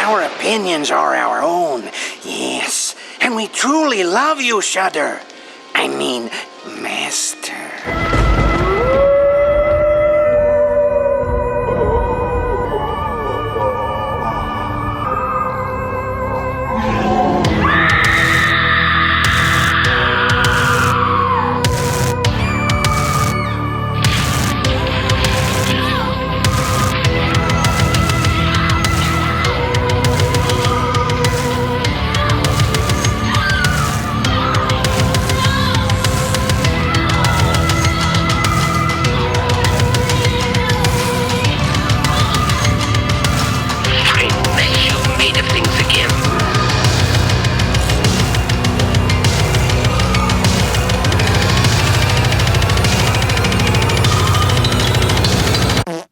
Our opinions are our own, yes. And we truly love you, Shudder. I mean, Master.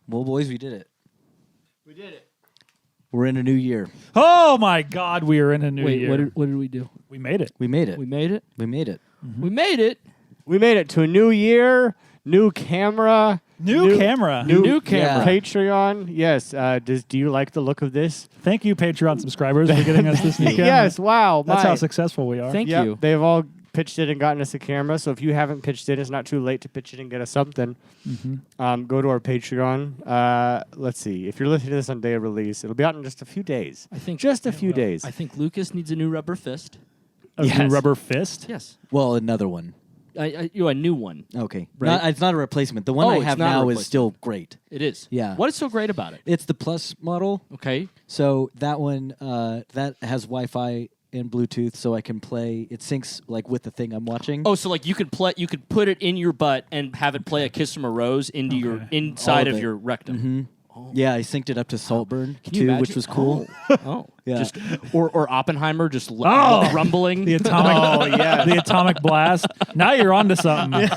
Boys, we did it. We did it. We're in a new year. Oh my God, we are in a new year. What did we do? We made it. We made it. We made it. We made it. We made it. We made it to a new year, new camera. New camera. New camera. Patreon. Yes. Do you like the look of this? Thank you, Patreon subscribers, for getting us this new camera. Yes. Wow. That's how successful we are. Thank Yep, you. They've all pitched it and gotten us a camera. So if you haven't pitched it, it's not too late to pitch it and get us something. Go to our Patreon. Let's see. If you're listening to this on day of release, it'll be out in just a few days. I think Just a few days. I think Lucas needs a new rubber fist. A new rubber fist? Yes. Well, another one. A new one. Okay. Right. It's not a replacement. The one Oh, I it's have not a now is replacement. still great. It is. Yeah. What is so great about it? It's the Plus model. Okay. So that one, that has Wi-Fi and Bluetooth, so I can play. It syncs like with the thing I'm watching. Oh, so like you could put it in your butt and have it play a Kiss from a Rose into your inside All of of it. your rectum. Yeah, I synced it up to Saltburn Can you too, imagine? which was cool. Oh. Yeah. Just or Oppenheimer just rumbling. The atomic, the atomic blast. Now you're onto something.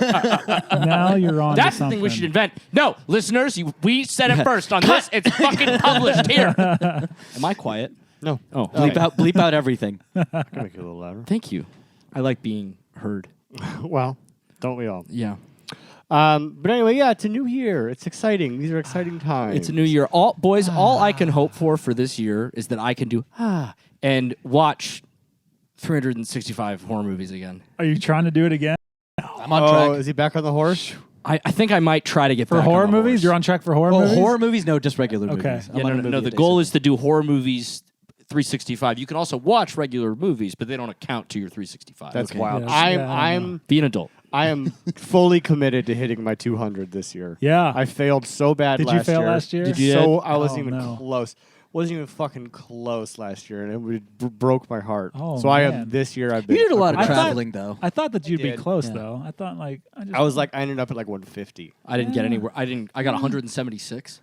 Now you're onto That's the something. thing we should invent. No, listeners, we said it first on this. It's fucking published here. Am I quiet? No. Oh, Bleep out everything. I can make it a little louder. Thank you. I like being heard. Well, don't we all? Yeah. But anyway, yeah, it's a new year. It's exciting. These are exciting times. It's a new year. All I can hope for this year is that I can do and watch 365 horror movies again. Are you trying to do it again? I'm on Oh, track. is he back on the horse? I think I might try to get For back horror on the movies? horse. You're on track for horror Well, movies? horror movies, no, just regular Okay. movies. Yeah, I'm on a no. movie The a day goal so- is to do horror movies 365. You can also watch regular movies, but they don't account to your 365. That's Okay. wild. Yes. Yeah, I I'm Be an adult. I am fully committed to hitting my 200 this year. Yeah. I failed so bad Did last you year. fail last year? Did you? So I wasn't Oh, even no. close. Wasn't even fucking close last year, and it broke my heart. Oh, so I man. am this year. I've been. You did a lot of I thought- traveling, though. I thought that you'd be did. close, Yeah. though. I thought, like... I was like, I ended up at like 150. I didn't get anywhere. I got 176.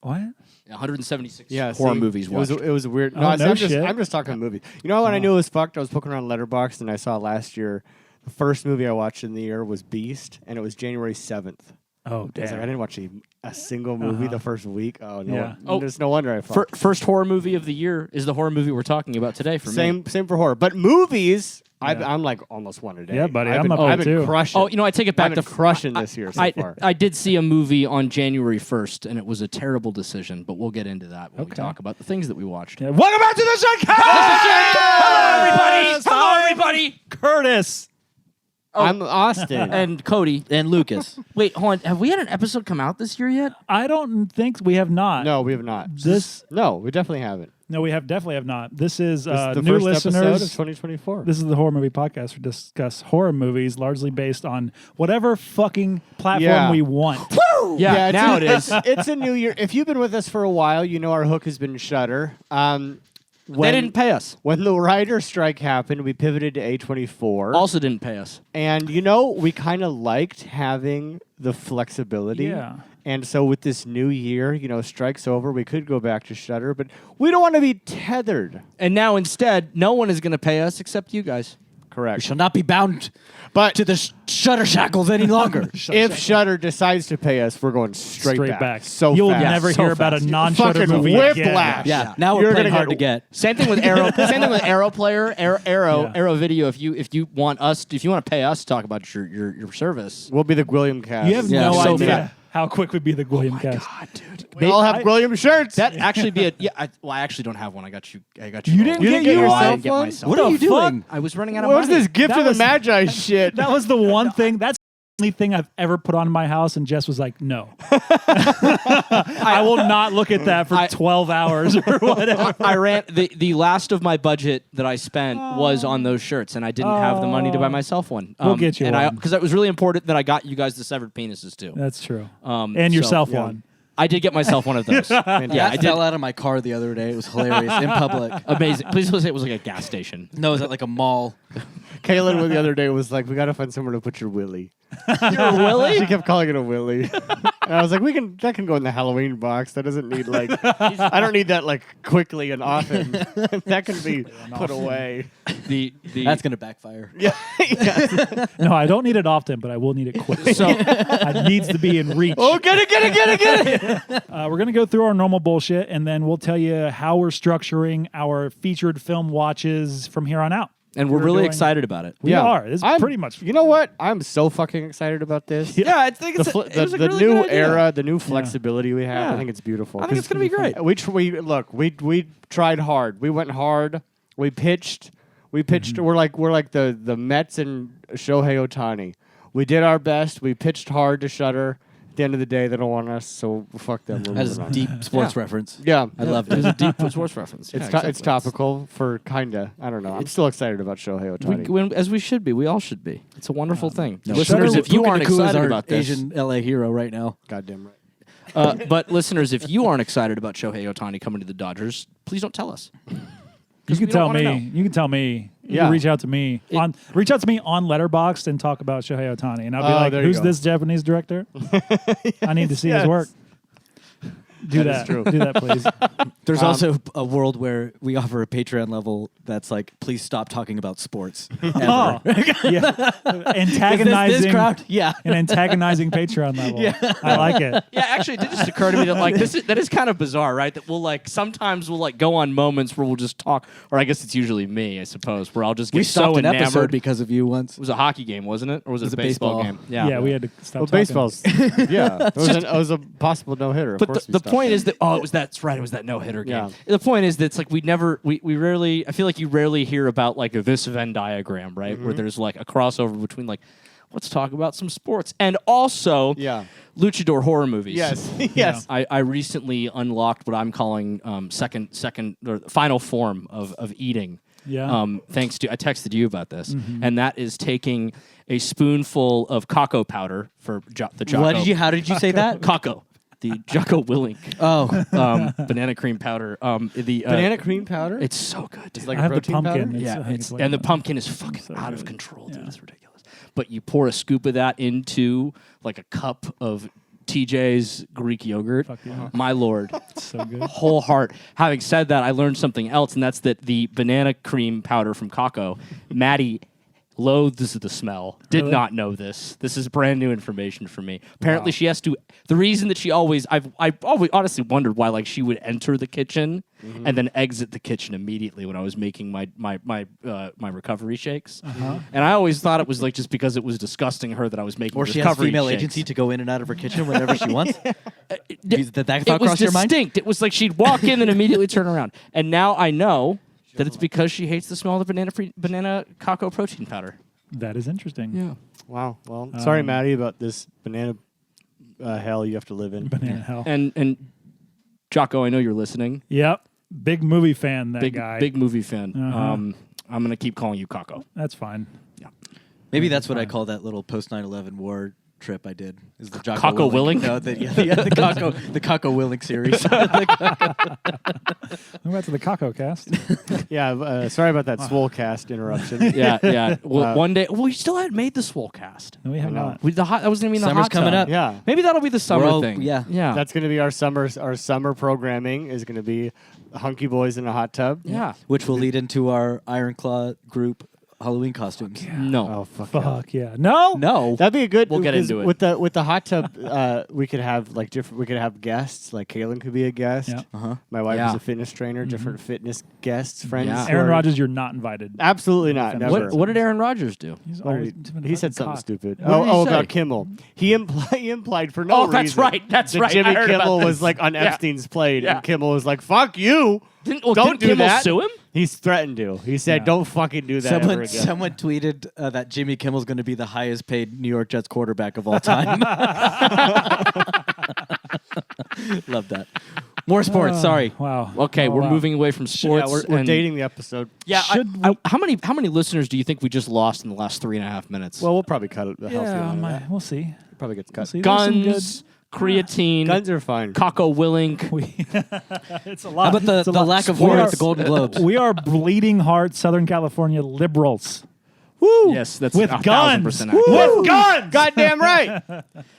What? 176 Yeah, horror see, movies It was, watched. it was weird. Oh, no shit. I'm just talking movie. You know when I knew it was fucked? I was poking around Letterboxd and I saw last year the first movie I watched in the year was Beast, and it was January 7th. Oh, I was like, I damn. didn't watch a single movie the first week. Oh no! Yeah. Oh. There's no wonder I fucked. First horror movie of the year is the horror movie we're talking about today for me. Same for horror, but movies. Yeah. I'm like almost one a day. Yeah, buddy, I've I'm been, up I've there, been too. crushing. Oh, you know, I take it back I've been to crushing this year so far. I did see a movie on January 1st, and it was a terrible decision, but we'll get into that when we Okay. talk about the things that we watched. Yeah. Welcome back to the Shudcast! Hello, everybody! Curtis! I'm Austin. And Cody. And Lucas. Wait, hold on. Have we had an episode come out this year yet? I don't think we have not. No, we have not. No, we definitely haven't. we definitely have not. This is This is the new first episode of listeners. 2024. This is the horror movie podcast. We discuss horror movies largely based on whatever fucking platform Yeah. we want. Yeah, it's now a- it is. It's a new year. If you've been with us for a while, you know our hook has been Shudder. They didn't pay us. When the writer strike happened, we pivoted to A24. Also didn't pay us. And, you know, we kind of liked having the flexibility. Yeah. And so with this new year, you know, strike's over, we could go back to Shudder, but we don't want to be tethered. And now instead, no one is going to pay us except you guys. We Correct. shall not be bound But to the shutter shackles any longer. if Shudder decides to pay us, we're going straight back. So You'll fast. never So hear about a fast. non-Shudder Fucking movie whiplash. again. Yeah, now You're we're playing gonna hard get- to get. Same thing with Arrow. Same thing with Arrow Player, Arrow Yeah. Video. If you want to pay us to talk about your service, We'll be the Gwilliam cast. You have Yeah, no so idea. fat. how quick would be the Gwilliam cast? God, dude. We all have Gwilliam shirts. That actually be a I actually don't have one. I got you. You all. didn't get yourself I yourself didn't get one? myself. What are you doing? I was running out of What was money. this gift That of the was- Magi shit? That was the one thing. That's the only thing I've ever put on in my house, and Jess was like, "No, I will not look at that for 12 hours or whatever." I ran the last of my budget that I spent was on those shirts, and I didn't have the money to buy myself one. We'll get you and one. because it was really important that I got you guys the severed penises too. That's true. And And yourself one. I did get myself one of those. Yeah, I I did. fell out of my car the other day. It was hilarious in public. Amazing. Please don't say it was like a gas station. No, it was at like a mall. Kaylin the other day was like, "We gotta find somewhere to put your willy." Your Willie? She kept calling it a willy, and I was like, that can go in the Halloween box. That doesn't need like, I don't need that like quickly and often. That can be put away." The That's gonna backfire. Yeah. No, I don't need it often, but I will need it quick. so It needs to be in reach. Oh, get it! We're going to go through our normal bullshit, and then we'll tell you how we're structuring our featured film watches from here on out. and we're We're really doing- excited about it. We are. This is I'm- pretty much. You know what? I'm so fucking excited about this. Yeah, I think The, it's fl- it was a the really new good idea. era, the new flexibility we have. Yeah. I think it's beautiful. I think it's gonna be great. We tried hard. We went hard. We pitched. Mm-hmm. We're like the Mets and Shohei Ohtani. We did our best. We pitched hard to Shudder. At the end of the day, they don't want us, so fuck them. We're That is moving on. deep sports reference. Yeah, I loved It was it. a deep sports reference. It's Yeah, it's exactly. topical for kinda. I don't know. I'm still excited about Shohei Ohtani. As we should be. We all should be. It's a wonderful thing. No. Listeners, Shudder- if you Puka aren't Nakua is excited our about this, Asian LA hero right now. Goddamn right. but listeners, if you aren't excited about Shohei Ohtani coming to the Dodgers, please don't tell us. You can we don't tell wanna me. know. You can tell me. You Yeah. can reach out to me reach out to me on Letterboxd and talk about Shohei Ohtani, and I'll be Oh, like, there you "Who's go. this Japanese director? I need to see Yes. his work." Do That is that. true. Do that, please. There's also a world where we offer a Patreon level that's like, please stop talking about sports. Oh, yeah. Antagonizing This crowd? Yeah. an antagonizing Patreon level. I like it. Yeah, actually, it did just occur to me that like that is kind of bizarre, right? That sometimes we'll go on moments where we'll just talk, or I guess it's usually me, I suppose, where I'll just get We so stopped an enamored. episode because of you once. It was a hockey game, wasn't it? Or was it was a a baseball baseball. game? Yeah, we had to stop Well, talking. baseball's. Yeah, it was a possible no hitter. But the point is that that's right. It was that no hitter game. Yeah. The point is that it's like we rarely. I feel like you rarely hear about like this Venn diagram, right? Where there's like a crossover between like, let's talk about some sports and also luchador horror movies. Yes, yes. I recently unlocked what I'm calling second or final form of eating. Yeah. Thanks to I texted you about this, and that is taking a spoonful of cocoa powder for the Jocko. How did you say that? Cocoa. The Jocko Willink Oh, banana cream powder. The Banana cream powder. It's so good. It's Dude. like I a have the protein pumpkin. powder. It's- I Yeah, think it's like and the that. pumpkin is fucking So out of good. control, dude. Yeah. It's ridiculous. But you pour a scoop of that into like a cup of TJ's Greek yogurt. Fuck yeah. My lord, It's so good. whole heart. Having said that, I learned something else, and that's that the banana cream powder from Kako, Maddie loathes the smell. Did Really? not know this. This is brand new information for me. Apparently, she has to. The reason that she always, I've always honestly wondered why, like, she would enter the kitchen and then exit the kitchen immediately when I was making my recovery shakes. And I always thought it was like just because it was disgusting her that I was making. or she has recovery female shakes. agency to go in and out of her kitchen whenever she wants. Did that It thought was cross your mind? distinct. It was like she'd walk in and immediately turn around. And now I know that it's because she hates the smell of the banana cocoa protein powder. That is interesting. Yeah. Wow. Well, sorry, Maddie, about this banana hell you have to live in. Banana hell. And Jocko, I know you're listening. Yep. Big movie fan, that Big guy. big movie fan. Uh-huh. I'm gonna keep calling you Kako. That's fine. Maybe that's what I call that little post 9/11 war trip I did. Is the Jocko Kako Willink? No, the Kako Willink series. We're back to the Kako cast. Yeah. Sorry about that swole cast interruption. Yeah, yeah. Well, one day, we still hadn't made the swole cast. No, we have I know. not. That was gonna be the Summer's hot coming tub. up. Yeah. Maybe that'll be the summer all- thing. yeah. yeah. That's going to be our summer programming is going to be hunky boys in a hot tub. yeah. Which will lead into our Iron Claw group Halloween costumes. No. Oh fuck. Fuck yeah. No. No. That'd be a good. We'll get 'cause into it. with the hot tub. We could have like different. We could have guests. Like Kaylin could be a guest. Yeah. My wife Yeah. is a fitness trainer. Different fitness guests, friends. Yeah. who Aaron are- Rodgers, you're not invited. Absolutely not. What- Never. What did Aaron Rodgers do? He's What always did been he said fucking something caught. stupid. What did he say? About Kimmel. He implied for no reason. That's right. That's that right. I Jimmy heard about Kimmel this. was like on Yeah. Epstein's plate, Yeah. and Kimmel was like, "Fuck you." Don't didn't do Kimmel that. sue him? He's threatened to. He said, Yeah. "Don't fucking do that ever again." Someone tweeted that Jimmy Kimmel's going to be the highest paid New York Jets quarterback of all time. Love that. More sports. Sorry. Wow. Okay, Oh, we're wow. moving away from sports. Yeah, we're and- dating the episode. Yeah, Should how many listeners do you think we just lost in the last 3.5 minutes? Well, we'll probably cut it. A healthy Yeah, amount of that. we'll see. Probably gets We'll cut. see. There's some guns, creatine, Guns are fine. Coco Willink. It's a How lot. about the, It's a the lot. lack of We horror are- at the Golden Globes? We are bleeding heart Southern California liberals. Woo! Yes, that's With 1,000% guns. accurate. With guns. Goddamn right.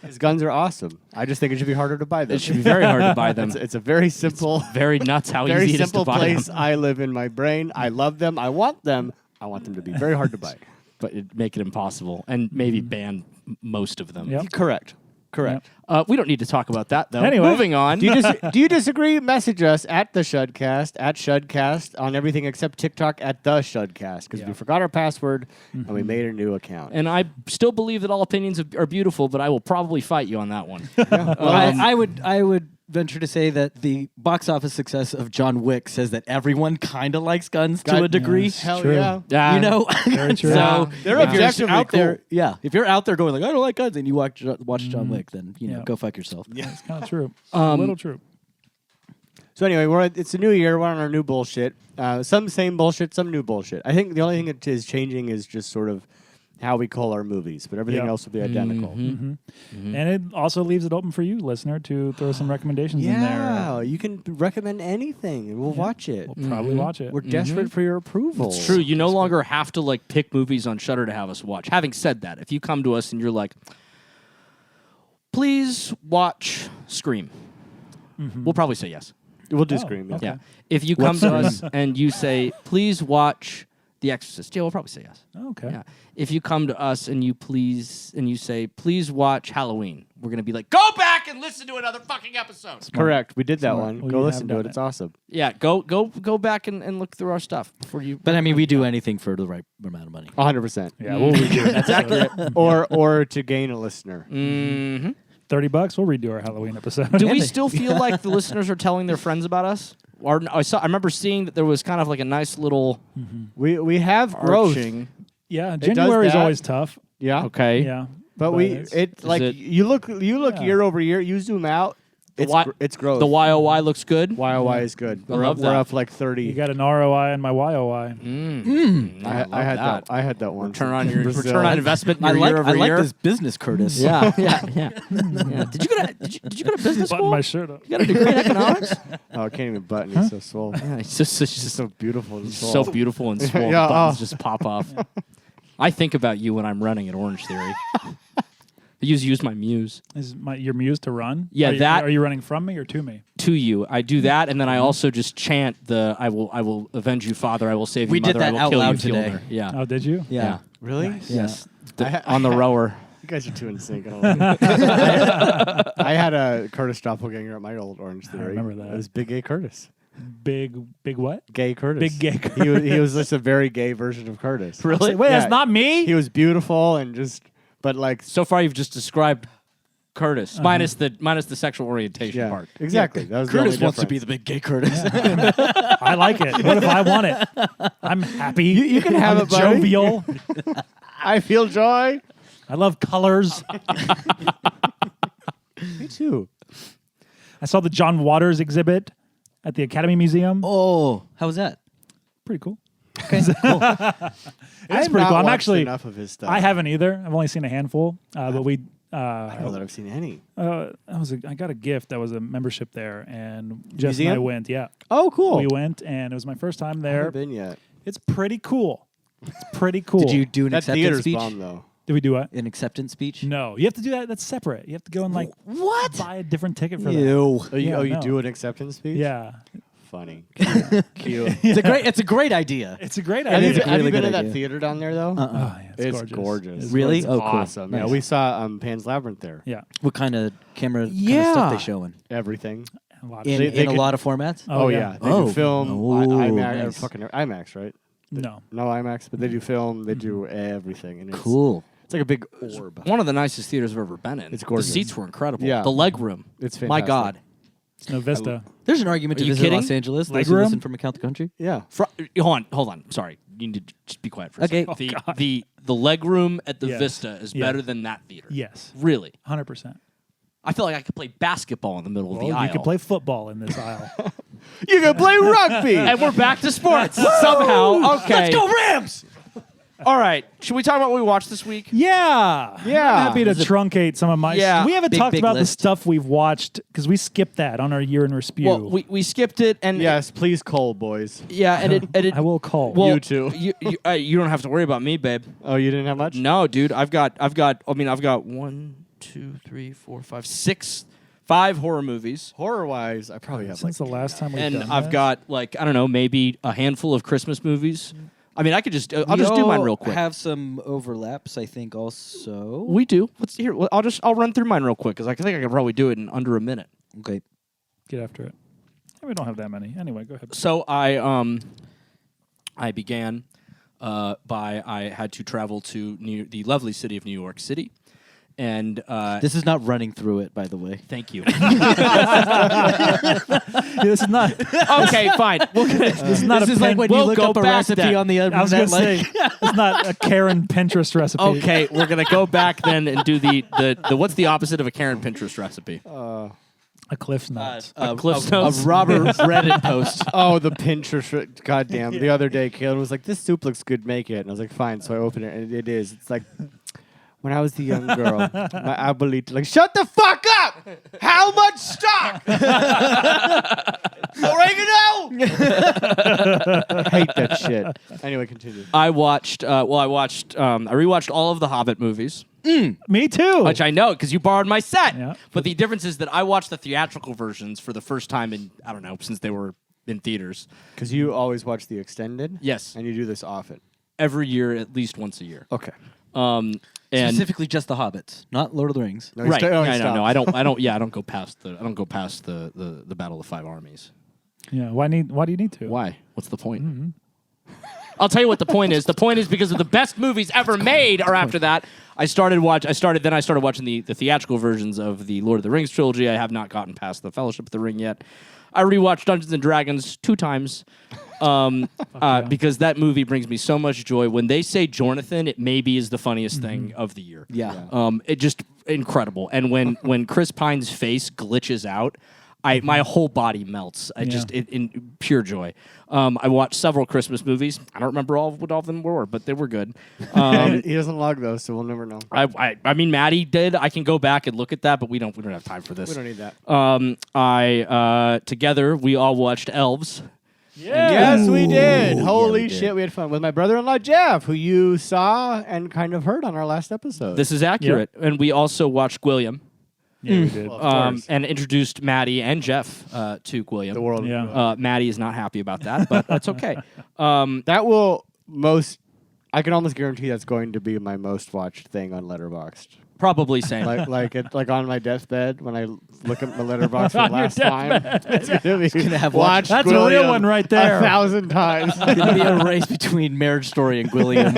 His guns are awesome. I just think it should be harder to buy them. It should be very hard to buy them. It's a very simple, Very nuts how very easy it is to simple buy place. them. I live in my brain. I love them. I want them. I want them to be very hard to buy. But it'd make it impossible and maybe ban most of them. Yep. Correct. We don't need to talk about that, though. Anyway. Moving on. Do you disagree? Message us at the Shudcast, at Shudcast, on everything except TikTok at the Shudcast, because we forgot our password and we made a new account. And I still believe that all opinions are beautiful, but I will probably fight you on that one. I would venture to say that the box office success of John Wick says that everyone kind of likes guns to a degree. Hell True. yeah. Yeah. You know, Very true. so They're if you're objectively out there, cool. yeah. If you're out there going like I don't like guns, and you watch John Wick, then Yeah. go fuck yourself. It's kind of true. A little true. So anyway, it's a new year. We're on our new bullshit. Some same bullshit, some new bullshit. I think the only thing that is changing is just sort of how we call our movies, but everything Yeah. else will be identical. And it also leaves it open for you, listener, to throw some recommendations in there. Yeah, you can recommend anything, and we'll watch it. We'll probably watch it. We're desperate for your approval. It's true. You no longer have to pick movies on Shudder to have us watch. Having said that, if you come to us and you're like, please watch Scream, we'll probably say yes. We'll do Oh, Scream. Yeah. okay. Yeah. If you come to us and you say, please watch The Exorcist, yeah, we'll probably say yes. Okay. Yeah. If you come to us and you say, please watch Halloween, we're gonna be like, go back and listen to another fucking episode. Correct. We did that Smart. one. Well, Go you listen have to it. done It's it. awesome. Yeah, go back and look through our stuff before you. But I mean, we do anything for the right amount of money. 100%. Yeah, we'll redo it. That's accurate. or to gain a listener. Mm-hmm. $30, we'll redo our Halloween episode. Do we still feel like the listeners are telling their friends about us? Or I remember seeing that there was kind of like a nice little We have growth. arching. Yeah, does January is that. always tough. Yeah. Okay. Yeah. But it's like it- you look Yeah. year over year. You zoom out. It's Y- it's growth. The YOY looks good. YOY is good. I love We're that. up like 30. You got an ROI and my YOI. I had that one. Return on your Brazil. return on investment I year over like year. this business, Curtis. Yeah. Did you go to business Button school? my shirt up. You got a degree in economics? Oh, I can't even button. He's so swole. Yeah, it's just So beautiful. And so swole. beautiful and swole. Yeah, The buttons oh. just pop off. I think about you when I'm running at Orange Theory. I use my muse Is your muse to run? Yeah, Are you, that- Are you running from me or to me? to you. I do that, and then I also just chant the "I will avenge you, Father. I will save you, We Mother. did I that will out kill loud you, today. Fielder." Yeah. Oh, did you? Yeah. Really? Yes. I- On the rower. You guys are too in sync. I don't like it. I had a Curtis doppelganger at my old Orange Theory. remember that. It was Big Gay Curtis. Big what? Gay Curtis. Big gay He was just a very gay version of Curtis. Really? Wait, Yeah. that's not me. He was beautiful and just, but like, So far, you've just described Curtis minus the sexual orientation yeah, part. exactly. That was Curtis the only wants to be difference. the big gay Curtis. I like it. What if I want it? I'm happy. You can have I'm it, buddy. jovial. I feel joy. I love colors. Me too. I saw the John Waters exhibit at the Academy Museum. Oh, how was that? Pretty cool. I It's have pretty not cool. I'm watched actually. enough of his stuff. I haven't either. I've only seen a handful. But we. I don't know that I've seen any. I got a gift that was a membership there, and Jess and I Museum? went. Yeah, Oh, cool. we went, and it was my first time I there. haven't been yet. It's pretty cool. It's pretty cool. Did you do an That acceptance theater's speech? bomb though. Did we do what? An acceptance speech? No, you have to do that. That's separate. You have to go and What? buy a different ticket for that. Ew. Oh, you, Yeah, you no. do an acceptance speech? Yeah, funny. Cute. It's a great idea. It's a great Have idea. you, a have you really been good to that idea. theater down there though? Oh, yeah, It's gorgeous. It's Really? It's Oh, cool. awesome. Yeah, Nice. we saw Pan's Labyrinth there. Yeah. What kind of camera kind of Yeah. stuff they showing? Everything. A lot of In, shit. They in a could- lot of formats? Oh, yeah. They Oh. do film, Oh, IMAX, nice. fucking IMAX, right? No. No IMAX, but they do film. They do everything, and Cool. It's like a big orb. One of the nicest theaters I've ever been in. It's gorgeous. The seats were incredible. Yeah. The leg room. It's My fantastic. God. It's no Vista. There's an argument Are to you visit kidding? Los Angeles. Those Leg who room? listen from account the country. Yeah. Hold on. Sorry. You need to just be quiet for a Okay. second. Oh, the leg room at the Yes. Vista is Yes. better than that theater. Yes. Really. 100%. I feel like I could play basketball in the middle of the Well, aisle. you can play football in this aisle. You can play rugby. And we're back to sports somehow. Okay. Let's go Rams! All right. Should we talk about what we watched this week? Yeah. Yeah. I'm happy to truncate some of my. Yeah. We haven't Big, talked big about the list. stuff we've watched because we skipped that on our year in review. Well, we skipped it, and Yes, please, Cole, boys. yeah, and it. I will call. Well, You too. You don't have to worry about me, babe. Oh, you didn't have much? No, dude. I've got. 1, 2, 3, 4, 5, 6, 5 horror movies. Horror-wise, I probably have Since like the last time we've And done I've that. got like I don't know, maybe a handful of Christmas movies. I mean, I could just I'll just do mine real quick. Have some overlaps, I think. Also, We do. Let's hear. Well, I'll run through mine real quick because I think I could probably do it in under a minute. okay. Get after it. We don't have that many. Anyway, go ahead. So I began by I had to travel to the lovely city of New York City, and This is not running through it, by the way. thank you. This is not. Okay, fine. This is not This a is like pen- when we'll you look go up a back recipe then. on the I was internet. gonna say it's not a Karen Pinterest recipe. Okay, we're gonna go back then and do the what's the opposite of a Karen Pinterest recipe? A Cliff's Notes. Cliff Notes. A Robert Reddit post. Oh, the Pinterest. Goddamn. The other day, Caleb was like, this soup looks good, make it. And I was like, fine. So I opened it, and it is. It's like, when I was a young girl, my abuelita, like, shut the fuck up! How much stock? Oregano! I hate that shit. Anyway, continue. I watched. I rewatched all of the Hobbit movies, Me too. which I know because you borrowed my set. Yeah. But the difference is that I watched the theatrical versions for the first time in I don't know since they were in theaters. Because you always watch the extended? Yes, And you do this often. every year, at least once a year. Okay. And Specifically, just the Hobbits, not Lord of the Rings. No, he right, sta- oh, he I don't know. stopped. I don't. Yeah, I don't go past the. I don't go past the Battle of the Five Armies. Yeah. Why do you need to? Why? What's the point? I'll tell you what the point is. The point is because of the best movies ever made are after that. I started watching the theatrical versions of the Lord of the Rings trilogy. I have not gotten past the Fellowship of the Ring yet. I rewatched Dungeons and Dragons 2 times because that movie brings me so much joy. When they say Jonathan, it maybe is the funniest thing of the year. Yeah. It just incredible. And when Chris Pine's face glitches out, my whole body melts. I just in pure joy. I watched several Christmas movies. I don't remember what all of them were, but they were good. He doesn't log those, so we'll never know. I mean, Maddie did. I can go back and look at that, but we don't have time for this. We don't need that. Together we all watched Elves. Yes, we did. Ooh, Holy yeah, we did. shit, we had fun with my brother-in-law Jeff, who you saw and kind of heard on our last episode. This is accurate, and we also watched Gwilliam. Yeah, we did. Of course. And introduced Maddie and Jeff to Gwilliam. The world. Yeah. Maddie is not happy about that, but that's okay. That will I can almost guarantee that's going to be my most watched thing on Letterboxd. Probably same. like on my deathbed when I look at my letterbox for the On your last time. It's gonna be have watched That's a real Gwilliam one right there. 1,000 times. It's gonna be a race between Marriage Story and Gwilliam.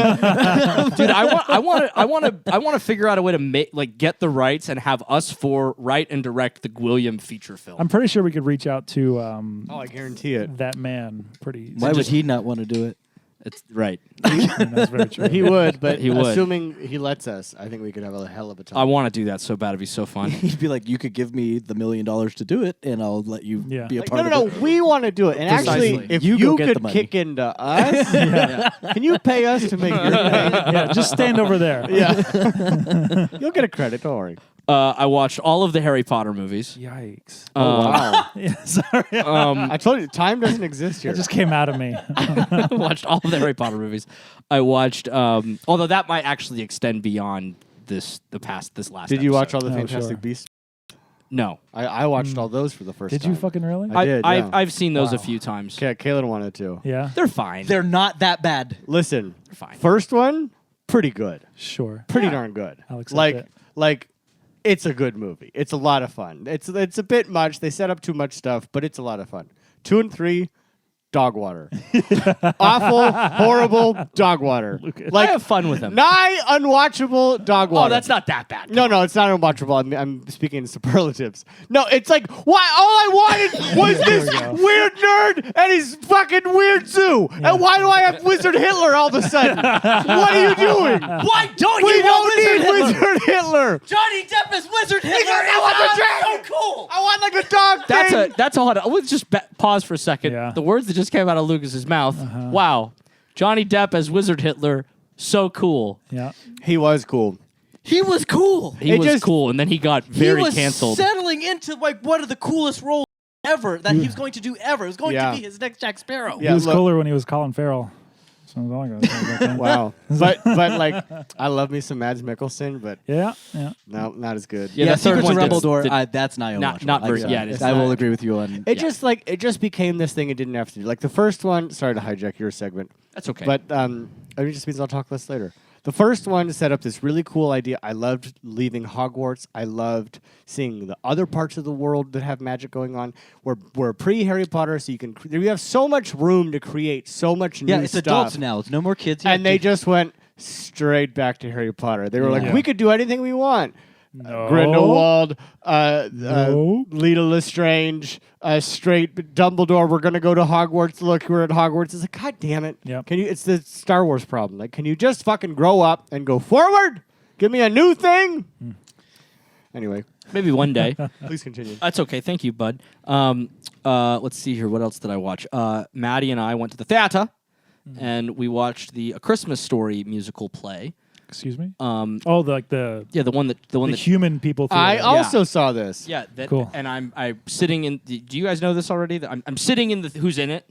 Dude, I want to figure out a way to get the rights and have us write and direct the Gwilliam feature film. I'm pretty sure we could reach out to Oh, I guarantee it. that man pretty. Why would he not want to do it? It's right. That's very true. He would, but He would. assuming he lets us, I think we could have a hell of a time. I want to do that so bad. It'd be so fun. He'd be like, "You could give me the $1 million to do it, and I'll let you Yeah. be a Like, part no, of it." we want to do it. And Precisely. actually, if You you, go get the could money. kick into us, can you pay us to make your thing? Yeah, just stand over there. Yeah. You'll get a credit, don't worry. I watched all of the Harry Potter movies. Yikes. Wow. Yeah, sorry. I told you, time doesn't exist here. That just came out of me. I watched all of the Harry Potter movies. I watched, although that might actually extend beyond this last. Did you watch all episode. the Oh, Fantastic sure. Beasts? No. I watched all those for the first Did time. you fucking really? I did, yeah. I've seen those a Wow. few times. Okay, Kaylin wanted to. Yeah. They're fine. They're not that bad. Listen, fine. first one, pretty good. Sure. Pretty darn good. I'll accept it. Like, it's a good movie. It's a lot of fun. It's a bit much. They set up too much stuff, but it's a lot of fun. 2 and 3, dog water. Awful, horrible dog water. I have fun with them. Nigh unwatchable dog water. Oh, that's not that bad. No, it's not unwatchable. I'm speaking in superlatives. No, it's like, why? All I wanted was this weird nerd and his fucking weird zoo. And why do I have Wizard Hitler all of a sudden? What are you doing? Why don't We you want don't Wizard need Hitler? Wizard Hitler. Johnny Depp as Wizard Hitler. Because I want the dragon. So cool. I want like a dog That's a lot. Let's just pause for a second. Yeah. The words that just came out of Lucas's mouth. Wow. Johnny Depp as Wizard Hitler. So cool. Yeah. He was cool. He was cool. He It was just- cool, and then he got very he was canceled. settling into like one of the coolest roles ever that he was going to do ever. It was going Yeah. to be his next Jack Sparrow. Yeah, He was look- cooler when he was Colin Farrell. So all I gotta say about that. Wow. but like, I love me some Mads Mikkelsen, but Yeah. no, not as good. Yeah, Yeah, the third Secrets one of did- Dumbledore. did- That's not not very- yeah, it is I will not. agree with you on. It just became this thing it didn't have to do. Like the first one. Sorry to hijack your segment. That's okay. But it just means I'll talk less later. The first one set up this really cool idea. I loved leaving Hogwarts. I loved seeing the other parts of the world that have magic going on. We're pre-Harry Potter, so we have so much room to create so much new Yeah, it's stuff. adults now. It's no more kids. And they just went straight back to Harry Potter. They were like, Yeah. we could do anything we want. No. Grindelwald, No. Leta Lestrange, straight Dumbledore. We're gonna go to Hogwarts. Look, we're at Hogwarts. It's like, God damn it! Yep. It's the Star Wars problem. Like, can you just fucking grow up and go forward? Give me a new thing. Anyway, Maybe one day. please continue. That's okay. Thank you, bud. Let's see here. What else did I watch? Maddie and I went to the theater, and we watched the A Christmas Story musical play. Excuse me. Um, the yeah, the one that human people. I theater. also saw this. yeah. That, Cool. And I'm sitting in. Do you guys know this already? That I'm sitting in the who's in it.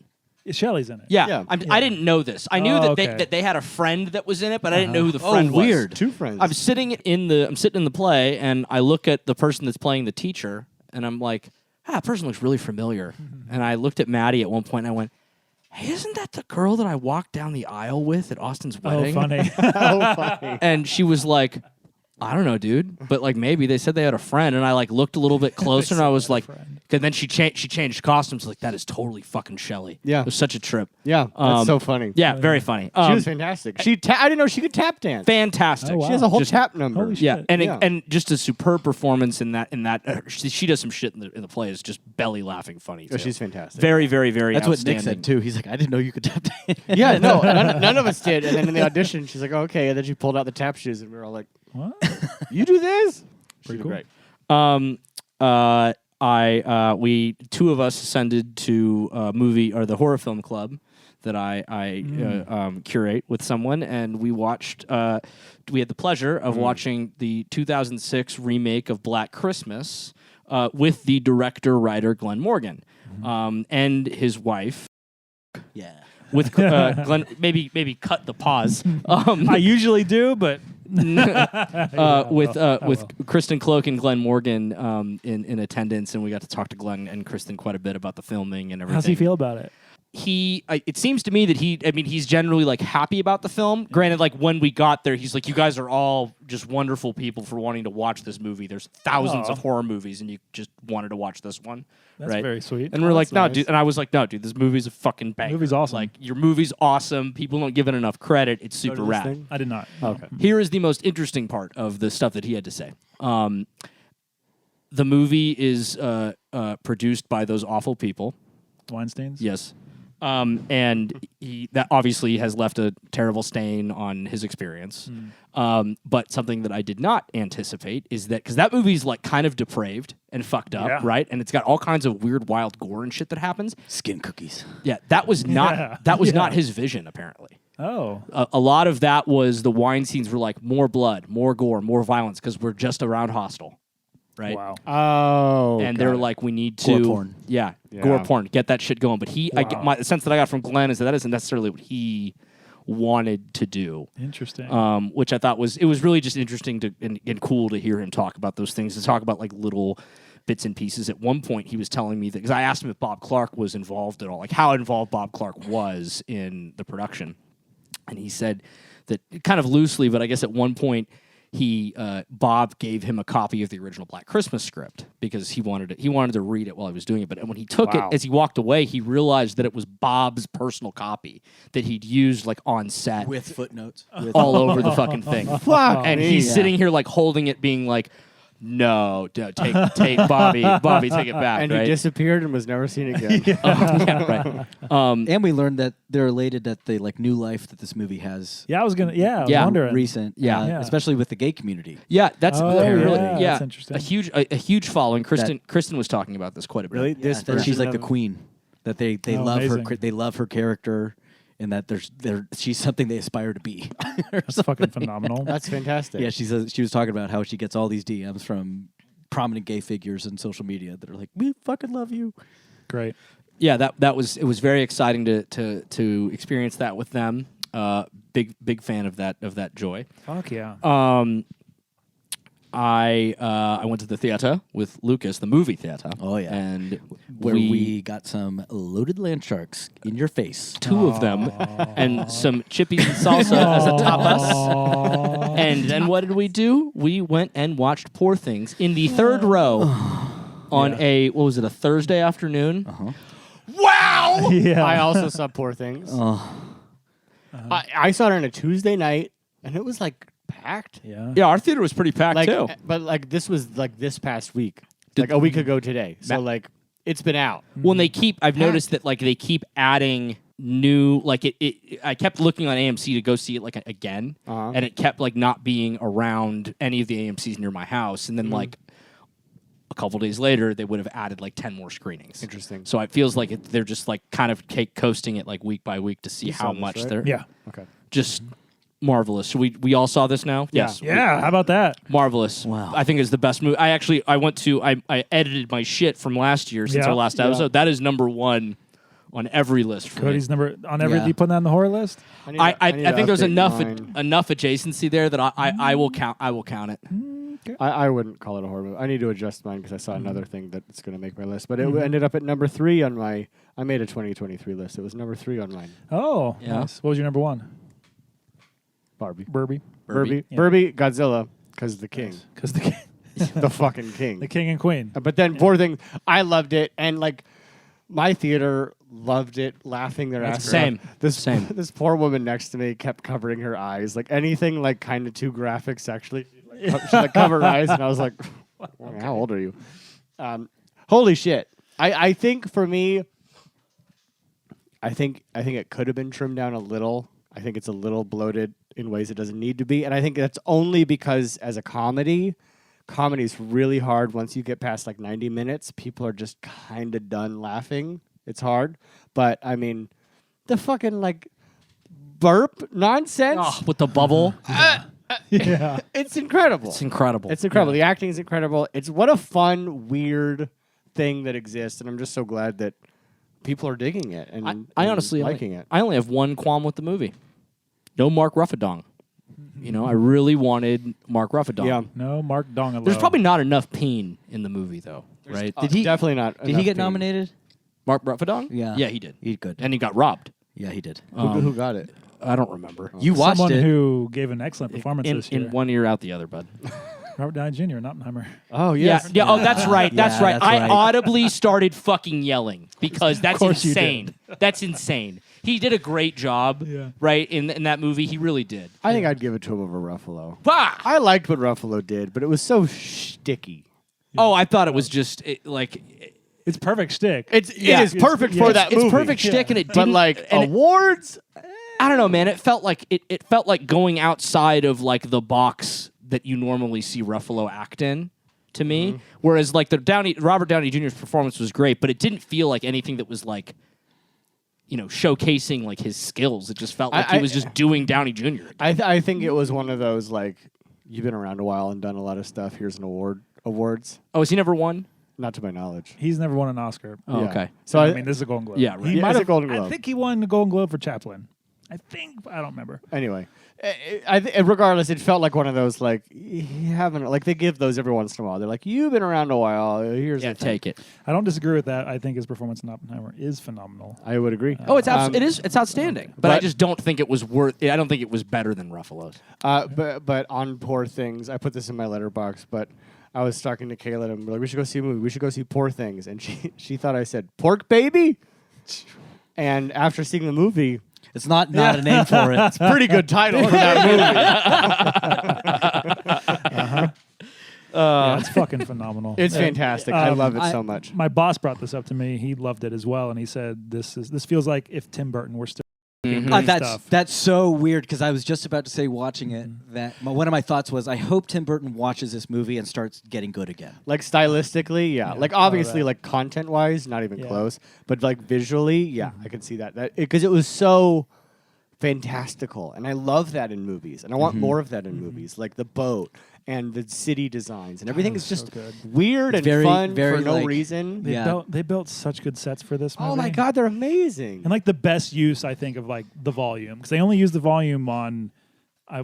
Shelley's in it. Yeah, Yeah. I didn't know this. I knew Oh, that okay. they had a friend that was in it, but I didn't know who the friend was. weird. Two friends. I'm sitting in the play, and I look at the person that's playing the teacher, and I'm like, that person looks really familiar. And I looked at Maddie at one point, and I went, hey, isn't that the girl that I walked down the aisle with at Austin's Oh, wedding? funny. Oh, funny. And she was like, I don't know, dude, but like maybe they said they had a friend, and I like looked a little bit closer, and I was like, and then she changed costumes. Like that is totally fucking Shelley. Yeah. It was such a trip. Yeah, that's so funny. Yeah, very funny. She was fantastic. I didn't know she could tap dance. Fantastic. Oh, wow. She has a whole Just- tap number. Holy shit. Yeah, and Yeah. and just a superb performance in that. She does some shit in the play. It's just belly laughing funny. Oh, Too. she's fantastic. very, very, very. That's what Nick outstanding. said too. He's like, I didn't know you could tap dance. Yeah, no, none of us did. And then in the audition, she's like, okay. And then she pulled out the tap shoes, and we were all like, What? you do this? Pretty She cool. did great. We two of us ascended to movie or the horror film club that I curate with someone, and we watched. We had the pleasure of watching the 2006 remake of Black Christmas with the director-writer Glenn Morgan and his wife. Yeah. With Glenn, maybe cut the pause. I usually do, but With Kristen Cloak and Glenn Morgan in attendance, and we got to talk to Glenn and Kristen quite a bit about the filming and everything. how's he feel about it? It seems to me that he's generally like happy about the film. Granted, like when we got there, he's like, you guys are all just wonderful people for wanting to watch this movie. There's thousands Aw. of horror movies, and you just wanted to watch this one. That's right? very sweet. And we're like, that's no, nice. dude. And I was like, no, dude, this movie's a fucking banger. Movie's awesome. Like, your movie's awesome. People don't give it enough credit. It's super Go to this rad. thing? I did not. Okay. Here is the most interesting part of the stuff that he had to say. The movie is produced by those awful people. Weinsteins? Yes. And that obviously has left a terrible stain on his experience. But something that I did not anticipate is that, because that movie's like kind of depraved and fucked up, Yeah. right? And it's got all kinds of weird, wild gore and shit that happens. Skin cookies. Yeah, that was not Yeah. not his vision, apparently. Oh. A lot of that was the Weinsteins were like, more blood, more gore, more violence, because we're just around Hostel, right? Wow. Oh. And got they're it. like, we need to Gore porn. Yeah, Yeah. gore porn. Get that shit going. But the sense that I got from Glenn is that isn't necessarily what he wanted to do. Interesting. Which I thought was really just interesting and cool to hear him talk about those things, to talk about like little bits and pieces. At one point, he was telling me that, because I asked him if Bob Clark was involved at all, like how involved Bob Clark was in the production. And he said that kind of loosely, but I guess at one point, Bob gave him a copy of the original Black Christmas script because he wanted to read it while he was doing it. But when he took it, as he walked away, he realized that it was Bob's personal copy that he'd used like on set with footnotes all over the fucking thing. Fuck And me. he's sitting here like holding it, being like, "No, take Bobby, take it back." And right? he disappeared and was never seen again. Yeah, right. and we learned that they're elated at the like new life that this movie has. Yeah, I was Yeah. wondering. Recent, Yeah. especially with the gay community. Yeah, that's Oh, really yeah, that's interesting. a huge following. Kristen was talking about this quite a bit. Really? Yeah, This that she's like the version of- queen. That they Oh, love amazing. her. They love her character, and that she's something they aspire to be. That's fucking phenomenal. That's fantastic. Yeah, she was talking about how she gets all these DMs from prominent gay figures in social media that are like, "We fucking love you." Great. Yeah, it was very exciting to experience that with them. Big fan of that joy. Fuck yeah. I went to the theater with Lucas, the movie theater. Oh, yeah. And Where we got some loaded land sharks in your face. two of them and some chippies and salsa as a tapas. And then what did we do? We went and watched Poor Things in the third row on a Thursday afternoon. Wow! Yeah. I also saw Poor Things. I saw it on a Tuesday night, and it was like packed. Yeah. Yeah, our theater was pretty packed Like, too. but like this was like this past week, like a week ago today. So like it's been out. When I've noticed that like they keep adding new, like I kept looking on AMC to go see it like again, and it kept like not being around any of the AMCs near my house, and then like a couple days later they would have added like 10 more screenings. Interesting. So it feels like they're just like kind of coasting it like week by week to see how saw this, much right? they're Yeah. Okay. just marvelous. So we all saw this now. Yeah. Yes. Yeah. How about that? Marvelous. Wow. I think it's the best movie. I edited my shit from last year since Yeah. our last episode. That is number one on every list for Cody's me. number on every. Yeah. You putting that on the horror list? I think there's enough Mine. adjacency there that I will count. I will count it. I wouldn't call it a horror movie. I need to adjust mine because I saw another thing that's going to make my list. But it ended up at number 3 on my. I made a 2023 list. It was number 3 on mine. Oh, Yeah. nice. What was your number one? Barbie. Burby. Burby. Yeah. Burby, Godzilla, because the king, Because the the fucking king. the king and queen. But then Poor Things, I loved it, and like my theater loved it, laughing their ass Same. off. This Same. this poor woman next to me kept covering her eyes, like anything like kind of too graphic sexually. She'd like cover her eyes, and I was like, "How old are you?" Holy shit! I think for me, I think it could have been trimmed down a little. I think it's a little bloated in ways it doesn't need to be, and I think that's only because as a comedy's really hard. Once you get past like 90 minutes, people are just kind of done laughing. It's hard, but I mean, the fucking like burp nonsense. Oh, with the bubble. Yeah. It's incredible. It's incredible. It's incredible. The acting is incredible. It's what a fun, weird thing that exists, and I'm just so glad that people are digging it and I honestly liking it. I only have one qualm with the movie. No Mark Ruffalo. You know, I really wanted Mark Ruffalo. Yeah. No, Mark Dongalo. There's probably not enough peen in the movie though, right? Did he Definitely not. Did he enough get pain. nominated? Mark Ruffalo? Yeah. Yeah, he did. He good. And he got robbed. Yeah, he did. Who got it? I don't remember. You watched someone it. who gave an excellent performance this year. In one ear out the other, bud. Robert Downey Jr. in Oppenheimer. Oh yes. Yeah. Oh, that's right. That's Yeah, right. that's I right. audibly started fucking yelling because that's course you insane. That's insane. He did a great job, Yeah. right? In that movie, he really did. I think I'd give it to him over Ruffalo. Bah! I liked what Ruffalo did, but it was so sticky. Oh, I thought it was just It's perfect shtick. It is perfect for that movie. It's perfect shtick, and it didn't. But like and it- awards, I don't know, man. It felt like it felt like going outside of like the box that you normally see Ruffalo act in. To me, whereas like Robert Downey Jr.'s performance was great, but it didn't feel like anything that was like, you know, showcasing like his skills. It just felt like he was just doing Downey Jr. I think it was one of those like you've been around a while and done a lot of stuff. Here's an awards. Oh, has he never won? Not to my knowledge. He's never won an Oscar. Oh, Yeah. okay. So I mean, this is a Golden Globe. Yeah, right. He Yeah, might it's a have Golden I Globe. think he won the Golden Globe for Chaplin. I don't remember. Anyway, regardless, it felt like one of those like you haven't like they give those every once in a while. They're like, you've been around a while. Here's the thing. take it. I don't disagree with that. I think his performance in Oppenheimer is phenomenal. I would agree. Oh, it's outstanding. But I just don't think it was worth. I don't think it was better than Ruffalo's. But on Poor Things, I put this in my letterbox. But I was talking to Kayla and we're like, we should go see a movie. We should go see Poor Things, and she thought I said pork baby. And after seeing the movie. It's not a name for it. It's a pretty good title for that movie. Yeah, it's fucking phenomenal. It's fantastic. I love it so much. My boss brought this up to me. He loved it as well, and he said this feels like if Tim Burton were still doing stuff. That's so weird because I was just about to say watching it that one of my thoughts was I hope Tim Burton watches this movie and starts getting good again. Like stylistically, yeah. Like obviously, like content-wise, not even close. But like visually, yeah, I can see that. Because it was so fantastical, and I love that in movies, and I want more of that in movies, like the boat and the city designs and everything is just weird and fun for no reason. They built such good sets for this movie. Oh my god, they're amazing! And like the best use, I think, of like the volume, because they only used the volume on.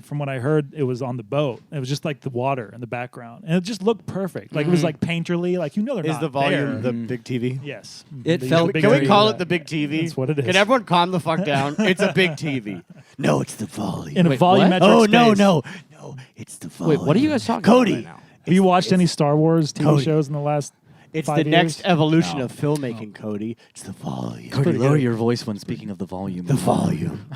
From what I heard, it was on the boat. It was just like the water in the background, and it just looked perfect. Like it was like painterly. Like they're not Is the volume there. the big TV? Yes, It felt. Can we call it the big TV? That's what it is. Can everyone calm the fuck down? It's a big TV. No, it's the volume. in a volumetric Oh space. no, it's the volume. Wait, what are you guys talking Cody. about right now? Have you watched any Star Wars TV Cody. shows in the last? It's 5 the years? next evolution of filmmaking, Cody. It's the volume. Cody, lower your voice when speaking of the volume. The volume.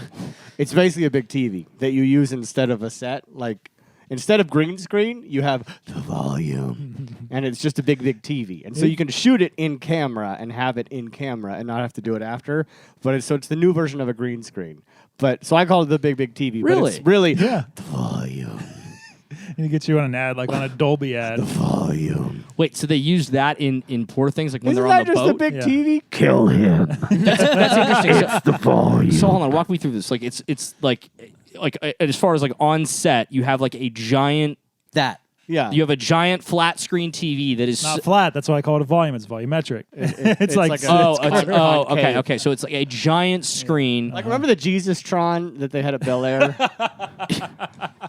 It's basically a big TV that you use instead of a set. Like, instead of green screen, you have the volume. And it's just a big TV. And so you can shoot it in camera and have it in camera and not have to do it after. But it's the new version of a green screen. But so I call it the big TV. Really? But it's really Yeah. the volume. And it gets you on an ad, like on a Dolby ad. The volume. Wait, so they use that in Poor Things, like when Isn't they're on that the just boat? a big Yeah. TV? Kill him. That's interesting. It's the volume. So hold on, walk me through this. Like it's like as far as like on set, you have like a giant. That. Yeah. You have a giant flat screen TV that is. Not flat. That's why I call it a volume. It's volumetric. It's like like a- Oh, It's concave. okay. So it's like a giant screen. Like, remember the Jesus-tron that they had at Bel Air?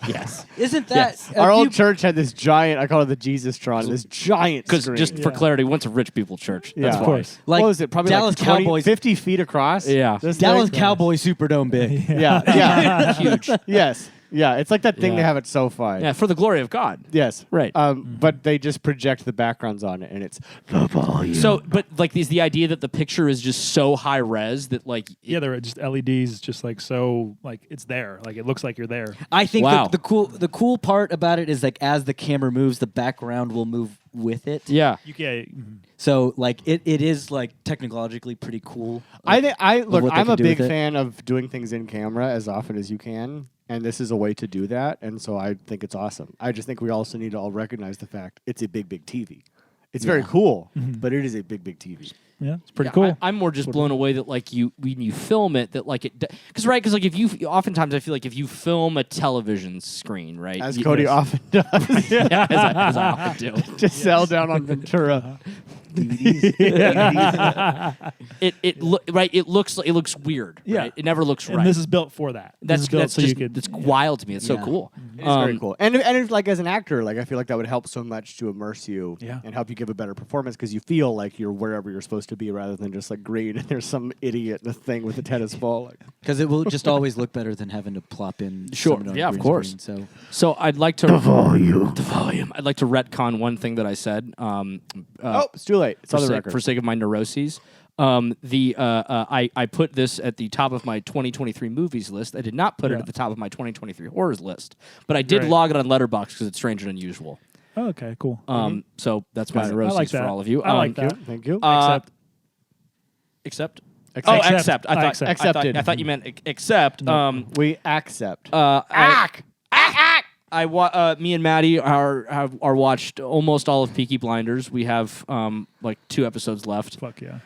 Yes. Isn't that Yes. Our old church had this giant, I call it the Jesus-tron, this giant Because screen. just for clarity, we went to rich people church. Yeah. That's Of why. course. Like what was it? Probably Dallas like 20, Cowboys. 50 feet across? Yeah. This Dallas thing? Cowboys Superdome big. Yeah. Huge. Yes. Yeah. It's like that thing Yeah. they have at SoFi. Yeah, for the glory of God. Yes. Right. But they just project the backgrounds on it, and it's the volume. So, but like the idea that the picture is just so high res that like Yeah, they're just LEDs, just like so, like it's there, like it looks like you're there. I think Wow. the cool part about it is like as the camera moves, the background will move with it. yeah. You can. So like it is like technologically pretty cool. I think look. what they I'm can a do big with it. fan of doing things in camera as often as you can, and this is a way to do that. And so I think it's awesome. I just think we also need to all recognize the fact it's a big TV. It's very cool, but it is a big TV. Yeah, it's pretty Yeah, cool. I'm more just blown away that like when you film it that like it because like if you oftentimes I feel like if you film a television screen right As you- Cody often does. yeah, as I often do. Just sell down on Ventura. It looks weird. Yeah. Right? It never looks and right. this is built for that. This is built so you could. that's wild to me. It's so Yeah. cool. It's very cool. And it's like as an actor, like I feel like that would help so much to immerse you Yeah. and help you give a better performance because you feel like you're wherever you're supposed to be rather than just like green and there's some idiot in a thing with a tennis ball. Like, Because it will just always look better than having to plop in. Sure. someone on a Yeah, of green course. screen, so So I'd like to the volume. I'd like to retcon one thing that I said. it's too late. It's on the record. For sake of my neuroses. I put this at the top of my 2023 movies list. I did not put it at the top of my 2023 horrors list, but I did Great. log it on Letterboxd because it's strange and unusual. Oh, okay, cool. So that's my I neuroses like for that. all of you. I like that. Thank you. Accept. Accept. Accept. I thought Accepted. I thought you meant accept. We accept. Me and Maddie are watched almost all of Peaky Blinders. We have like 2 episodes left. Fuck yeah.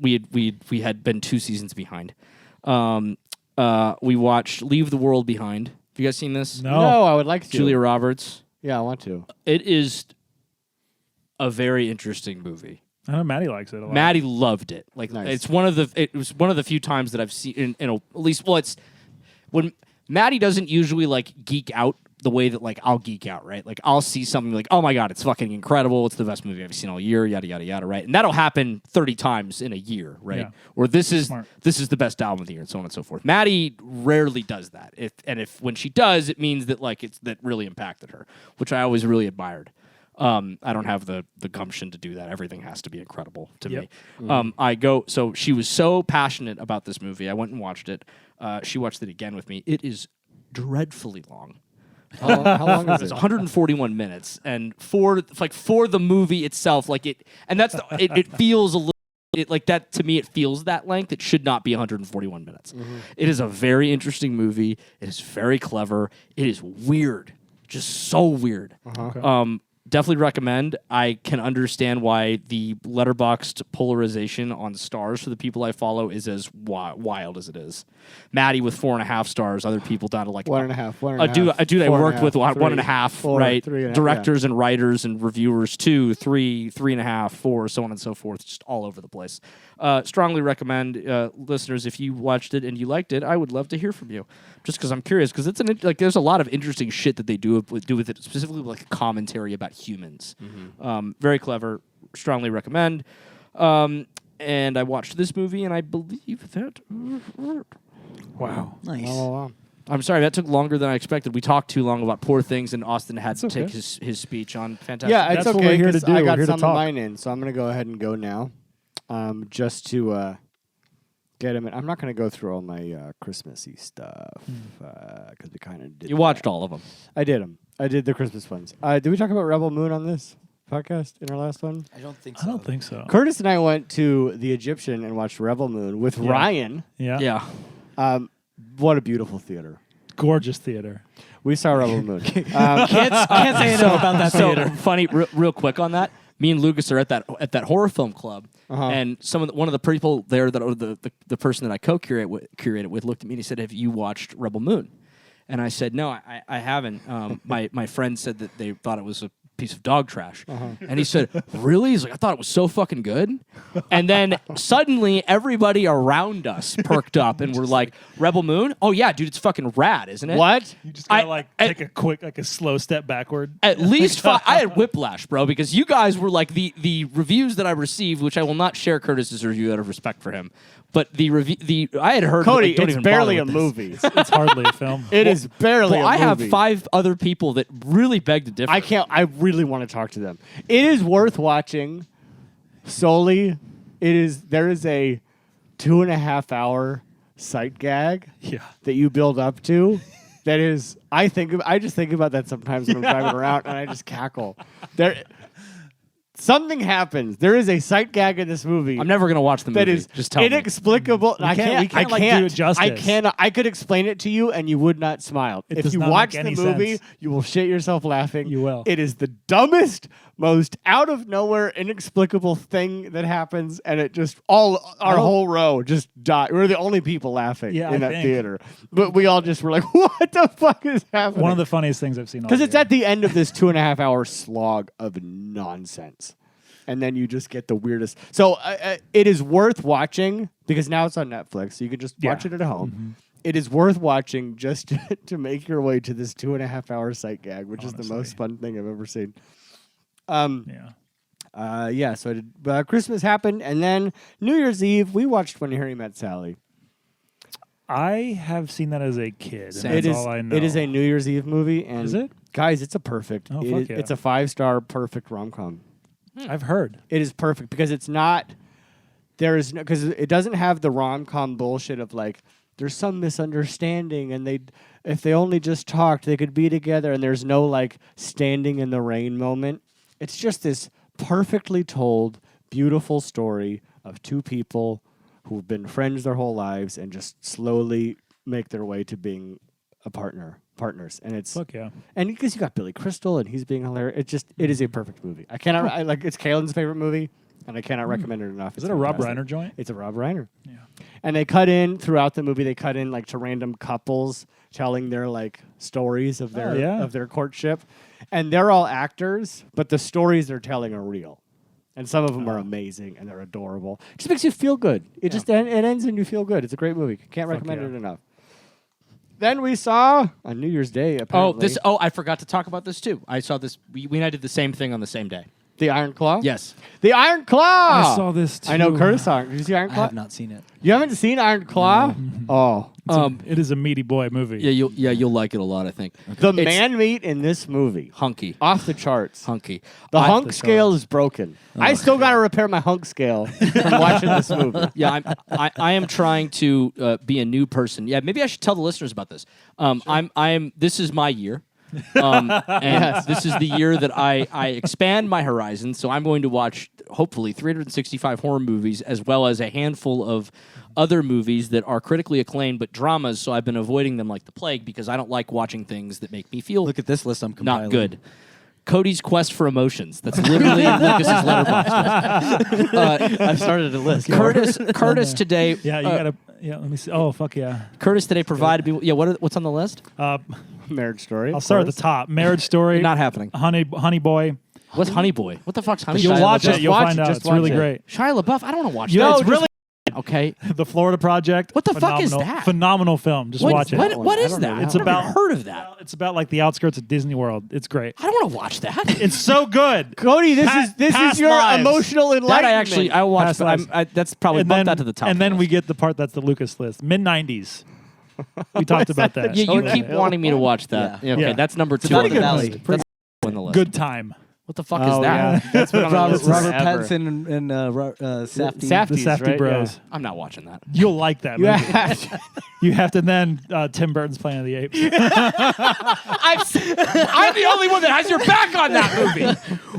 We had been 2 seasons behind. We watched Leave the World Behind. Have you guys seen this? No. I would like to. Julia Roberts. Yeah, I want to. It is a very interesting movie. I know Maddie likes it a lot. Maddie loved it. Like Nice. it was one of the few times that I've seen at least it's when Maddie doesn't usually like geek out the way that like I'll geek out, right? Like I'll see something like, oh my God, it's fucking incredible. It's the best movie I've seen all year, yada, yada, yada, right? And that'll happen 30 times in a year, right? Yeah. Or this is Smart. the best album of the year and so on and so forth. Maddie rarely does that. If when she does, it means that like that really impacted her, which I always really admired. I don't have the gumption to do that. Everything has to be incredible to me. So she was so passionate about this movie. I went and watched it. She watched it again with me. It is dreadfully long. How long is It's it? 141 minutes, and for the movie itself, like it, and that's it feels a little. Like that to me, it feels that length. It should not be 141 minutes. It is a very interesting movie. It is very clever. It is weird, just so weird. Okay. Definitely recommend. I can understand why the letterboxed polarization on stars for the people I follow is as wild as it is. Maddie with 4.5 stars. Other people down to like 1.5. A dude I worked with 1.5. 4, Right. 3.5, Directors and writers and reviewers 2, 3, 3.5, 4, so on and so forth. Just all over the place. Strongly recommend, listeners, if you watched it and you liked it, I would love to hear from you. Just because I'm curious, because it's there's a lot of interesting shit that they do with it, specifically like a commentary about humans. Very clever. Strongly recommend. And I watched this movie, and I believe that. Wow. Nice. Oh, I'm sorry, that took longer than I expected. We talked too long about Poor Things, and Austin had to okay. take his speech on Fantastic. yeah, it's That's what okay. we're here to 'cause do. I We're got here to some of talk. mine in, so I'm going to go ahead and go now, just to get them in. I'm not going to go through all my Christmassy stuff because we kind of did. You watched all of them. I did them. I did the Christmas ones. Did we talk about Rebel Moon on this podcast in our last one? I don't think I don't think so. Curtis and I went to the Egyptian and watched Rebel Moon with Ryan. Yeah. Yeah. What a beautiful theater. Gorgeous theater. We saw Rebel Moon. Can't say enough about that So theater. funny, real quick on that. Me and Lucas are at that horror film club, and one of the people there the person that I curated with looked at me and he said, "Have you watched Rebel Moon?" And I said, "No, I haven't." My friend said that they thought it was a piece of dog trash, and he said, "Really?" He's like, "I thought it was so fucking good." And then suddenly everybody around us perked up and were like, "Rebel Moon? Oh yeah, dude, it's fucking rad, isn't it?" What? You just gotta I- take a quick, like a slow step backward. At least five. I had whiplash, bro, because you guys were like the reviews that I received, which I will not share Curtis's review out of respect for him. But I had heard. Cody, like, don't it's even barely bother a with this. movie. It's hardly a film. It is barely Well, a I have movie. 5 other people that really beg to differ. I really want to talk to them. It is worth watching solely. There is a 2.5 hour sight gag Yeah. that you build up to. That is, I just think about that sometimes when I'm driving around and I just cackle. Something happens. There is a sight gag in this movie. I'm never gonna watch the movie. That is just tell me. inexplicable. We can't, I like, can't do it justice. I cannot. I could explain it to you, and you would not smile. It if does you not watch make the any movie, sense. you will shit yourself laughing. You will. It is the dumbest, most out of nowhere, inexplicable thing that happens, and it just our whole row just died. We're the only people laughing Yeah, in I that think. theater, but we all just were like, "What the fuck is happening?" One of the funniest things I've seen all Because it's year. at the end of this 2.5 hour slog of nonsense. And then you just get the weirdest. So it is worth watching because now it's on Netflix. So you can just watch it at home. It is worth watching just to make your way to this 2.5 hour sight gag, which is the most fun thing I've ever seen. Yeah. So Christmas happened. And then New Year's Eve, we watched When Harry Met Sally. I have seen that as a kid. Same. And It that's is, all I know. it is a New Year's Eve movie. And Is it? Guys, it's a perfect. Oh, it fuck is- yeah. It's a 5-star perfect rom-com. I've heard. It is perfect because it's not. There is no because it doesn't have the rom-com bullshit of like there's some misunderstanding and if they only just talked they could be together and there's no like standing in the rain moment. It's just this perfectly told, beautiful story of two people who've been friends their whole lives and just slowly make their way to being partners, and it's Fuck yeah. and because you got Billy Crystal and he's being hilarious. It is a perfect movie. I cannot it's Kaylin's favorite movie, and I cannot recommend it enough. Is It's it a Rob fantastic. Reiner joint? It's a Rob Reiner. Yeah. And they cut in throughout the movie. They cut in like to random couples telling their like stories of their of their courtship, and they're all actors, but the stories they're telling are real. And some of them are amazing and they're adorable. It just makes you feel good. It just it ends and you feel good. It's a great movie. Can't recommend yeah. it enough. Then we saw on New Year's Day, apparently. I forgot to talk about this too. I saw this. We and I did the same thing on the same day. The Iron Claw? Yes. The Iron Claw! I saw this too. I know Curtis saw it. Did you see Iron I Claw? have not seen it. You haven't seen Iron Claw? Oh. It is a meaty boy movie. Yeah, you'll like it a lot. I think. The man meat in this movie. Hunky. Off the charts. Hunky. The hunk scale is broken. I still got to repair my hunk scale from watching this movie. Yeah, I am trying to be a new person. Yeah, maybe I should tell the listeners about this. This is my year. And this is the year that I expand my horizons. So I'm going to watch, hopefully, 365 horror movies, as well as a handful of other movies that are critically acclaimed, but dramas. So I've been avoiding them like the plague because I don't like watching things that make me feel Look at this list I'm compiling. not good. Cody's Quest for Emotions. That's literally in Lucas's letterbox. I've started a list. Curtis today. Yeah, you gotta. Yeah, let me see. Oh, fuck yeah. Curtis today provided me. Yeah, what's on the list? Marriage Story. I'll start at the top. Marriage Story. Not happening. Honey Boy. What's Honey Boy? What the fuck's Honey You'll Boy? watch just it. You'll watch find it, out. just It's really watch it. great. Shia LaBeouf. I don't want to watch No, that. it's really Okay. The Florida Project. What the fuck is Phenomenal- that? Phenomenal film. Just watch it. What I is don't that? know. It's It's I've about- never heard of that. It's about like the outskirts of Disney World. It's great. I don't want to watch that. It's so good. Cody, this Past is your lives. emotional enlightenment. I watched, Past but lives. that's probably bump that to the top. And of then the we list. get the part that's the Lucas list. Mid-90s. We talked about that. Yeah, you Jonah keep Hill. wanting me to watch that. Yeah. Okay, Yeah. that's number two. about on the the valley. list. Pretty On the list. Good time. What the fuck Oh, is that? yeah. That's what I'm on Robert the list forever. Pattinson and Safdie. Safdie. The Safdie right? Bros. I'm not watching that. You'll like that movie. Yeah. You have to then Tim Burton's Planet of the Apes. I'm the only one that has your back on that movie.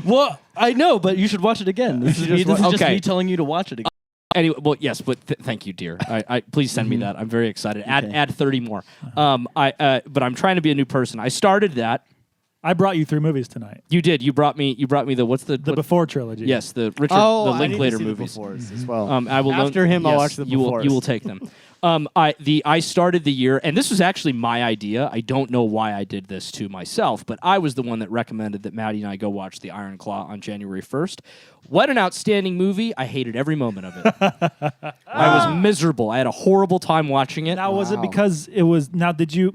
Well, I know, but you should watch it again. This is just Okay. me telling you to watch it again. Anyway, well, yes, but thank you, dear. I please send me that. I'm very excited. Add 30 more. But I'm trying to be a new person. I started that. I brought you 3 movies tonight. You did. You brought me the what's the The Before trilogy. Yes, the Richard Oh, the I need to Linklater see the movies. befores as well. I will After him, I'll watch the you will befores. take them. I started the year, and this was actually my idea. I don't know why I did this to myself, but I was the one that recommended that Maddie and I go watch The Iron Claw on January 1st. What an outstanding movie. I hated every moment of it. I was miserable. I had a horrible time watching it. Now, was it because it was... Now, did you...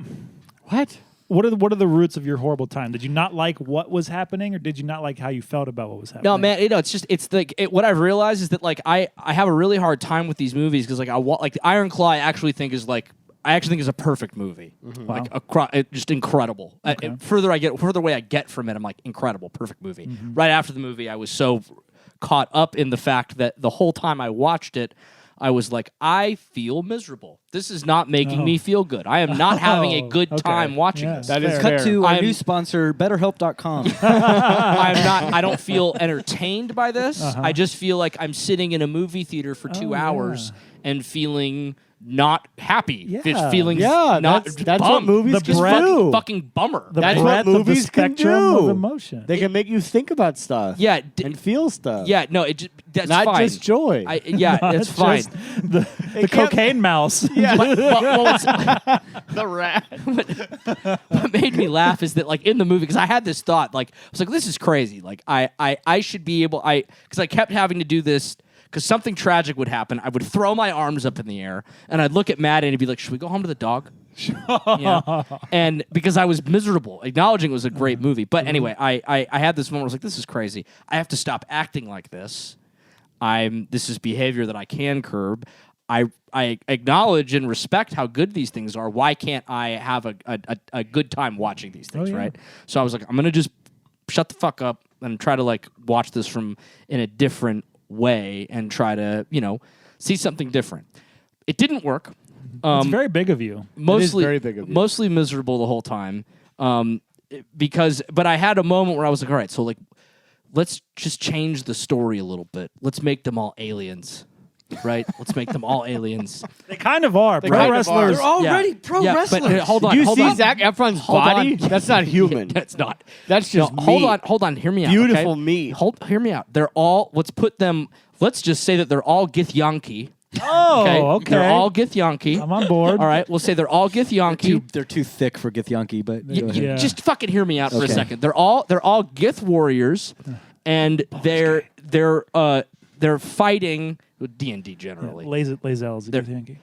What? What are the roots of your horrible time? Did you not like what was happening, or did you not like how you felt about what was happening? No, man, it's like what I've realized is that like I have a really hard time with these movies because like like the Iron Claw I actually think is a perfect movie, like just incredible. Further away I get from it, I'm like incredible, perfect movie. Right after the movie, I was so caught up in the fact that the whole time I watched it, I was like, I feel miserable. This is not making me feel good. I am not having a good time watching this. That is Cut fair. to our I'm- new sponsor, BetterHelp.com. I don't feel entertained by this. I just feel like I'm sitting in a movie theater for 2 hours and feeling not happy. Yeah. Just feeling Yeah, not that's what bummed. movies Just can do. fucking bummer. The That's breadth what of the movies can spectrum of do. emotion. They can make you think about stuff. Yeah, and feel stuff. yeah, no, that's Not fine. just joy. Yeah, it's fine. Just the cocaine mouse. Yeah. But the rat. what made me laugh is that like in the movie, because I had this thought, like I was like, this is crazy. Like I should be able, because I kept having to do this. Because something tragic would happen, I would throw my arms up in the air, and I'd look at Matt and he'd be like, should we go home to the dog? Yeah. And because I was miserable, acknowledging it was a great movie. But anyway, I had this moment where I was like, this is crazy. I have to stop acting like this. This is behavior that I can curb. I acknowledge and respect how good these things are. Why can't I have a good time watching these things, right? So I was like, I'm going to just shut the fuck up and try to like watch this in a different way and try to, see something different. It didn't work. It's very big of you. Mostly very big of you. Mostly miserable the whole time. But I had a moment where I was like, all right, so like let's just change the story a little bit. Let's make them all aliens. Right? Let's make them all aliens. They kind of are. Pro kind of wrestlers. They're already pro wrestlers. But hold on. Do you hold see on. Zac Efron's Hold body? on. That's not human. That's not. That's just Hold meat. hold on. Hear me out. Beautiful okay? meat. Hear me out. They're all. Let's just say that they're all Githyanki. Oh, okay. They're all Githyanki. I'm on board. All right. We'll say they're all Githyanki. They're too thick for Githyanki, but go ahead. Yeah. Just fucking hear me out for a Okay. second. They're all Gith warriors, and they're fighting D&D generally. Lazels, They're- Yankee.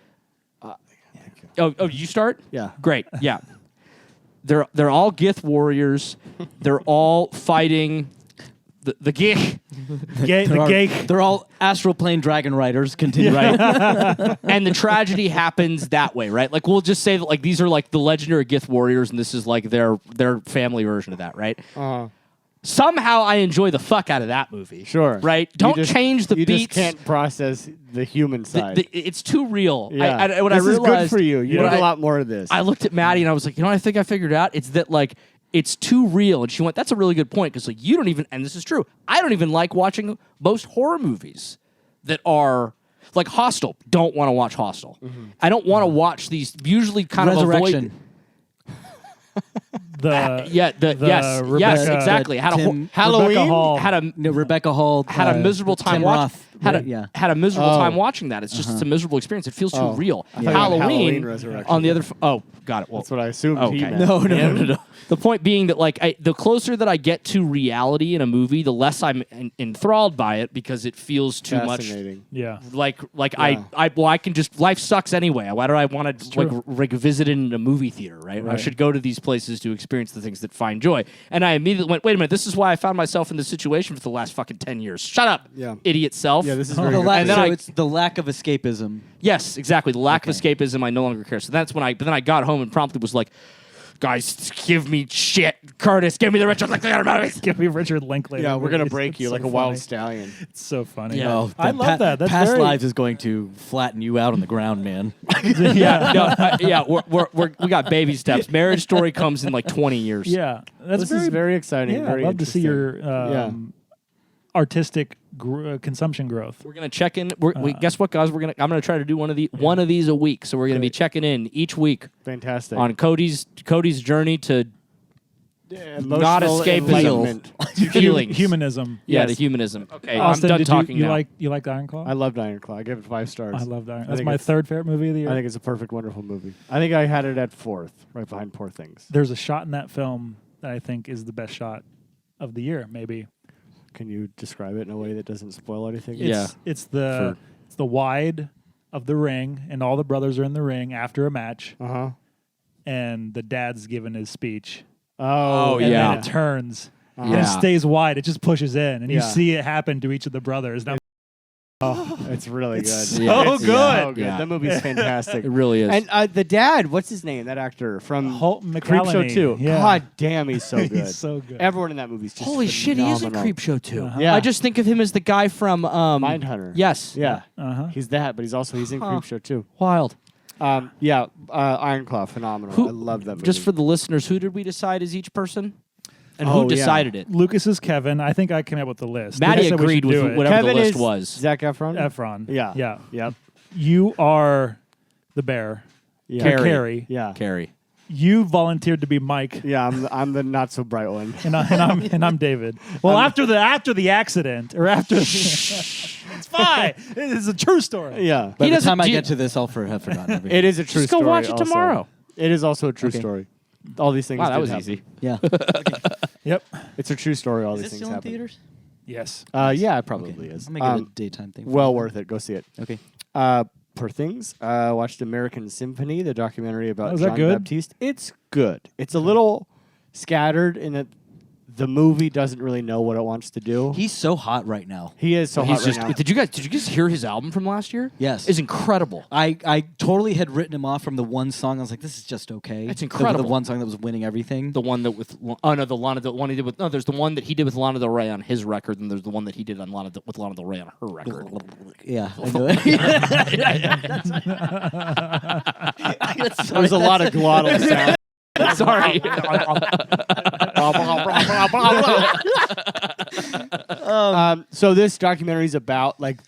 Oh, you start? Yeah. Great. Yeah. They're all Gith warriors. They're all fighting the Gith. They're all astral plane dragon riders. Continue. Right. And the tragedy happens that way, right? Like we'll just say that like these are like the legendary Gith warriors, and this is like their family version of that, right? Somehow I enjoy the fuck out of that movie. Sure. Right? Don't change the you beats. You just can't process the human side. It's too real. Yeah. What this I realized, is good for you. You need a lot more of this. I looked at Maddie and I was like, you know what I think I figured out? It's that like it's too real. And she went, that's a really good point. Because like you don't even, and this is true, I don't even like watching most horror movies that are like Hostel. Don't want to watch Hostel. I don't want to watch these usually kind Resurrection. of avoid. Rebecca, yes, exactly. Had Halloween Rebecca Hall. Rebecca Hall had a miserable time Tim watching. Roth. Had a miserable time watching that. It's just it's a miserable experience. It feels too real. I thought you meant Halloween Resurrection. on the other. Got it. Well, That's what I assumed. okay. He meant. No. The point being that like the closer that I get to reality in a movie, the less I'm enthralled by it because it feels too much. Fascinating. Yeah. Like Yeah. I can just life sucks anyway. Why do I want to like visit it in a movie theater? Right? I should go to these places to experience the things that find joy. And I immediately went, wait a minute. This is why I found myself in this situation for the last fucking 10 years. Shut up, idiot self. Yeah, this is very The good. lack, And then so I- it's the lack of escapism. Yes, exactly. The lack of escapism, I no longer care. So that's when but then I got home and promptly was like, guys, give me shit. Curtis, give me the Richard Linklater movies. Give me Richard Linklater. Yeah, we're gonna movies. break It's you so like a wild funny. stallion. It's so funny. Yeah. Oh, I love that. That's past very, lives is going to flatten you out on the ground, man. We got baby steps. Marriage Story comes in like 20 years. Yeah, that's This is very exciting. Yeah, very I'd love to see interesting. your artistic consumption growth. We're gonna check in. Guess what, guys? I'm gonna try to do one of these a week. So we're gonna be checking in each week Fantastic. on Cody's journey to not Emotional escapism. enlightenment. feelings. Humanism. Yeah, Yes. the humanism. Okay, Austin, I'm done did talking you now. like Iron Claw? I loved Iron Claw. I gave it 5 stars. I loved Iron. I That's think my it's- third favorite movie of the year. I think it's a perfect, wonderful movie. I think I had it at 4th, right behind Poor Things. There's a shot in that film that I think is the best shot of the year. Maybe Can you describe it in a way that doesn't spoil anything? Yeah. it's the wide of the ring, and all the brothers are in the ring after a match, and the dad's giving his speech. Oh, And yeah. then it turns. And Yeah. it stays wide. It just pushes in, and you Yeah. see it happen to each of the brothers. And it's really good. so Yeah. good. So good. Yeah. That movie's fantastic. It really is. And the dad, what's his name? That actor from Holt Creepshow McCallany. 2. Yeah. God damn, he's so good. He's so good. Everyone in that movie is just Holy shit, he is in phenomenal. Creepshow too. Yeah. I just think of him as the guy from Mindhunter. Yes. Yeah. Uh-huh. He's that, but he's in Creepshow 2. Wild. Iron Claw, phenomenal. I love that movie. Just for the listeners, who did we decide as each person? And Oh, who yeah. decided it? Lucas is Kevin. I think I came up with the list. Maddie Lucas said we agreed should with do it. whatever Kevin the list is was. Zac Efron? Efron. Yeah. Yeah. Yep. You are the bear. Yeah. Carrie. Carrie. Yeah. Carrie. You volunteered to be Mike. Yeah, I'm the not so bright one. And I'm David. Well, after the accident, or after it's fine. It's a true story. Yeah. By the doesn't- time I do you- get to this, I'll have forgotten everything. It is a true Just go story. watch it also. tomorrow. It is also a true story. All these things. Wow, that did was happen. easy. Yeah. Yep. It's a true story. All Is these it things still in happen. theaters? Yes. Yeah, it probably is. I'll make it a daytime thing. Well worth it. Go see it. Okay. Per things, watched American Symphony, the documentary about Oh, is that John good? Baptiste. It's good. It's a little scattered in that the movie doesn't really know what it wants to do. He's so hot right now. He is so hot He's right just. now. Did you guys hear his album from last year? Yes. It's incredible. I totally had written him off from the one song. I was like, this is just okay. It's The incredible. one song that was winning everything. The one that with the one he did with there's the one that he did with Lana Del Rey on his record, and there's the one that he did on with Lana Del Rey on her record. Yeah. I know it. There's a lot of glottal sound. Sorry. So this documentary is about like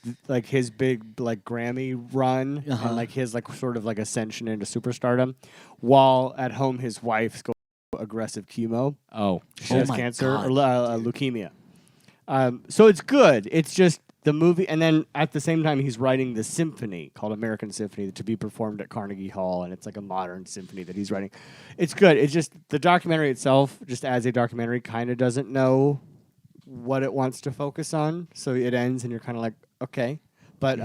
his big like Grammy run and like his like sort of like ascension into superstardom, while at home his wife's going through aggressive chemo. Oh, She has my cancer God. or leukemia. So it's good. It's just the movie, and then at the same time he's writing the symphony called American Symphony to be performed at Carnegie Hall, and it's like a modern symphony that he's writing. It's good. It's just the documentary itself, just as a documentary, kind of doesn't know what it wants to focus on, so it ends, and you're kind of like, okay, but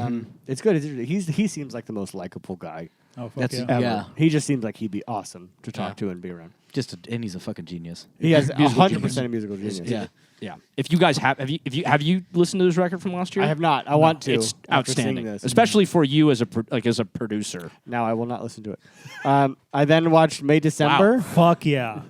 it's good. He seems like the most likable guy. Oh, fuck That's- yeah. Ever. Yeah. He just seems like he'd be awesome to talk Yeah. to and be around. And he's a fucking genius. He has Musical 100% of musical genius. Yeah. Yeah. If you guys have you listened to this record from last year? I have not. I want to. It's after seeing outstanding, this. especially for you as a producer. Now I will not listen to it. I then watched May December. Fuck yeah.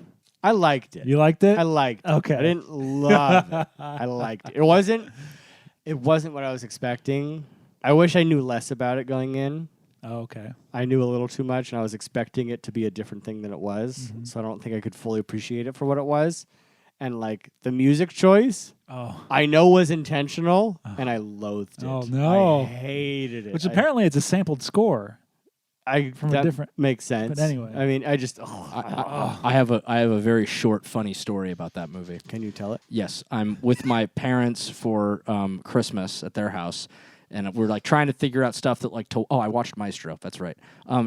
I liked it. You liked it? I liked it. Okay. I didn't love it. I liked it. It wasn't what I was expecting. I wish I knew less about it going in. Oh, okay. I knew a little too much, and I was expecting it to be a different thing than it was. So I don't think I could fully appreciate it for what it was. And like the music choice, Oh. I know was intentional, and I loathed it. Oh, no. I hated it. Which apparently it's a sampled score. from a that different- makes sense. but anyway. I mean, I just. I have a very short funny story about that movie. Can you tell it? Yes, I'm with my parents for Christmas at their house, and we're like trying to figure out stuff that like I watched Maestro. That's right.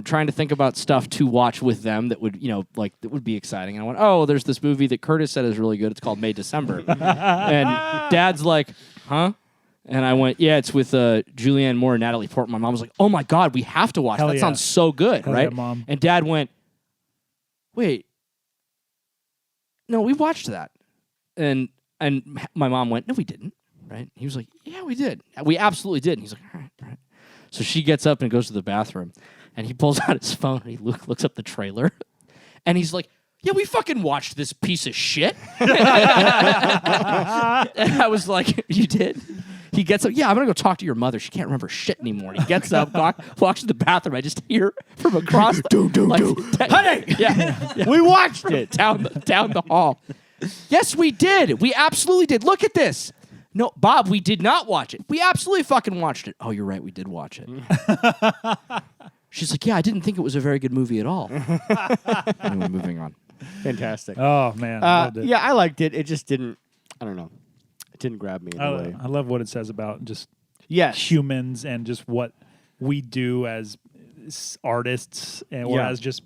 Trying to think about stuff to watch with them that would that would be exciting. And I went, oh, there's this movie that Curtis said is really good. It's called May December, and Dad's like, huh? And I went, yeah, it's with Julianne Moore and Natalie Portman. My mom was like, oh my God, we have to watch Hell that. yeah. Sounds so good, Hell right? yeah, Mom. And Dad went, wait, no, we watched that. And my mom went, no, we didn't, right? He was like, yeah, we did. We absolutely did. And he's like, all right. So she gets up and goes to the bathroom, and he pulls out his phone, and he looks up the trailer, and he's like, yeah, we fucking watched this piece of shit. And I was like, you did? He gets up. Yeah, I'm going to go talk to your mother. She can't remember shit anymore. He gets up, walks to the bathroom. I just hear from across the... Honey! Yeah. We watched it. down the hall. Yes, we did. We absolutely did. Look at this. No, Bob, we did not watch it. We absolutely fucking watched it. Oh, you're right. We did watch it. She's like, yeah, I didn't think it was a very good movie at all. Anyway, moving on. Fantastic. Oh, man. I loved it. Yeah, I liked it. It just didn't, I don't know. It didn't grab me in a way. I love what it says about just Yes. humans and just what we do as artists or Yeah. as just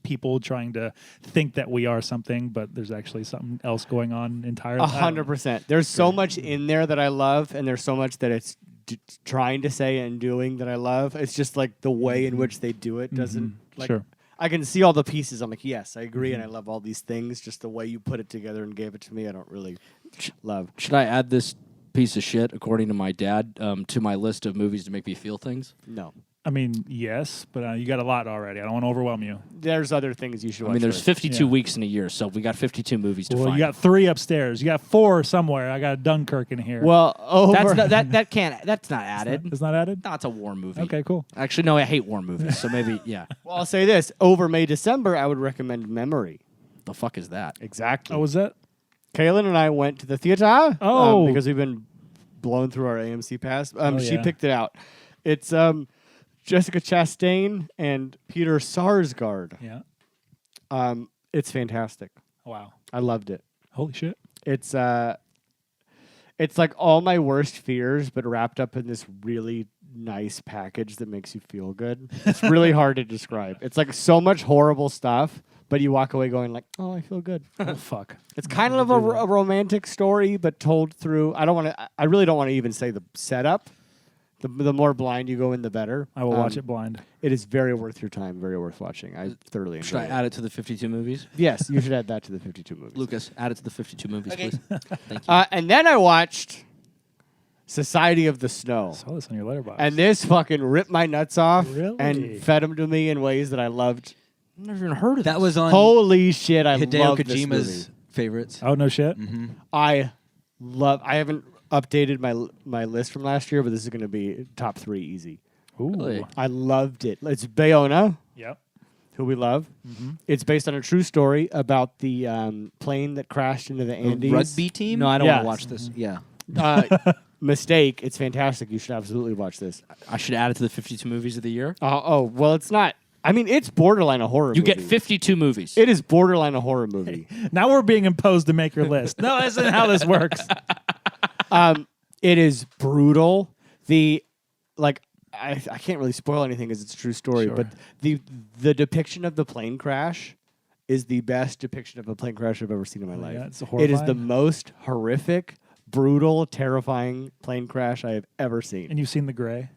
people trying to think that we are something, but there's actually something else going on entirely. 100%. There's so much in there that I love, and there's so much that it's trying to say and doing that I love. It's just like the way in which they do it doesn't like. Sure. I can see all the pieces. I'm like, yes, I agree, and I love all these things. Just the way you put it together and gave it to me, I don't really love. Should I add this piece of shit, according to my dad, to my list of movies to make me feel things? No. I mean, yes, but you got a lot already. I don't want to overwhelm you. There's other things you should watch. I mean, there's first. 52 Yeah. weeks in a year, so we got 52 movies to Well, find. you got 3 upstairs. You got 4 somewhere. I got Dunkirk in here. Well, over. That's not added. It's not added? No, it's a war movie. Okay, cool. Actually, no, I hate war movies, so maybe, yeah. Well, I'll say this: over May December, I would recommend Memory. The fuck is that? Exactly. Oh, was that? Kaylin and I went to the theater. Oh. Because we've been blown through our AMC pass. She yeah. picked it out. It's Jessica Chastain and Peter Sarsgaard. Yeah. It's fantastic. Wow. I loved it. Holy shit. It's like all my worst fears, but wrapped up in this really nice package that makes you feel good. It's really hard to describe. It's like so much horrible stuff, but you walk away going like, oh, I feel good. Oh, fuck. It's kind of a romantic story, but told through. I really don't want to even say the setup. The more blind you go in, the better. I will watch it blind. It is very worth your time, very worth watching. I thoroughly Should enjoy I it. add it to the 52 movies? Yes, you should add that to the 52 movies. Lucas, add it to the 52 movies, please. Thank you. And then I watched Society of the Snow. I saw this on your letterbox. And this fucking ripped my nuts off Really? and fed them to me in ways that I loved. I've never even heard of That this. was on Holy shit, I Hideo love this Kojima's movie. favorites. Oh, no shit? I haven't updated my list from last year, but this is going to be top 3 easy. Ooh. Really? I loved it. It's Bayona, Yep. who we love. It's based on a true story about the plane that crashed into the Andes. Rugby team? No, I don't Yes. want to watch this. Yeah. Mistake. It's fantastic. You should absolutely watch this. I should add it to the 52 movies of the year. Well, it's not. I mean, it's borderline a horror You movie. get 52 movies. It is borderline a horror movie. Now we're being imposed to make your list. No, that's not how this works. It is brutal. I can't really spoil anything because it's a true story, Sure. but the depiction of the plane crash is the best depiction of a plane crash I've ever seen in my life. yeah, it's It is the horrifying. most horrific, brutal, terrifying plane crash I have ever seen. And you've seen The Gray?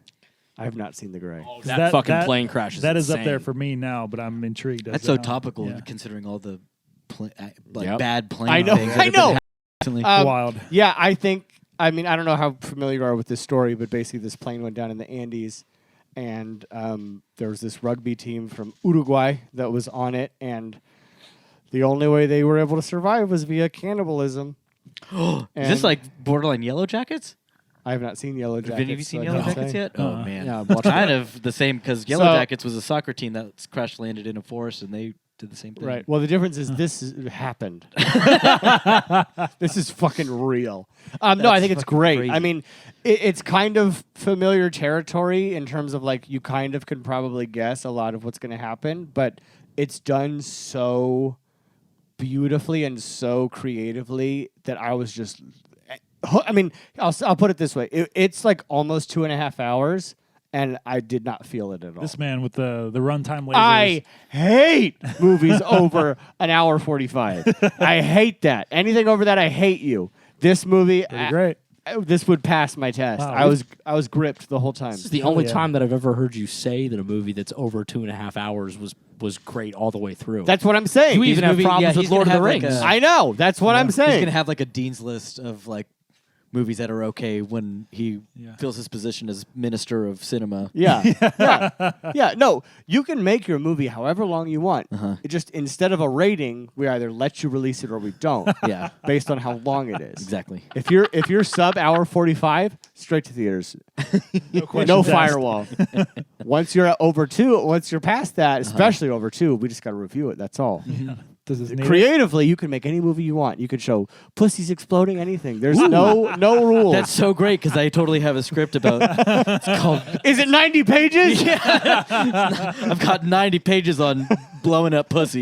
I have not seen The Gray. That fucking plane crash is That is up there insane. for me now, but I'm intrigued. That's so topical considering all the bad plane I know, things. that I have been know. recently. Wild. Yeah, I think. I mean, I don't know how familiar you are with this story, but basically, this plane went down in the Andes, and there was this rugby team from Uruguay that was on it, and the only way they were able to survive was via cannibalism. Is this like borderline Yellow Jackets? I have not seen Yellow Jackets. Have you seen so I Yellow can't Jackets say. yet? Oh man, Yeah, I've watched kind of the same because Yellow So- Jackets was a soccer team that crash landed in a forest, and they did the same thing. Right. Well, the difference is happened. This is fucking real. No, I think it's fucking great. crazy. I mean, it's kind of familiar territory in terms of like you kind of can probably guess a lot of what's going to happen, but it's done so beautifully and so creatively that I was just. I mean, I'll put it this way: it's like almost 2.5 hours. And I did not feel it at all. This man with the runtime lasers. I hate movies over an hour 45. I hate that. Anything over that, I hate you. This movie, Pretty great. this would pass my test. Wow. I was gripped the whole time. This is the Hell only yeah. time that I've ever heard you say that a movie that's over 2.5 hours was great all the way through. That's what I'm saying. You even have problems with he's Lord of gonna the have, like, Rings. I know. That's what I'm He's saying. gonna have like a dean's list of like movies that are okay when he fills his position as minister of cinema. Yeah. No, you can make your movie however long you want. It just instead of a rating, we either let you release it or we don't. Yeah. Based on how long it is. Exactly. If you're sub hour 45, straight to theaters. No questions asked. firewall. Once you're once you're past that, especially over 2, we just got to review it. That's all. Does this need Creatively, you can make any movie you want. You could show pussies exploding, anything. There's no rules. That's so great because I totally have a script about. It's called. Is it 90 pages? I've got 90 pages on blowing up pussy.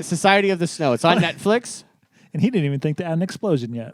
Society of the Snow. It's on Netflix. And he didn't even think to add an explosion yet.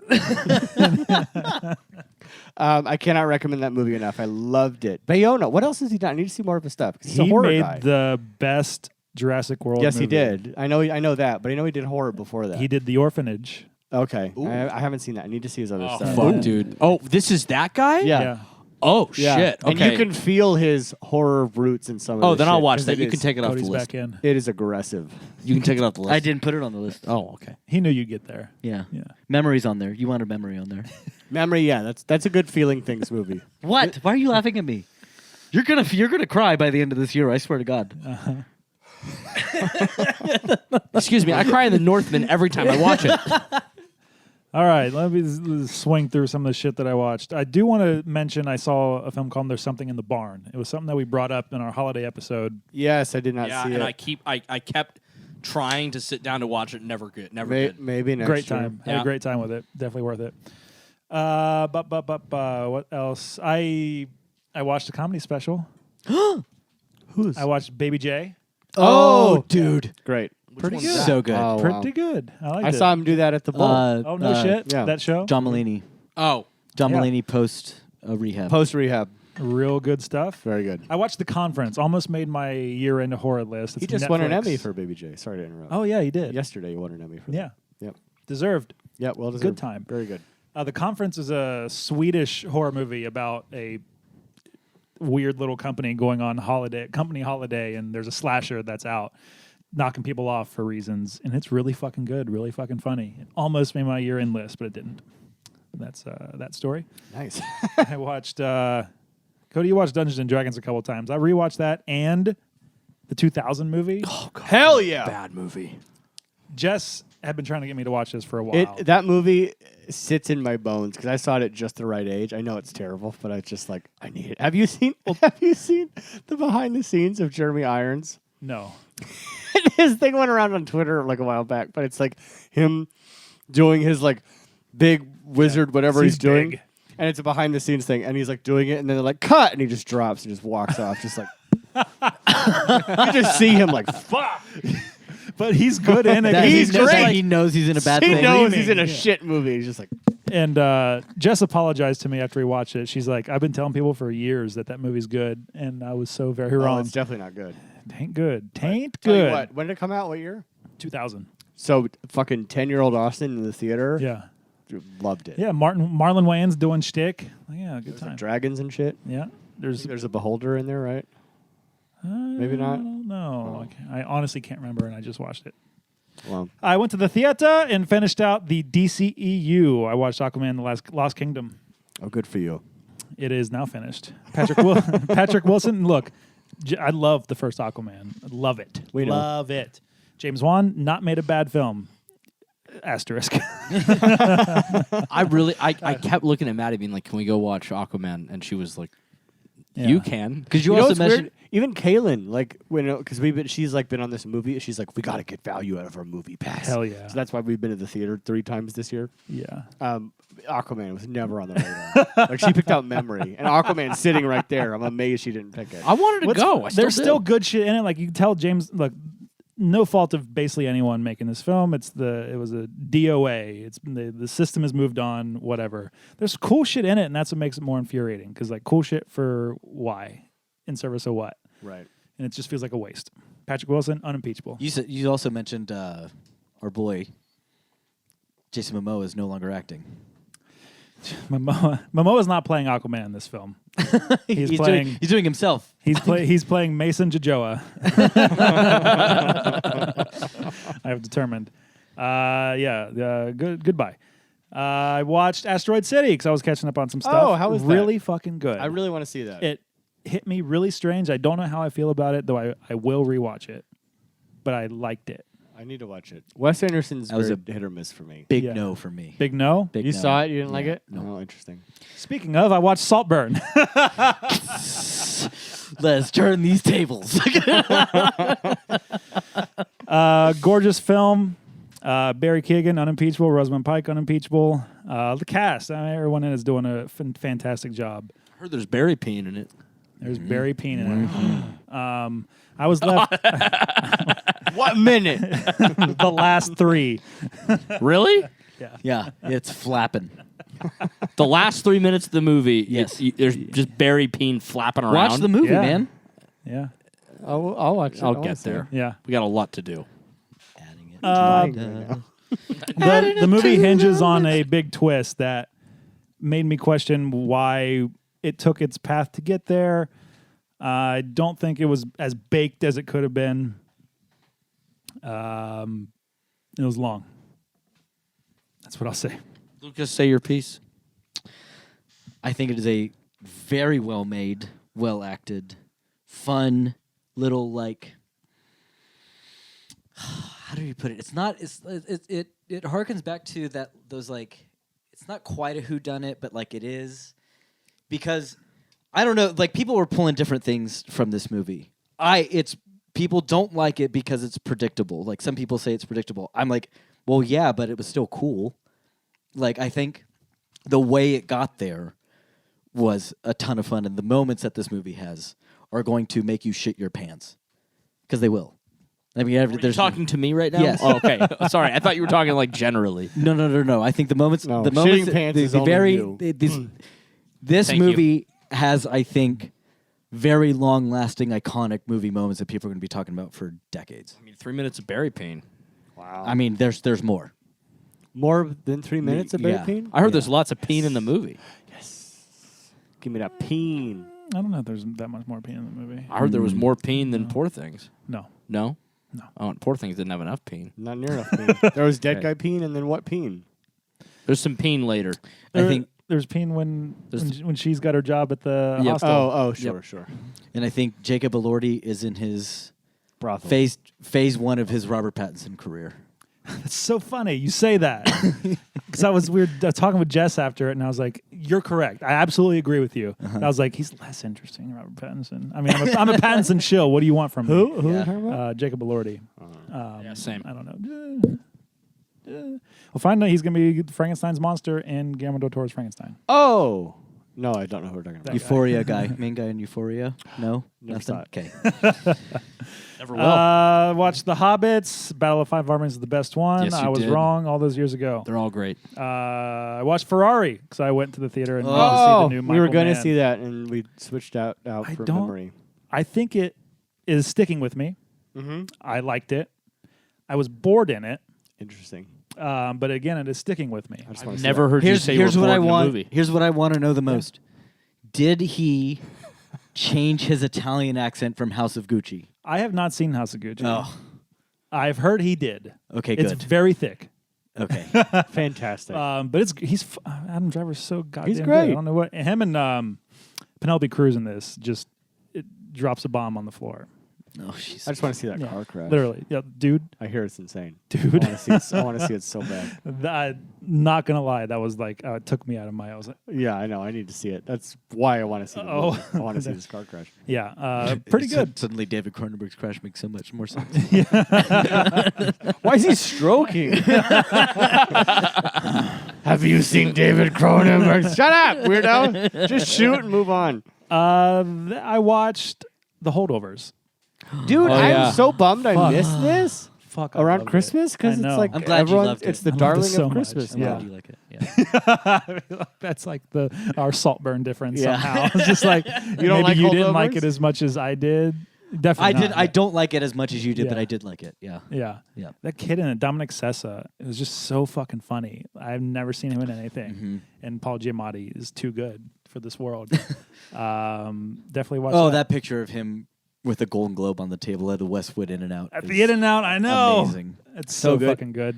I cannot recommend that movie enough. I loved it. Bayona. What else has he done? I need to see more of his stuff. 'Cause he's a He horror made guy. the best Jurassic World Yes, he movie. did. I know that, but I know he did horror before that. He did The Orphanage. Okay, I haven't seen that. I need to see his other stuff. Fuck, dude. Oh, this is that guy? Yeah. Oh, Yeah. shit. Okay. And you can feel his horror roots in some of Oh, this then I'll shit, watch 'cause that. You can is- take it off Cody's the list. back in. It is aggressive. You can take it off the list. I didn't put it on the list. Oh, okay. He knew you'd get there. Yeah. Yeah. Memory's on there. You want a memory on there. Memory, yeah, that's a good feeling things movie. What? Why are you laughing at me? You're gonna cry by the end of this year. I swear to God. Excuse me. I cry in The Northman every time I watch it. All right, let me swing through some of the shit that I watched. I do want to mention I saw a film called There's Something in the Barn. It was something that we brought up in our holiday episode. Yes, I did not Yeah, see and it. I kept trying to sit down to watch it. Never good. Never May- good. maybe next Great year. time. Had Yeah. a great time with it. Definitely worth it. What else? I watched a comedy special. Who's? I watched Baby J. Oh, dude, great. Pretty one's good. that? So good. Oh, Pretty good. I liked I it. saw him do that at the bowl. Oh, no shit. yeah. That show? John Mulaney. Oh, John Yeah. Mulaney post rehab. Post rehab, Real good stuff. very good. I watched The Conference. Almost made my year-end horror list. He It's just won an Netflix. Emmy for Baby J. Sorry to interrupt. Oh, yeah, he did. Yesterday he won an Emmy for that. Yeah. Yep. Deserved. Yeah, well deserved. Good time. Very good. The Conference is a Swedish horror movie about a weird little company going on company holiday, and there's a slasher that's out knocking people off for reasons, and it's really fucking good, really fucking funny. It almost made my year-end list, but it didn't. That's that story. Nice. I watched Cody. You watched Dungeons and Dragons a couple times. I rewatched that and the 2000 movie. oh God. Hell yeah. Bad movie. Jess had been trying to get me to watch this for a while. That movie sits in my bones because I saw it at just the right age. I know it's terrible, but I just like I need it. Have you seen the behind the scenes of Jeremy Irons? No. His thing went around on Twitter like a while back, but it's like him doing his like big wizard whatever he's doing. big. And it's a behind the scenes thing, and he's like doing it, and then they're like, cut, and he just drops and just walks off, just like you just see him like fuck. But he's good in it. He's he knows, great. He knows he's in a bad He thing. knows he's in a Yeah. shit movie. He's just like And Jess apologized to me after we watched it. She's like, I've been telling people for years that movie's good, and I was so very oh, wrong. it's definitely not good. Tain't good. Tain't Tell you good. what, when did it come out? What year? 2000. So fucking 10-year-old Austin in the theater. Yeah. loved it. Yeah, Marlon Wayans doing shtick. Yeah, good time. Dragons and shit. Yeah, There's a beholder in there, right? Maybe not. I don't know. I honestly can't remember, and I just watched it. Well, I went to the theater and finished out the DCEU. I watched Aquaman: The Lost Kingdom. oh, good for you. It is now finished. Patrick Wilson. Look, I love the first Aquaman. I love it. We know. Love it. James Wan not made a bad film. Asterisk. I kept looking at Maddie being like, can we go watch Aquaman? And she was like, you can. Because You know also what's mentioned. weird? Even Kaylin, like, because she's like been on this movie. She's like, we got to get value out of our movie pass. Hell yeah. So that's why we've been to the theater 3 times this year. Yeah. Aquaman was never on the radar. Like, she picked out Memory, and Aquaman's sitting right there. I'm amazed she didn't pick it. I wanted to go. There's still good shit in it. Like you can tell James. Look, no fault of basically anyone making this film. It was a DOA. It's the system has moved on. Whatever. There's cool shit in it, and that's what makes it more infuriating. Because like cool shit for why, in service of what, Right. and it just feels like a waste. Patrick Wilson, unimpeachable. You also mentioned our boy Jason Momoa is no longer acting. Momoa's not playing Aquaman in this film. He's playing. He's doing himself. He's playing Mason Jojoa. I have determined. Goodbye. I watched Asteroid City because I was catching up on some stuff. Oh, how was that? Really fucking good. I really want to see that. It hit me really strange. I don't know how I feel about it, though I will rewatch it. But I liked it. I need to watch it. Wes Anderson's That was very hit or miss for me. Big Yeah. no for me. Big no? Big You no. saw it? You didn't like Yeah, it? no. Oh, interesting. Speaking of, I watched Saltburn. Let's turn these tables. Gorgeous film. Barry Keoghan, unimpeachable. Rosamund Pike, unimpeachable. The cast, everyone in it is doing a fantastic job. I heard there's berry peen in it. There's Barry Peen in it. I was left What minute? the last 3. Really? Yeah, it's flapping. The last 3 minutes of the movie, Yes. there's just berry peen flapping around. Watch the movie, Yeah. man. Yeah. I'll watch it. I'll I wanna get see there. Yeah. We got a lot to do. Adding it. The movie hinges on a big twist that made me question why it took its path to get there. I don't think it was as baked as it could have been. It was long. That's what I'll say. Lucas, say your piece. I think it is a very well made, well acted, fun little like. How do you put it? It's not. It harkens back to those like. It's not quite a whodunit, but like it is, because I don't know. Like people were pulling different things from this movie. People don't like it because it's predictable. Like some people say it's predictable. I'm like, well, yeah, but it was still cool. Like I think the way it got there was a ton of fun, and the moments that this movie has are going to make you shit your pants because they will. I mean, Are you talking to me right now? Yes. Oh, okay. Sorry, I thought you were talking like generally. No. I think the moments, No, the moments, shitting pants is only you. This Thank you. movie has, I think, very long-lasting, iconic movie moments that people are going to be talking about for decades. I mean, 3 minutes of berry peen. Wow. I mean, there's more. More than 3 minutes of Yeah. Barry Peen? I heard there's lots of peen in the movie. Give me that peen. I don't know if there's that much more pain in the movie. I heard there was more peen than Poor Things. No. No? No. Oh, and Poor Things didn't have enough peen. Not near enough peen. There was dead guy peen, and then what peen? There's some peen later. I think, There's pain when she's got her job at the Yep. hospital. Oh, sure. and I think Jacob Elordi is in his Brothel. phase 1 of his Robert Pattinson career. It's so funny you say that because we were talking with Jess after it, and I was like, "You're correct. I absolutely agree with you." And I was like, "He's less interesting than Robert Pattinson." I mean, I'm a Pattinson shill. What do you want from me? Who are you Yeah. talking about? Jacob Elordi. Yeah, same. I don't know. Well, finally, he's going to be Frankenstein's monster in Guillermo del Toro's Frankenstein. Oh. No, I don't know who we're talking about. Euphoria guy. Main guy in Euphoria? No? Never Nothing? saw it. Okay. Never will. Watched The Hobbits. Battle of Five Armies is the best one. Yes, you I was did. wrong all those years ago. They're all great. I watched Ferrari because I went to the theater and went to see Oh, the new Michael we were going to Mann. see that, and we switched out I for don't- memory. I think it is sticking with me. Mm-hmm. I liked it. I was bored in it. Interesting. But again, it is sticking with me. I just wanna I've see never heard you say Here's you were what I bored in a want. movie. Here's what I want to know the most. Did he change his Italian accent from House of Gucci? I have not seen House of Gucci. Oh, I've heard he did. okay, It's good. very thick. Okay. that. Fantastic. But Adam Driver's so goddamn good. great. I don't know what him and Penelope Cruz in this just it drops a bomb on the floor. Oh, she's. I just want to see that Yeah, car crash. literally, yeah, dude. I hear it's insane. Dude. I want to see it. I want to see it so bad. Not gonna lie, that was like it took me out of my. I was like, Yeah, I know. I need to see it. That's why I want to see the Oh. movie. I want to see this car crash. yeah, pretty good. Suddenly, David Cronenberg's Crash makes so much more sense. Why is he stroking? Have you seen David Cronenberg? Shut up, weirdo. Just shoot and move on. I watched The Holdovers. Dude, Oh, I'm yeah. so bummed I missed this Fuck, I around loved it. Christmas because I it's know. like I'm glad you everyone. loved it. It's the I loved it darling so of much. Christmas. I'm Yeah. glad you like it. Yeah. That's like our Saltburn difference Yeah. somehow. It's just like don't maybe like you didn't Holdovers? like it as much as I did. Definitely, I did. not. I don't like it as much as you did, but Yeah. I did like it. Yeah. Yeah. Yeah. That kid in it, Dominic Sessa, it was just so fucking funny. I've never seen him in anything. Mm-hmm. And Paul Giamatti is too good for this world. Definitely watch Oh, that. that picture of him with a Golden Globe on the table at the Westwood In-N-Out. At is the In-N-Out, I know. Amazing. It's So so good. fucking good.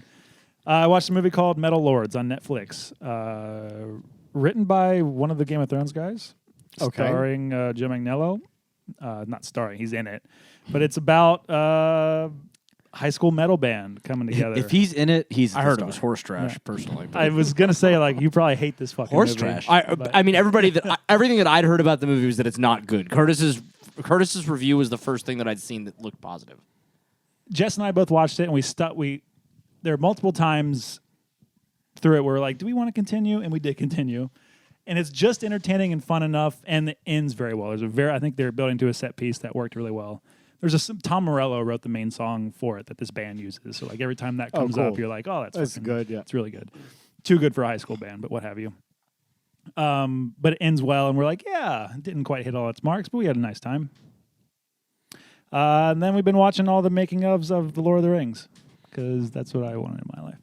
I watched a movie called Metal Lords on Netflix. Written by one of the Game of Thrones guys. Okay. Starring Joe Manganiello. Not starring, he's in it. But it's about high school metal band coming together. If he's in it, he's. I the heard star. it was horse trash, Yeah. personally. but- I was going to say, like, you probably hate this fucking Horse movie. trash. but- I mean, everything that I'd heard about the movie was that it's not good. Curtis's review was the first thing that I'd seen that looked positive. Jess and I both watched it, and there are multiple times through it where we're like, do we want to continue? And we did continue. And it's just entertaining and fun enough, and it ends very well. I think they're building to a set piece that worked really well. Tom Morello wrote the main song for it that this band uses. So like every time that comes cool. up, you're like, oh, that's fucking good. Yeah. It's really good. Too good for a high school band, but what have you. But it ends well, and we're like, yeah, it didn't quite hit all its marks, but we had a nice time. And then we've been watching all the making ofs of The Lord of the Rings, because that's what I wanted in my life.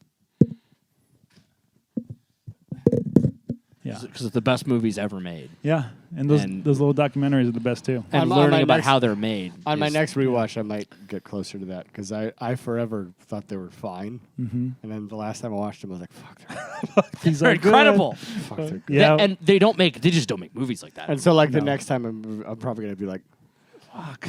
Yeah. Because it's the best movies ever made. Yeah. And those And- little documentaries are the best too. And On my learning about next- how they're made. On my is- next rewatch, I might get closer to that because I forever thought they were fine, and then the last time I watched them, I was like, "Fuck, These They're are good. incredible. fuck they're good." Yeah. And they just don't make movies like that. And so, like the No. next time, I'm probably gonna be like, "Fuck,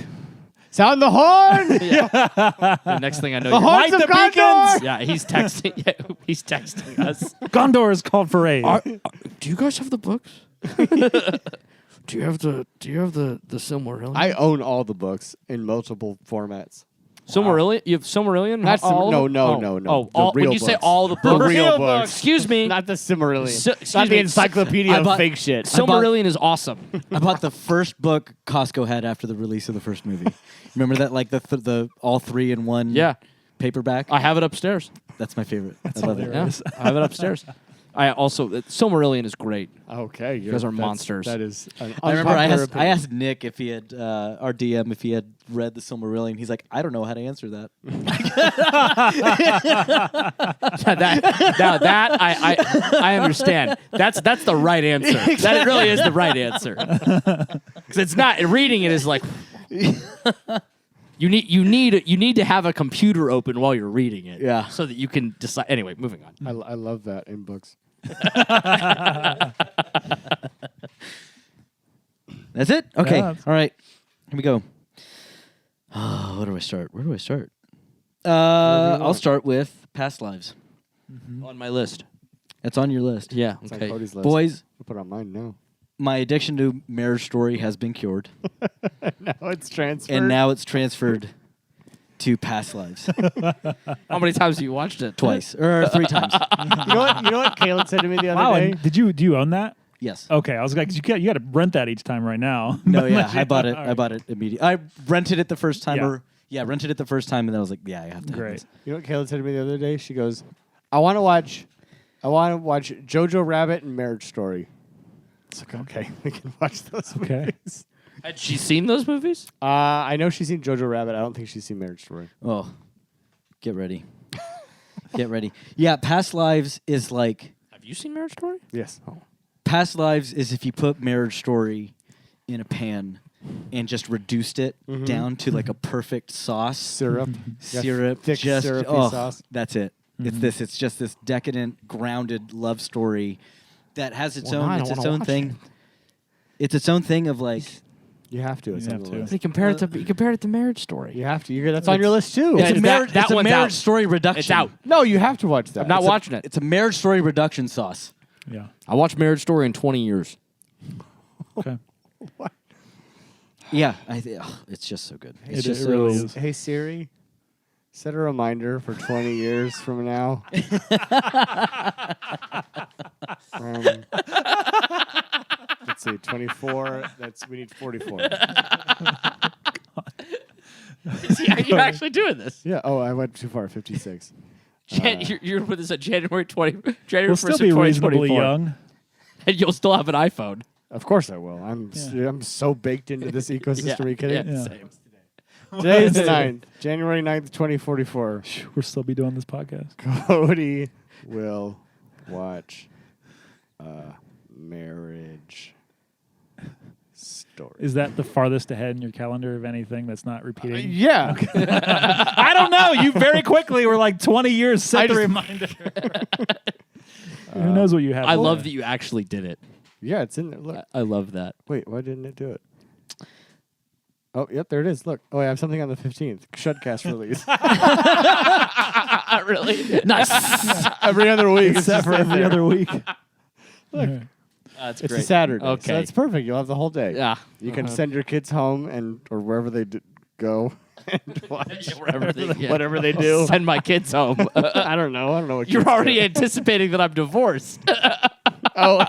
sound the horn!" the next thing I know, The you're horns light of the Gondor! beacons. Yeah, he's texting. Yeah, he's texting us. Gondor is called for aid. Do you guys have the books? Do you have the Silmarillion? I own all the books in multiple formats. Silmarillion? You have Silmarillion? Not All Sim- of no, them? no, no. Oh, The all, when real you say books. all the The books. real books. Excuse me. Not the Silmarillion. Excuse Not the me. encyclopedia I of bought- fake shit. Silmarillion is awesome. I bought the first book Costco had after the release of the first movie. Remember that, like the all 3 in 1 Yeah. paperback? I have it upstairs. That's my favorite. I love it. Yeah, I have it upstairs. I also Silmarillion is great. Okay, you guys are monsters. That is. An I remember I unpopular asked, opinion. Nick if he had our DM if he had read the Silmarillion. He's like, I don't know how to answer that. I understand. That's the right answer. That really is the right answer. Because it's not reading it is like you need to have a computer open while you're reading it. Yeah. So that you can decide. Anyway, moving on. I love that in books. That's it? Okay. Yeah, that's- All right. Here we go. Where do I start? I'll start with Past Lives. On my list. It's on your list. Yeah. It's on Okay. Cody's list. Boys, I'll put it on mine now. my addiction to Marriage Story has been cured. Now it's transferred. And now it's transferred to Past Lives. How many times have you watched it? Twice. Or 3 times. You know what Caleb said to me the other Wow, day? and do you own that? Yes. Okay, I was like, you got to rent that each time right now. No, yeah. Unless you- I bought it. all I right. bought it immediately. I rented it the first time. Yeah. Rented it the first time, and then I was like, yeah, I have to have Great. this. You know what Caleb said to me the other day? She goes, I want to watch Jojo Rabbit and Marriage Story. It's like, okay, we can watch those Okay. movies. Had she seen those movies? I know she's seen Jojo Rabbit. I don't think she's seen Marriage Story. Oh, get ready. Get ready. Yeah, Past Lives is like Have you seen Marriage Story? Yes. Past Lives is if you put Marriage Story in a pan and just reduced it down to like a perfect sauce. Syrup. Syrup. Thick just syrupy sauce. That's it. It's this. It's just this decadent, grounded love story that has its own. It's its own thing. It's its own thing of like. You have to. It's You on have the to. list. You compared it to Marriage Story. You have to. That's on your list too. Yeah, It's a marriage. that It's a one's Marriage out. Story reduction. It's out. No, you have to watch that. I'm not It's watching it. It's a Marriage Story reduction sauce. Yeah. I watched Marriage Story in 20 years. Okay. Yeah, it's just so good. It's It just really so. is. Hey Siri, set a reminder for 20 years from now. Let's see, 24. We need 44. You're actually doing this. Yeah. Oh, I went too far. 56. You're with us on January 1st, We'll still be reasonably 2024. young. And you'll still have an iPhone. Of course I will. I'm so baked into this ecosystem. Are you kidding? Yeah. Same. Today is the 9th. January 9th, 2044. We'll still be doing this podcast. Cody will watch Marriage Story. Is that the farthest ahead in your calendar of anything that's not repeating? Yeah. I don't know. You very quickly were like 20 years. Set the reminder. Who knows what you have? I love that you actually did it. Yeah, it's in there. Look. I love that. Wait, why didn't it do it? Oh, yep, there it is. Look. Oh, I have something on the 15th. Shudcast release. Really? Nice. Every other week. Except for every other week. Look. That's It's great. a Saturday. Okay. So that's perfect. You'll have the whole day. Yeah. You can send your kids home or wherever they go and watch whatever they do. Send my kids home. I don't know. What You're kids already do. anticipating that I'm divorced. Oh.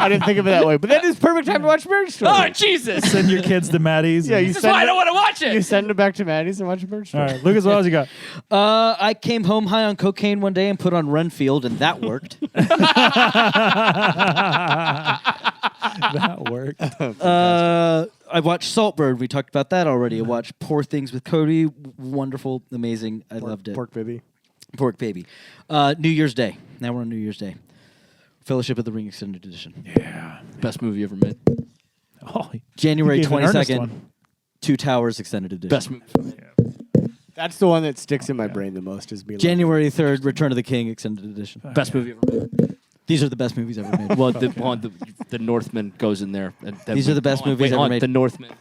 I didn't think of it that way. But that is perfect time to watch Marriage Story. Oh, Jesus. Send your kids to Maddie's. Yeah, and- you That's why I don't want to watch You it. send them back to Maddie's and watch Marriage All Story. right, Lucas, what else you got? I came home high on cocaine one day and put on Renfield, and that worked. That worked. I watched Saltburn. We talked about that already. I watched Poor Things with Cody. Wonderful, amazing. I loved it. Pork baby. Pork Baby. New Year's Day. Now we're on New Year's Day. Fellowship of the Ring Extended Edition. Yeah. Best movie ever made. Oh, January you gave an earnest 22nd. one. Two Towers Extended Edition. Best movie. That's the one that sticks in my brain the most. Is me. January 3rd, Return of the King Extended Edition. Best movie ever made. These are the best movies ever made. Well, the Northman goes in there. And then These are the best movies ever made. The Northman.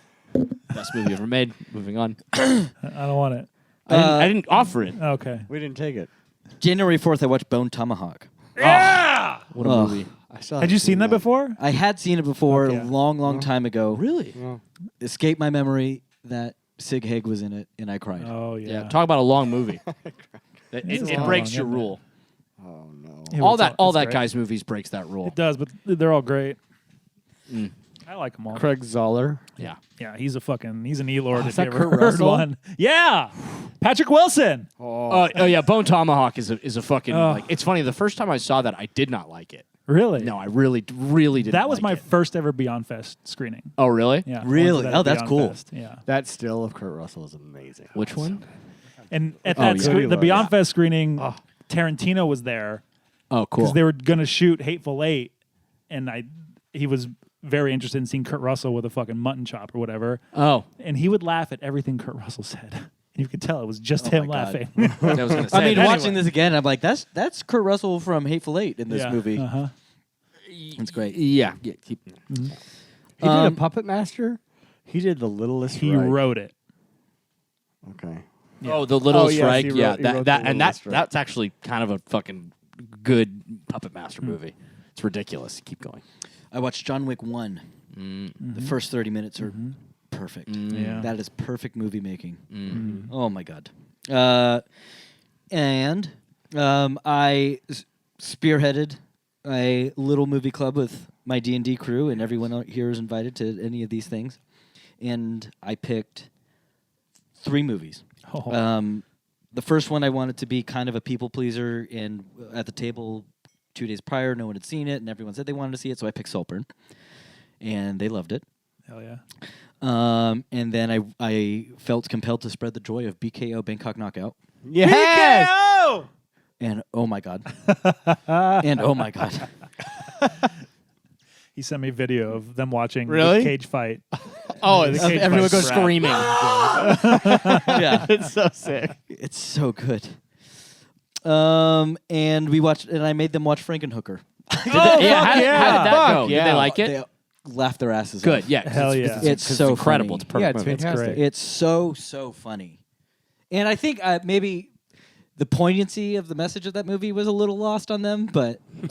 Best movie ever made. Moving on. I don't want it. I didn't offer it. Okay. We didn't take it. January 4th, I watched Bone Tomahawk. Yeah. What a Ugh. movie. I still Had haven't you seen that before? I had seen it before Okay. a long time ago. Really? No. Escaped my memory that Sig Haig was in it, and I cried. Oh Yeah. yeah. Talk about a long movie. It's It long, breaks your isn't it? rule. Oh no. Yeah, All it's that it's great. guy's movies breaks that rule. It does, but they're all great. Mm. I like them all. Craig Zoller. Yeah. Yeah, he's an E-Lord. Oh, if is that you ever Kurt heard Russell? one. Yeah, Patrick Wilson. Oh. Oh yeah, Bone Tomahawk is a fucking Oh. like. It's funny. The first time I saw that, I did not like it. Really? No, I really didn't. That was like my it. first ever Beyond Fest screening. Oh really? Yeah. I Really? went to that Oh, that's Beyond cool. Fest. Yeah. That still of Kurt Russell is amazing. Which one? And at Oh, that yeah. the Lord, Beyond yeah. Fest screening, Tarantino was there Oh because cool. they were gonna shoot Hateful Eight, and he was very interested in seeing Kurt Russell with a fucking mutton chop or whatever, Oh, and he would laugh at everything Kurt Russell said. You could tell it was just him my God. laughing. I was gonna say. I mean, anyway. watching this again, I'm like, that's Kurt Russell from Hateful Eight in this Yeah, movie. Uh-huh. It's great. Yeah. Keep. He did Um, a Puppet Master. He did The Littlest He Reich. wrote it. Okay. Oh, the Littlest yes, Reich. he Yeah, wrote- he wrote that The and Littlest Reich. that's actually kind of a fucking good Puppet Master movie. It's ridiculous. Keep going. I watched John Wick 1. The first 30 minutes are perfect. Yeah. That is perfect movie making. Mm-hmm. Oh my God. And I spearheaded a little movie club with my D&D crew, and everyone out here is invited to any of these things. And I picked 3 movies. Oh. The first one I wanted to be kind of a people pleaser, and at the table 2 days prior, no one had seen it, and everyone said they wanted to see it, so I picked Saltburn, and they loved it. Hell yeah. And then I felt compelled to spread the joy of BKO Bangkok Knockout. Yes. BKO! And oh my god. And oh my god. He sent me a video of them watching Really? the cage fight. Oh, The cage Everyone fight goes crap. screaming. Yeah. it's so sick. It's so good. And we watched, and I made them watch Frankenhooker. How did that Fuck go? Did yeah. they like it? They laughed their asses Good. off. Yeah. 'cause Hell yeah. It's so incredible. funny. It's perfect. Yeah, it's movie. fantastic. great. It's so funny. And I think maybe the poignancy of the message of that movie was a little lost on them, but The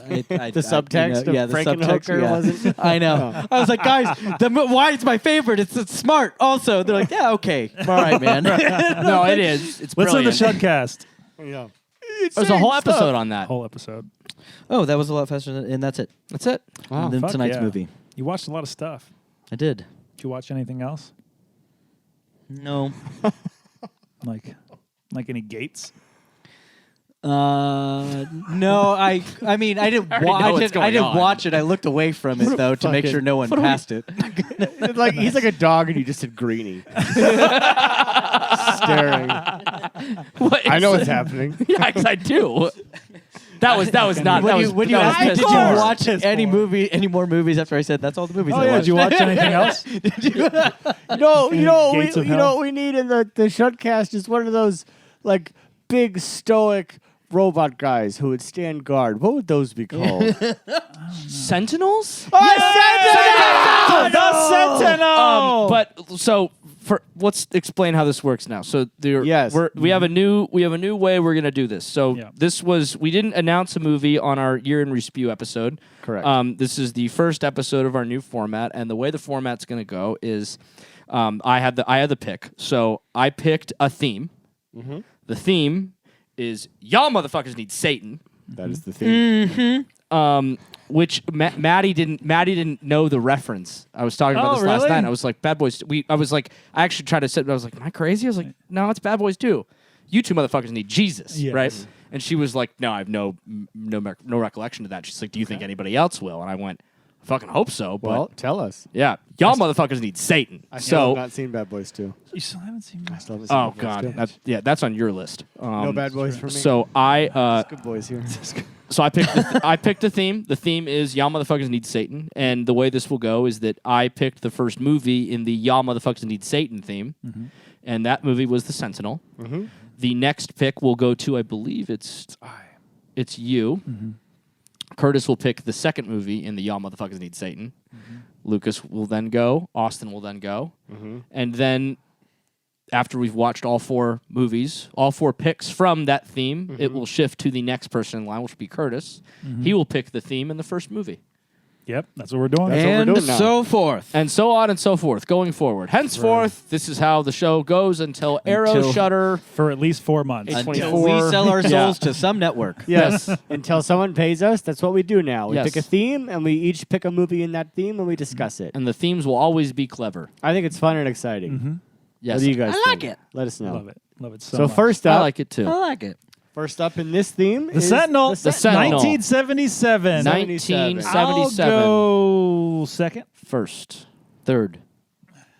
subtext of the subtext, Frankenhooker yeah. wasn't. I know. I was like, guys, why it's my favorite? It's smart. Also, they're like, yeah, okay, all right, man. No, it is. It's Let's do brilliant. the Shudcast. Yeah. There's a whole episode on that. Whole episode. Oh, that was a lot faster, and that's it. That's it. Wow. And then Fuck tonight's yeah. movie. You watched a lot of stuff. I did. Did you watch anything else? No. Like any Gates? No, I mean, I didn't. already know what's I didn't going on. watch it. I looked away from it though to make sure no one passed it. It's like he's like a dog and you just said greenie. Staring. What I know is- what's happening. Yeah, 'cause I do. That was not. That was. When you that was asked me, piss did you poor. watch Piss any poor. movie, any more movies after I said that's all the movies Oh I yeah, watched? did you watch anything else? You know Gates of Hell? what we need in the Shudcast is one of those like big stoic robot guys who would stand guard. What would those be called? Sentinels? The Sentinel! But so let's explain how this works now. So Yes. we have a new way we're gonna do this. So Yeah. we didn't announce a movie on our year in Respew episode. Correct. This is the first episode of our new format, and the way the format's gonna go is I had the pick. So I picked a theme. Mm-hmm. The theme is y'all motherfuckers need Satan. That is the theme. Which Maddie didn't know the reference. I was talking about Oh, this last really? night. I was like, Bad Boys. I was like, I actually tried to sit. I was like, am I crazy? I was like, no, it's Bad Boys 2. You two motherfuckers need Jesus, Yes. right? And she was like, no, I have no recollection of that. She's like, do you think anybody else will? And I went, I fucking hope so. But Well, tell us. yeah, y'all motherfuckers need Satan. I still So, have not seen Bad Boys 2. You still haven't seen I still haven't seen oh Bad Boys god, 2. that's on your list. No Bad Boys for me. So I Good boys here. So I picked a theme. The theme is Y'all Motherfuckers Need Satan. And the way this will go is that I picked the first movie in the Y'all Motherfuckers Need Satan theme. Mm-hmm. And that movie was The Sentinel. Mm-hmm. The next pick will go to, I believe it's you. Mm-hmm. Curtis will pick the second movie in the Y'all Motherfuckers Need Satan. Lucas will then go. Austin will then go. And then after we've watched all four movies, all four picks from that theme, it will shift to the next person in line, which will be Curtis. He will pick the theme in the first movie. Yep, that's what we're doing. That's what we're And doing now. so forth. And so on and so forth, going forward. Henceforth, this is how the show goes until Arrow, Until- Shudder. For at least 4 months. Until Until we 24. sell our Yeah. souls to some network. Yes. Until someone pays us, that's what we do now. We Yes. pick a theme, and we each pick a movie in that theme, and we discuss it. And the themes will always be clever. I think it's fun and exciting. Yes. What do you guys I like think? it. Let us know. Love it. Love it so So much. first I up, like it too. I like it. first up in this theme The is Sentinel. The Sentinel. 1977. 1977. I'll go second. First. Third.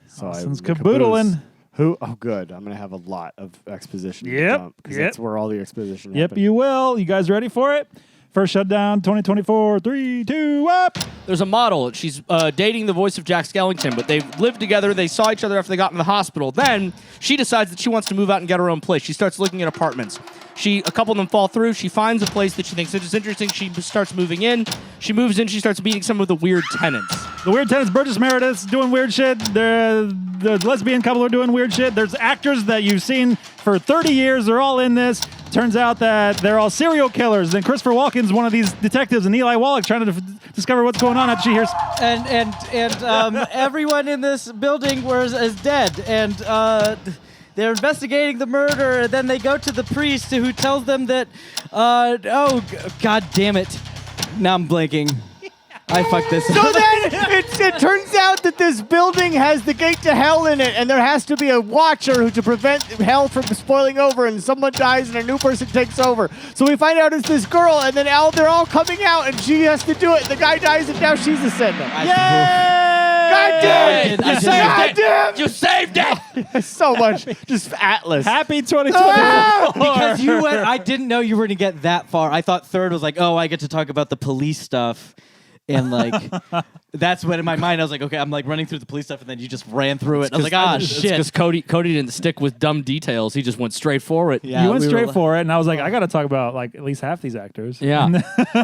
So Austin's I'm caboodling. Who? Oh, good. I'm gonna have a lot of exposition. Yep, Because yep. that's where all the exposition. Yep, happened. you will. You guys ready for it? First shutdown, 2024. 3, 2, up. There's a model. She's dating the voice of Jack Skellington, but they lived together. They saw each other after they got in the hospital. Then she decides that she wants to move out and get her own place. She starts looking at apartments. A couple of them fall through. She finds a place that she thinks is interesting. She starts moving in. She moves in. She starts meeting some of the weird tenants. The weird tenants, Burgess Meredith's doing weird shit. The lesbian couple are doing weird shit. There's actors that you've seen for 30 years. They're all in this. Turns out that they're all serial killers. And Christopher Walken's one of these detectives, and Eli Wallach's trying to discover what's going on after she hears. And everyone in this building is dead. And they're investigating the murder. And then they go to the priest who tells them that, God damn it. Now I'm blanking. I fucked this So up. then it turns out that this building has the gate to hell in it, and there has to be a watcher to prevent hell from spoiling over, and someone dies and a new person takes over. So we find out it's this girl, and then they're all coming out, and she has to do it. The guy dies, and now she's a sentinel. I- God damn it! I did- I did- God him! You saved it. So much. Just Atlas. Happy 2024. Because you went, I didn't know you were going to get that far. I thought third was like, oh, I get to talk about the police stuff. And like, that's when in my mind I was like, okay, I'm like running through the police stuff, and then you just ran through it. And I was like, shit. Because Cody didn't stick with dumb details. He just went straight for it. Yeah, You went we were straight like- for it, and I was like, I got to talk about like at least half these actors. Yeah.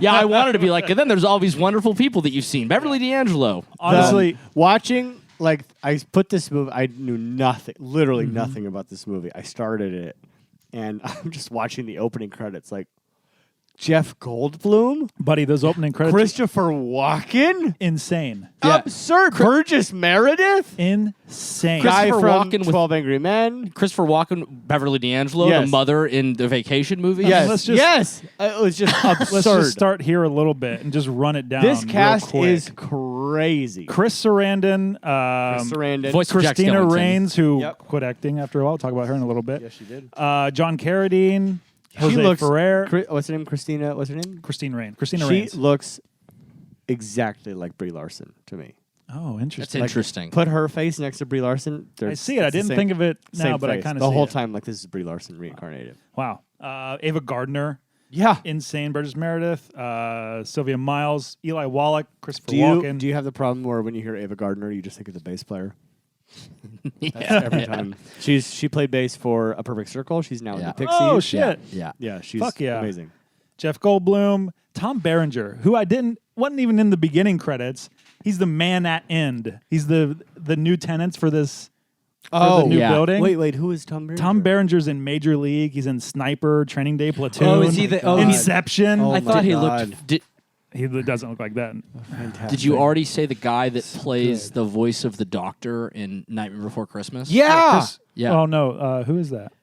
Yeah, I wanted to be like, and then there's all these wonderful people that you've seen. Beverly D'Angelo. Honestly, Watching, like, I put this movie, I knew nothing, literally nothing about this movie. I started it, and I'm just watching the opening credits, like, Jeff Goldblum, buddy, those opening credits, Christopher Walken, insane, absurd. Burgess Meredith, insane. guy Christopher from Walken with- 12 Angry Men. Christopher Walken, Beverly D'Angelo, Yes. the mother in the Vacation movie. Yes, let's just- yes. It was just absurd. Let's just start here a little bit and just run it down. This real cast quick. is crazy. Chris Sarandon, Chris Sarandon. voice of Jack Christina Skellington. Rains, who Yep. quit acting after a while. We'll talk about her in a little bit. Yes, she did. John Carradine, Jose She looks. Ferrer, What's her name? Christina. What's her name? Christina Rains. She looks exactly like Brie Larson to me. Oh, That's interesting. interesting. Put her face next to Brie Larson. I see it. I didn't think of it now, but I kind of the see whole it. time like this is Brie Larson reincarnated. Wow. Ava Gardner, Yeah. insane. Burgess Meredith, Sylvia Miles, Eli Wallach, Christopher Do Walken. you have the problem where when you hear Ava Gardner, you just think of the bass player? That's Yeah. every time. She played bass for A Perfect Circle. She's now in Yeah. the Pixies. Oh shit! Yeah. Yeah, she's Fuck yeah. amazing. Jeff Goldblum, Tom Berenger, who wasn't even in the beginning credits. He's the man at end. He's the new tenants for this for the new yeah. building. Wait, who is Tom Berenger? Tom Berenger's in Major League. He's in Sniper, Training Day, Platoon. Oh, is he the- oh, Inception? Oh I my thought he God. looked. He doesn't look like that. Fantastic. Did you already say the guy that plays the voice of the Doctor in Nightmare Before Christmas? Yeah. Yeah. Oh no, who is that?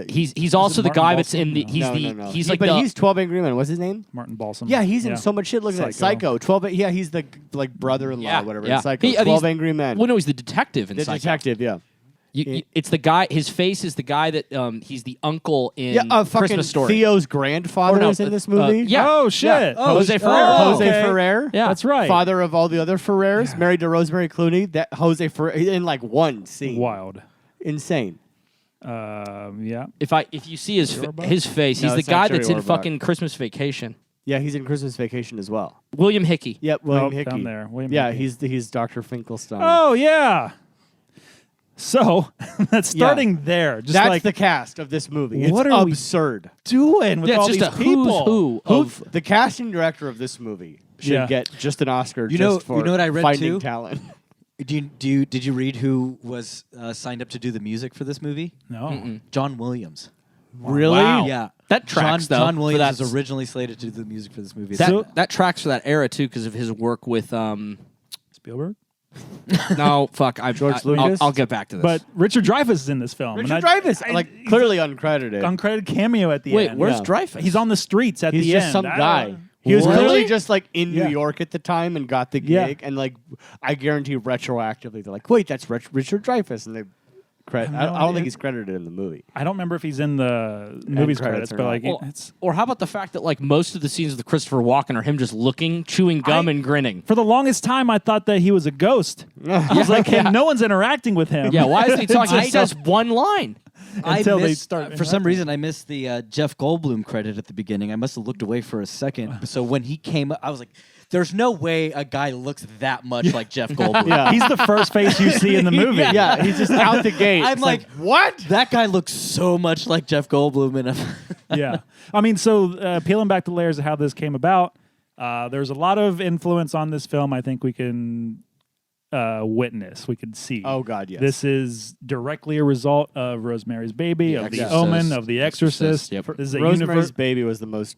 He's also the Martin guy that's Balsam? in the No. he's He- like but the he's 12 Angry Men. What's his name? Martin Balsam. Yeah, he's in so much shit. Look at that. Psycho. 12. Yeah, he's the like brother-in-law, Yeah, or whatever. yeah. in Psycho. He- 12 he's- Angry Men. well, no, he's the detective in the Psycho. detective. Yeah. It's the guy. His face is the guy that he's the uncle in Yeah. Fucking Christmas Story. Theo's grandfather Or no, is in this movie. yeah. Oh shit. Yeah. Jose Ferrer. Oh, Jose okay. Ferrer. Yeah. That's right. Father of all the other Ferrers, married to Rosemary Clooney. That Jose Ferrer in like one scene. Wild. Insane. Yeah. If you see his Orbach? face, No, he's the it's not guy Jerry that's in Orbach. fucking Christmas Vacation. Yeah, he's in Christmas Vacation as well. William Hickey. Yep, William Oh, Hickey. down there. William yeah, Hickey. he's Dr. Finkelstein. Oh yeah. So that's starting there. Just That's like the cast of this movie. What it's are we absurd. doing with Yeah, all it's these just a people. who's who of The casting director of this movie should Yeah. get just an Oscar. You know- just for you know what I read, finding too? talent. Did you read who was signed up to do the music for this movie? No. John Williams. Really? Wow. Yeah, That tracks, though, John for Williams that- was originally slated to do the music for this movie. that tracks for that era too because of his work with Spielberg. no fuck George Lucas? I'll get back to this. But Richard Dreyfuss is in this film. Richard Dreyfuss, he's clearly uncredited. uncredited cameo at the wait, end. where's Yeah. Dreyfuss? He's on the streets at He's the just end. some I guy. don't- He was Really? clearly just like in Yeah. New York at the time and got the gig. Yeah. And like, I guarantee retroactively, they're like, wait, that's Richard Dreyfuss. And they credit. I I have no don't idea. think he's credited in the movie. I don't remember if he's in the movie's credits credits, or but not. like Well, it's or how about the fact that like most of the scenes with Christopher Walken are him just looking, chewing gum, I- and grinning? for the longest time I thought that he was a ghost. I was like, hey, no one's interacting with him. Yeah, why isn't he talking? He I- says one line. Until they missed, start for some reason, I missed the Jeff Goldblum credit at the beginning. I must have looked away for a second. So when he came up, I was like, "There's no way a guy looks that much like Jeff Goldblum." Yeah. He's the first face you see in the movie. Yeah, he's just out the gate. I'm It's like, what? That guy looks so much like Jeff Goldblum, and Yeah. I mean, so peeling back the layers of how this came about, there's a lot of influence on this film I think we can witness, we could see. Oh, God, yes. This is directly a result of Rosemary's Baby, of The Exorcist. Omen, of The Exorcist. Yep. This is a Rosemary's universe. Baby was the most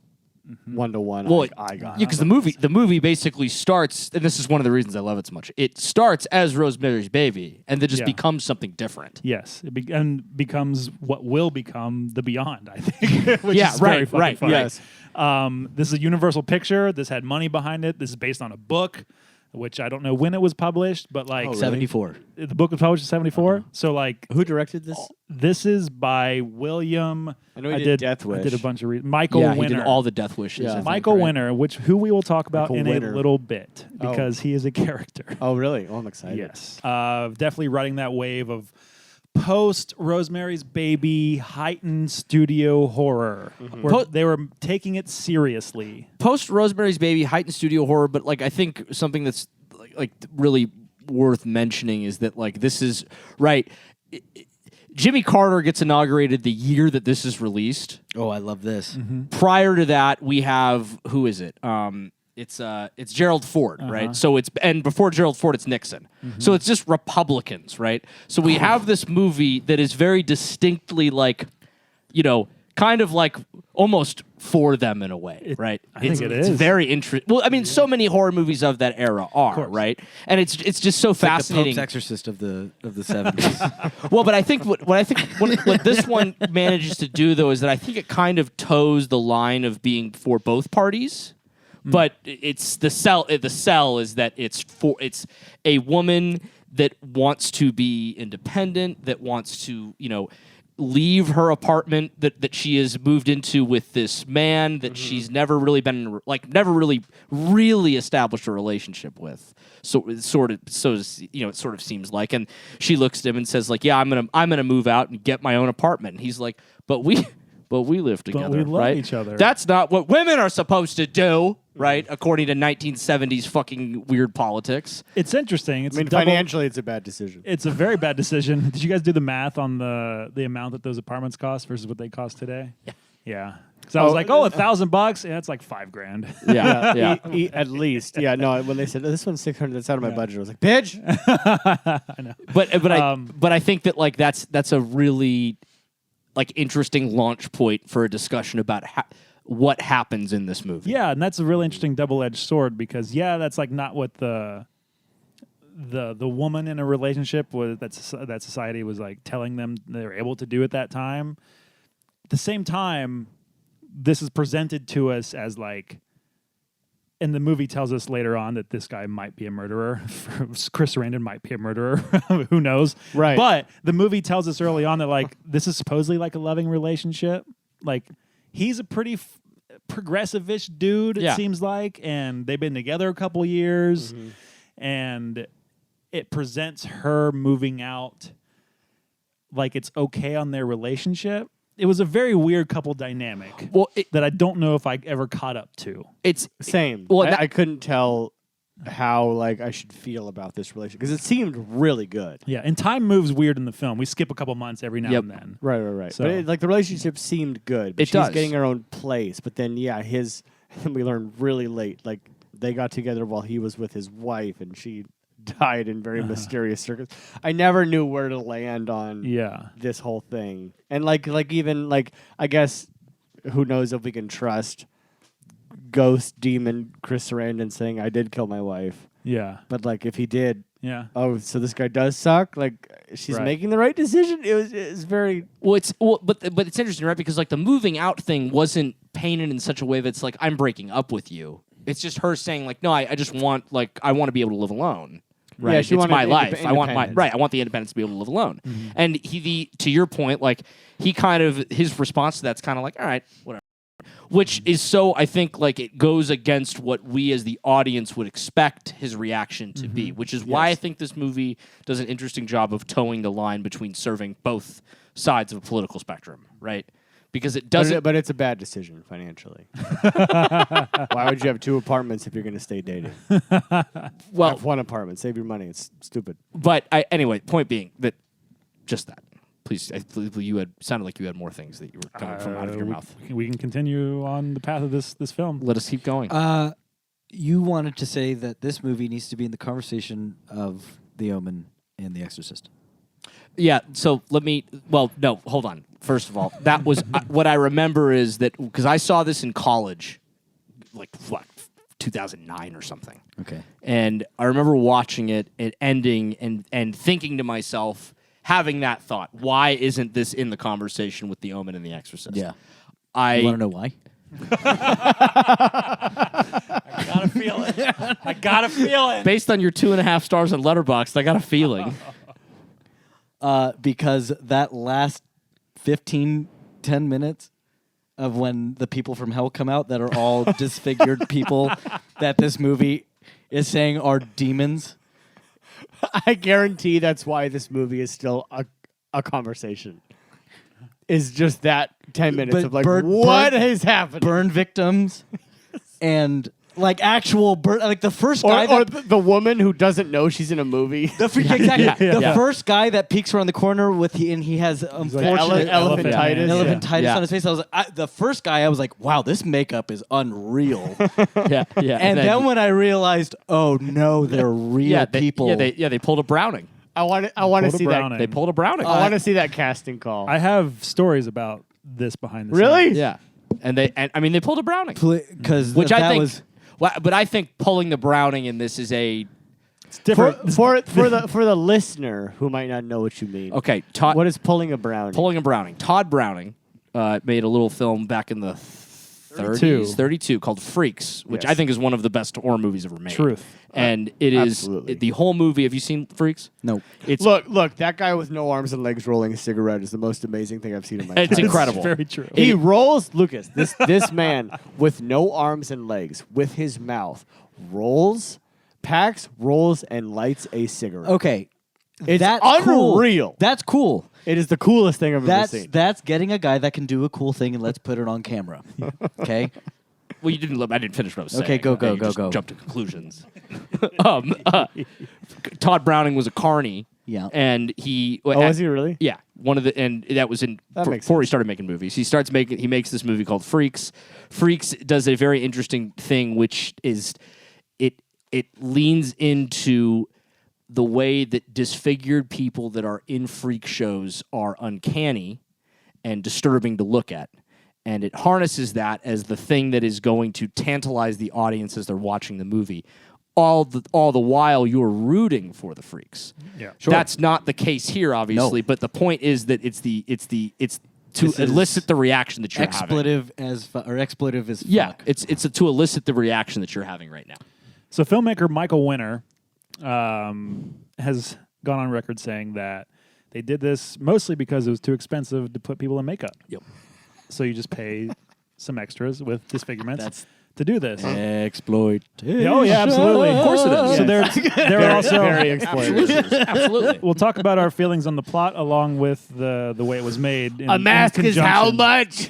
one-to-one Well, I got. Yeah, because the movie basically starts, and this is one of the reasons I love it so much. It starts as Rosemary's Baby, and then just Yeah. becomes something different. Yes, and becomes what will become The Beyond, I think. Which Yeah, is very right, fucking right, funny. Yes. This is a Universal picture. This had money behind it. This is based on a book. which I don't know when it was published, but like 74. the book was published in 74. So like Who directed this? this is by William. I know he did Death I did a Wish. bunch of Michael Yeah, Winner. he did all the Death Wishes. Yeah. I think, Michael right? Winner, who we will talk about Michael in Winner. a little bit because he is a character. Oh, really? Oh, I'm excited. Yes. Definitely riding that wave of post Rosemary's Baby heightened studio horror. Where they were taking it seriously. Post Rosemary's Baby, heightened studio horror, but like I think something that's like really worth mentioning is that like this is right. Jimmy Carter gets inaugurated the year that this is released. Oh, I love this. Prior to that, we have who is it? It's Gerald Ford, right? So and before Gerald Ford, it's Nixon. So it's just Republicans, right? So we have this movie that is very distinctly like, kind of like almost for them in a way, right? I think it it's is. very interesting. Well, I mean, so many horror movies of that era are, right? And it's just so fascinating. Like the Pope's Exorcist of the 70s. Well, but I think what this one manages to do though is that I think it kind of toes the line of being for both parties. But it's the sell is that it's a woman that wants to be independent, that wants to, leave her apartment that she has moved into with this man that she's never really been never really established a relationship with. So it sort of seems like, and she looks at him and says like, yeah, I'm gonna move out and get my own apartment. And he's like, but we live together, we love right? each other. That's not what women are supposed to do, right? According to 1970s fucking weird politics. It's interesting. I mean, financially, it's a bad decision. It's a very bad decision. Did you guys do the math on the amount that those apartments cost versus what they cost today? Yeah. So I was like, $1,000. Yeah, that's like $5,000. Yeah. At least. Yeah, no, when they said, this one's 600, that's out of my budget, I was like, bitch! I know. But I think that like that's a really like interesting launch point for a discussion about what happens in this movie. Yeah, and that's a really interesting double-edged sword because that's like not what the woman in a relationship was that society was like telling them they were able to do at that time. At the same time, this is presented to us as like, and the movie tells us later on that this guy might be a murderer. Chris Sarandon might be a murderer. Who knows? Right. But the movie tells us early on that like this is supposedly like a loving relationship. Like he's a pretty progressive-ish dude, it seems like, and they've been together a couple years, and it presents her moving out like it's okay on their relationship. It was a very weird couple dynamic that I don't know if I ever caught up to. It's Same. Well, I couldn't tell how like I should feel about this relationship because it seemed really good. Yeah, and time moves weird in the film. We skip a couple months every now and then. Right. So- But the relationship seemed good. But It she's does. getting her own place. But then, we learned really late, like they got together while he was with his wife and she died in very mysterious circumstances. I never knew where to land on this whole thing. And even I guess who knows if we can trust ghost demon Chris Sarandon saying I did kill my wife. Yeah. But like if he did, Yeah. so this guy does suck. Like she's making the right decision. It was very but it's interesting, right? Because like the moving out thing wasn't painted in such a way that's like I'm breaking up with you. It's just her saying like, no, I just want I want to be able to live alone. Right, Yeah, she it's wanted my life. I want independence. I want the independence to be able to live alone. And to your point, like he kind of his response to that's kind of like, all right, whatever. Which is so I think like it goes against what we as the audience would expect his reaction to be, which is why I think this movie does an interesting job of towing the line between serving both sides of a political spectrum, right? Because it doesn't. But it's a bad decision financially. Why would you have two apartments if you're going to stay dating? Well, Have one apartment. Save your money. It's stupid. but anyway, point being that just that. Please, you sounded like you had more things that you were coming from out of your mouth. We can continue on the path of this film. Let us keep going. You wanted to say that this movie needs to be in the conversation of The Omen and The Exorcist. Yeah, so no, hold on. First of all, that was what I remember is that because I saw this in college, like 2009 or something. Okay. And I remember watching it ending and thinking to myself, having that thought, why isn't this in the conversation with The Omen and The Exorcist? Yeah. I You want to know why? I gotta feel it. I gotta feel it. Based on your 2.5 stars on Letterboxd, I got a feeling. Because that last 10 minutes of when the people from hell come out that are all disfigured people that this movie is saying are demons. I guarantee that's why this movie is still a conversation. Is just that 10 minutes But of like, what has happened? Burn victims and like actual burn, like the first guy Or that the woman who doesn't know she's in a movie. exactly Yeah. first guy that peeks around the corner with he has unfortunate elephantitis. elephantitis Yeah. on his face. I was like, the first guy I was like, wow, this makeup is unreal. Yeah. And then when I realized, oh no, they're real people. They pulled a Browning. I want to see that. Browning. They pulled a Browning. I want to see that casting call. I have stories about this behind the Really? scenes. Yeah. And they pulled a Browning. Because Which I that think was but I think pulling the Browning in this is a It's different. for the listener who might not know what you mean. okay. Todd, What is pulling a brownie? pulling a Browning? Todd Browning made a little film back in the 32 called Freaks, which Yes. I think is one of the best horror movies ever made. Truth. And it is Absolutely. the whole movie. Have you seen Freaks? no. It's Look, that guy with no arms and legs rolling a cigarette is the most amazing thing I've seen in my life. It's incredible. Very true. He rolls, Lucas, this man with no arms and legs, with his mouth, packs, rolls, and lights a cigarette. Okay. It's That's unreal. Cool. That's cool. It is the coolest thing I've ever seen. That's getting a guy that can do a cool thing and let's put it on camera. Okay? Well, you didn't. I didn't finish what I was saying. Okay, go, You just go. Jump to conclusions. Todd Browning was a carny. Yeah. And he. Oh, was he really? Yeah, and that was That makes before he sense. started making movies. He makes this movie called Freaks. Freaks does a very interesting thing, which is it leans into the way that disfigured people that are in freak shows are uncanny and disturbing to look at. And it harnesses that as the thing that is going to tantalize the audience as they're watching the movie. All the while you're rooting for the freaks. Yeah. That's not the case here, obviously. No. But the point is that it's to This is elicit the reaction that you're having. expletive as Yeah, fuck. it's to elicit the reaction that you're having right now. So filmmaker Michael Winner has gone on record saying that they did this mostly because it was too expensive to put people in makeup. Yep. So you just pay some extras with disfigurements That's- to do this. Exploit. Oh yeah, absolutely. Of course it is. So they're also very exploitive. Absolutely. We'll talk about our feelings on the plot along with the way it was made. A mask is how much?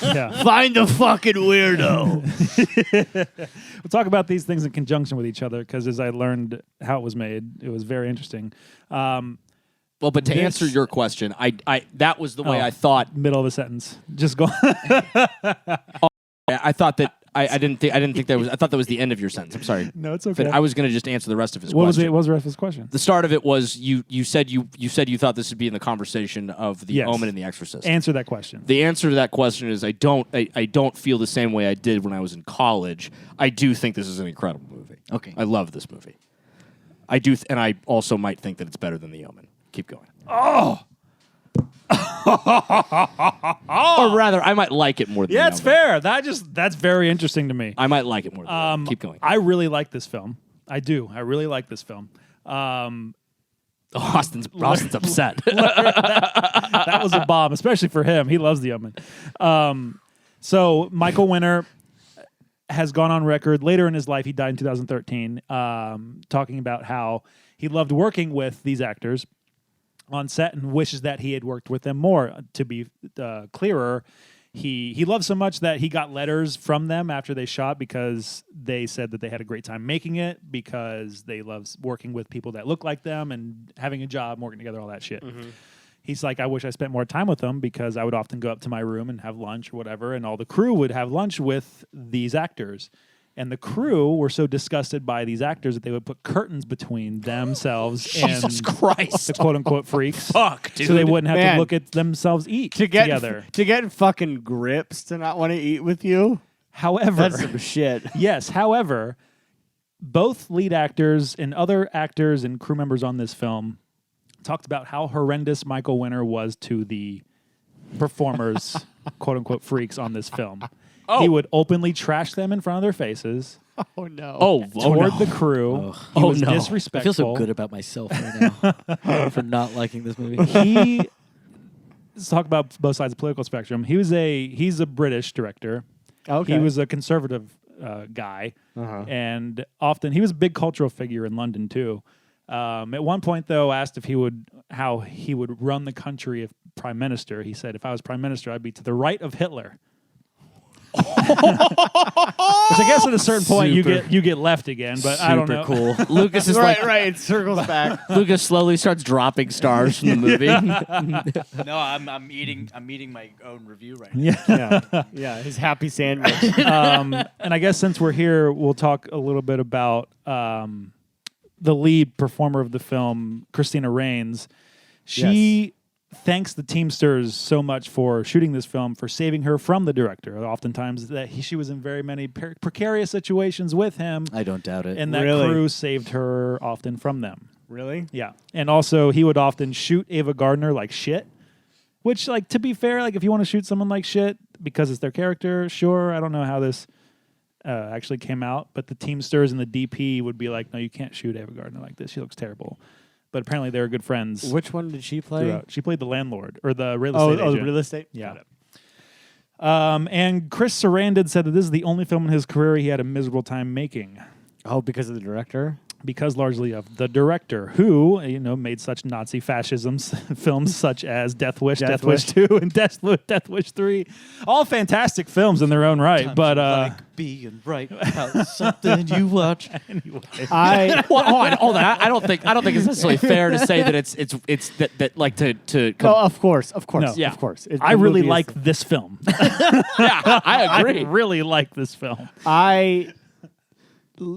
Yeah. Find the fucking weirdo. We'll talk about these things in conjunction with each other because as I learned how it was made, it was very interesting. Well, but to This- answer your question, I that was the way Oh. I thought. Middle of a sentence. Just go. I thought that I didn't think that was. I thought that was the end of your sentence. I'm sorry. No, it's okay. But I was going to just answer the rest of his What was question. it? What was the rest of his question? The start of it was you said you thought this would be in the conversation of The Yes. Omen and The Exorcist. Answer that question. The answer to that question is I don't feel the same way I did when I was in college. I do think this is an incredible movie. Okay. I love this movie. I do, and I also might think that it's better than The Omen. Keep going. Or rather, I might like it more than Yeah, The it's Omen. fair. That's very interesting to me. I might like it more than The Omen. Keep going. I really like this film. I do. I really like this film. Austin's upset. That was a bomb, especially for him. He loves The Omen. So Michael Winner has gone on record later in his life. He died in 2013, talking about how he loved working with these actors on set and wishes that he had worked with them more. To be clearer, he loved so much that he got letters from them after they shot because they said that they had a great time making it because they love working with people that look like them and having a job, working together, all that shit. He's like, I wish I spent more time with them because I would often go up to my room and have lunch or whatever, and all the crew would have lunch with these actors. And the crew were so disgusted by these actors that they would put curtains between themselves Jesus and Christ. the quote-unquote freaks. Fuck, dude. So they wouldn't have Man. to look at themselves eat to get together. to get fucking grips to not want to eat with you. However, That's some shit. yes, however, both lead actors and other actors and crew members on this film talked about how horrendous Michael Winner was to the performers, quote-unquote freaks on this film. He would openly trash them in front of their faces. Oh no. Toward no. the crew. He Oh, was no. disrespectful. I feel so good about myself right now for not liking this movie. Let's talk about both sides of the political spectrum. He's a British director. Okay. He was a conservative guy, and often he was a big cultural figure in London too. At one point, though, asked how he would run the country if prime minister. He said, "If I was prime minister, I'd be to the right of Hitler." Which I guess at a certain point you get left again, but I don't know. Cool. Lucas is right, like right. It circles back. Lucas slowly starts dropping stars from the movie. No, I'm eating my own review right now. Yeah. His happy sandwich. And I guess since we're here, we'll talk a little bit about the lead performer of the film, Christina Rains. She thanks the Teamsters so much for shooting this film, for saving her from the director. Oftentimes, she was in very many precarious situations with him. I don't doubt it. And that crew saved her often from them. Really? Yeah. And also, he would often shoot Ava Gardner like shit. Which, like, to be fair, like, if you want to shoot someone like shit because it's their character, sure. I don't know how this actually came out, but the Teamsters and the DP would be like, no, you can't shoot Ava Gardner like this. She looks terrible. But apparently they were good friends. Which one did she play? Throughout. She played the landlord or the real estate agent. The real estate? Yeah. And Chris Sarandon said that this is the only film in his career he had a miserable time making. Oh, because of the director? Because largely of the director, who made such Nazi fascism films such as Death Wish, Death Wish 2, and Death Wish 3, all fantastic films in their own right. Times but you like being right about something you watch. Anyway, Hold on. I don't think it's necessarily fair to say that it's that like to. No, of course, No. of course. I really like this film. Yeah, I agree. I really like this film. I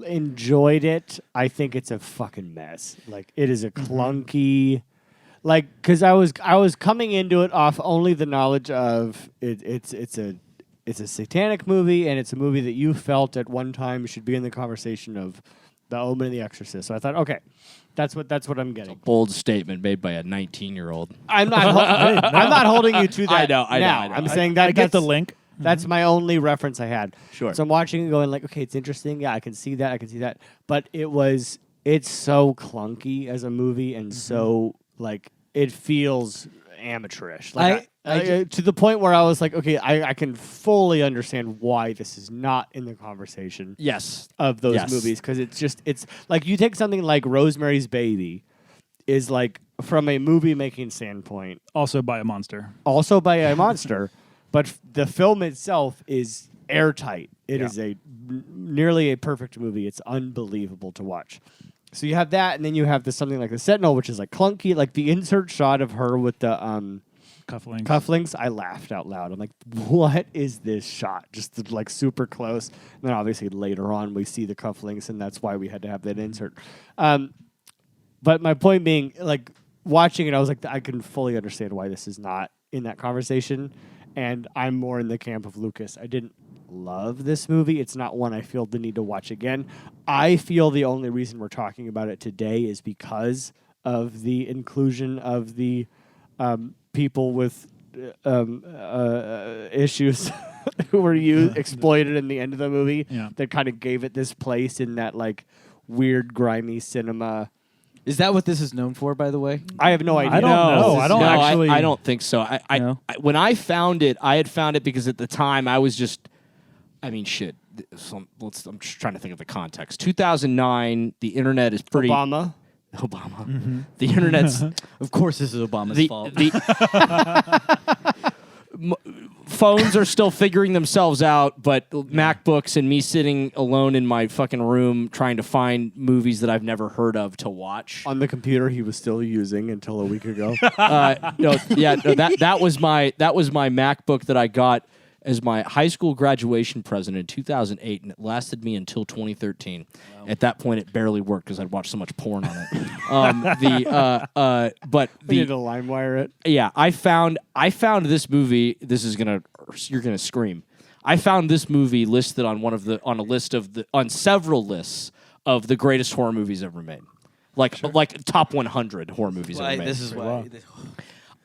enjoyed it. I think it's a fucking mess. Like, it is a clunky, like, because I was coming into it off only the knowledge of it's a satanic movie, and it's a movie that you felt at one time should be in the conversation of The Omen and The Exorcist. So I thought, okay, that's what I'm getting. Bold statement made by a 19-year-old. I'm not holding you to that. I know. I'm saying that I get the link. That's my only reference I had. Sure. So I'm watching and going like, okay, it's interesting. Yeah, I can see that. But it's so clunky as a movie, and so like it feels amateurish. Like to the point where I was like, okay, I can fully understand why this is not in the conversation. Yes. Of those movies, because it's like you take something like Rosemary's Baby, is like from a movie making standpoint, Also by a monster. But the film itself is airtight. It is nearly a perfect movie. It's unbelievable to watch. So you have that, and then you have something like the Sentinel, which is like clunky. Like the insert shot of her with the cufflinks. I laughed out loud. I'm like, what is this shot? Just like super close. And then obviously later on we see the cufflinks, and that's why we had to have that insert. But my point being, like watching it, I was like, I can fully understand why this is not in that conversation. And I'm more in the camp of Lucas. I didn't love this movie. It's not one I feel the need to watch again. I feel the only reason we're talking about it today is because of the inclusion of the people with issues who were exploited in the end of the movie that kind of gave it this place in that like weird, grimy cinema. Is that what this is known for, by the way? I have no idea. I don't know. I don't think so. I when I found it, I had found it because at the time I was just, I mean, shit. I'm just trying to think of the context. 2009, the internet is pretty. Obama. Mm-hmm. The internet's. Of course, this is Obama's fault. Phones are still figuring themselves out, but MacBooks and me sitting alone in my fucking room trying to find movies that I've never heard of to watch. On the computer he was still using until a week ago. That was my MacBook that I got as my high school graduation present in 2008, and it lasted me until 2013. Wow. At that point, it barely worked because I'd watched so much porn on it. But we need to LimeWire it. Yeah, I found this movie. You're gonna scream. I found this movie listed on several lists of the greatest horror movies ever made, like top 100 horror movies ever made. This is why.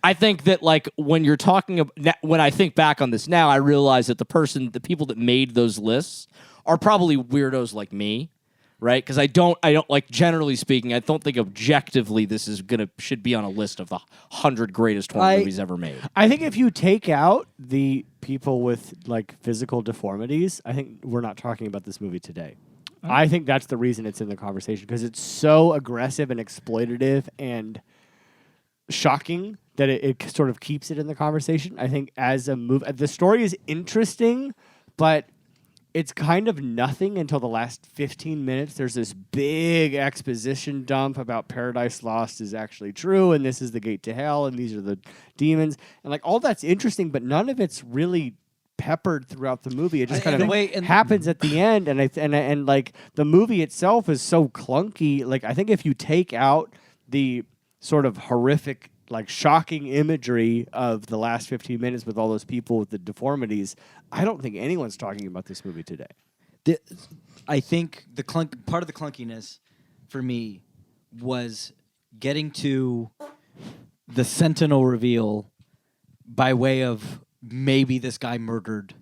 I think that like when you're talking about when I think back on this now, I realize that the people that made those lists are probably weirdos like me, right? Because I don't like, generally speaking, I don't think objectively this should be on a list of the 100 greatest horror movies ever made. I think if you take out the people with like physical deformities, I think we're not talking about this movie today. I think that's the reason it's in the conversation, because it's so aggressive and exploitative and shocking that it sort of keeps it in the conversation. I think as a movie, the story is interesting, but it's kind of nothing until the last 15 minutes. There's this big exposition dump about Paradise Lost is actually true, and this is the gate to hell, and these are the demons, and like all that's interesting, but none of it's really peppered throughout the movie. It just kind of happens at the end, and like the movie itself is so clunky. Like I think if you take out the sort of horrific, like shocking imagery of the last 15 minutes with all those people with the deformities, I don't think anyone's talking about this movie today. I think part of the clunkiness for me was getting to the Sentinel reveal by way of maybe this guy murdered.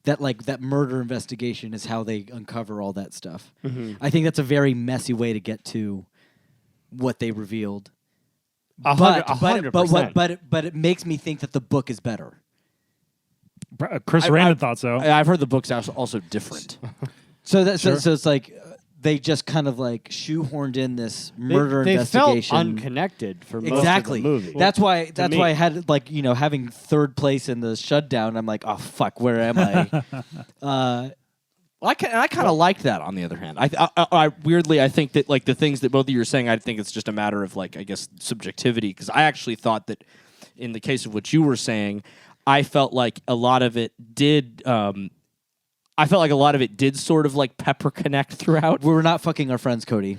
That murder investigation is how they uncover all that stuff. Mm-hmm. I think that's a very messy way to get to what they revealed. 100%. But it makes me think that the book is better. Chris Sarandon thought so. I've heard the book's also different. So it's like they just kind of like shoehorned in this murder investigation. They felt unconnected for most of the movie. That's why I had like, having third place in the SHUDdown. I'm like, oh fuck, where am I? I kind of liked that. On the other hand, I weirdly I think that like the things that both of you are saying, I think it's just a matter of like, I guess, subjectivity. Because I actually thought that in the case of what you were saying, I felt like a lot of it did. I felt like a lot of it did sort of like pepper connect throughout. We're not fucking our friends, Cody.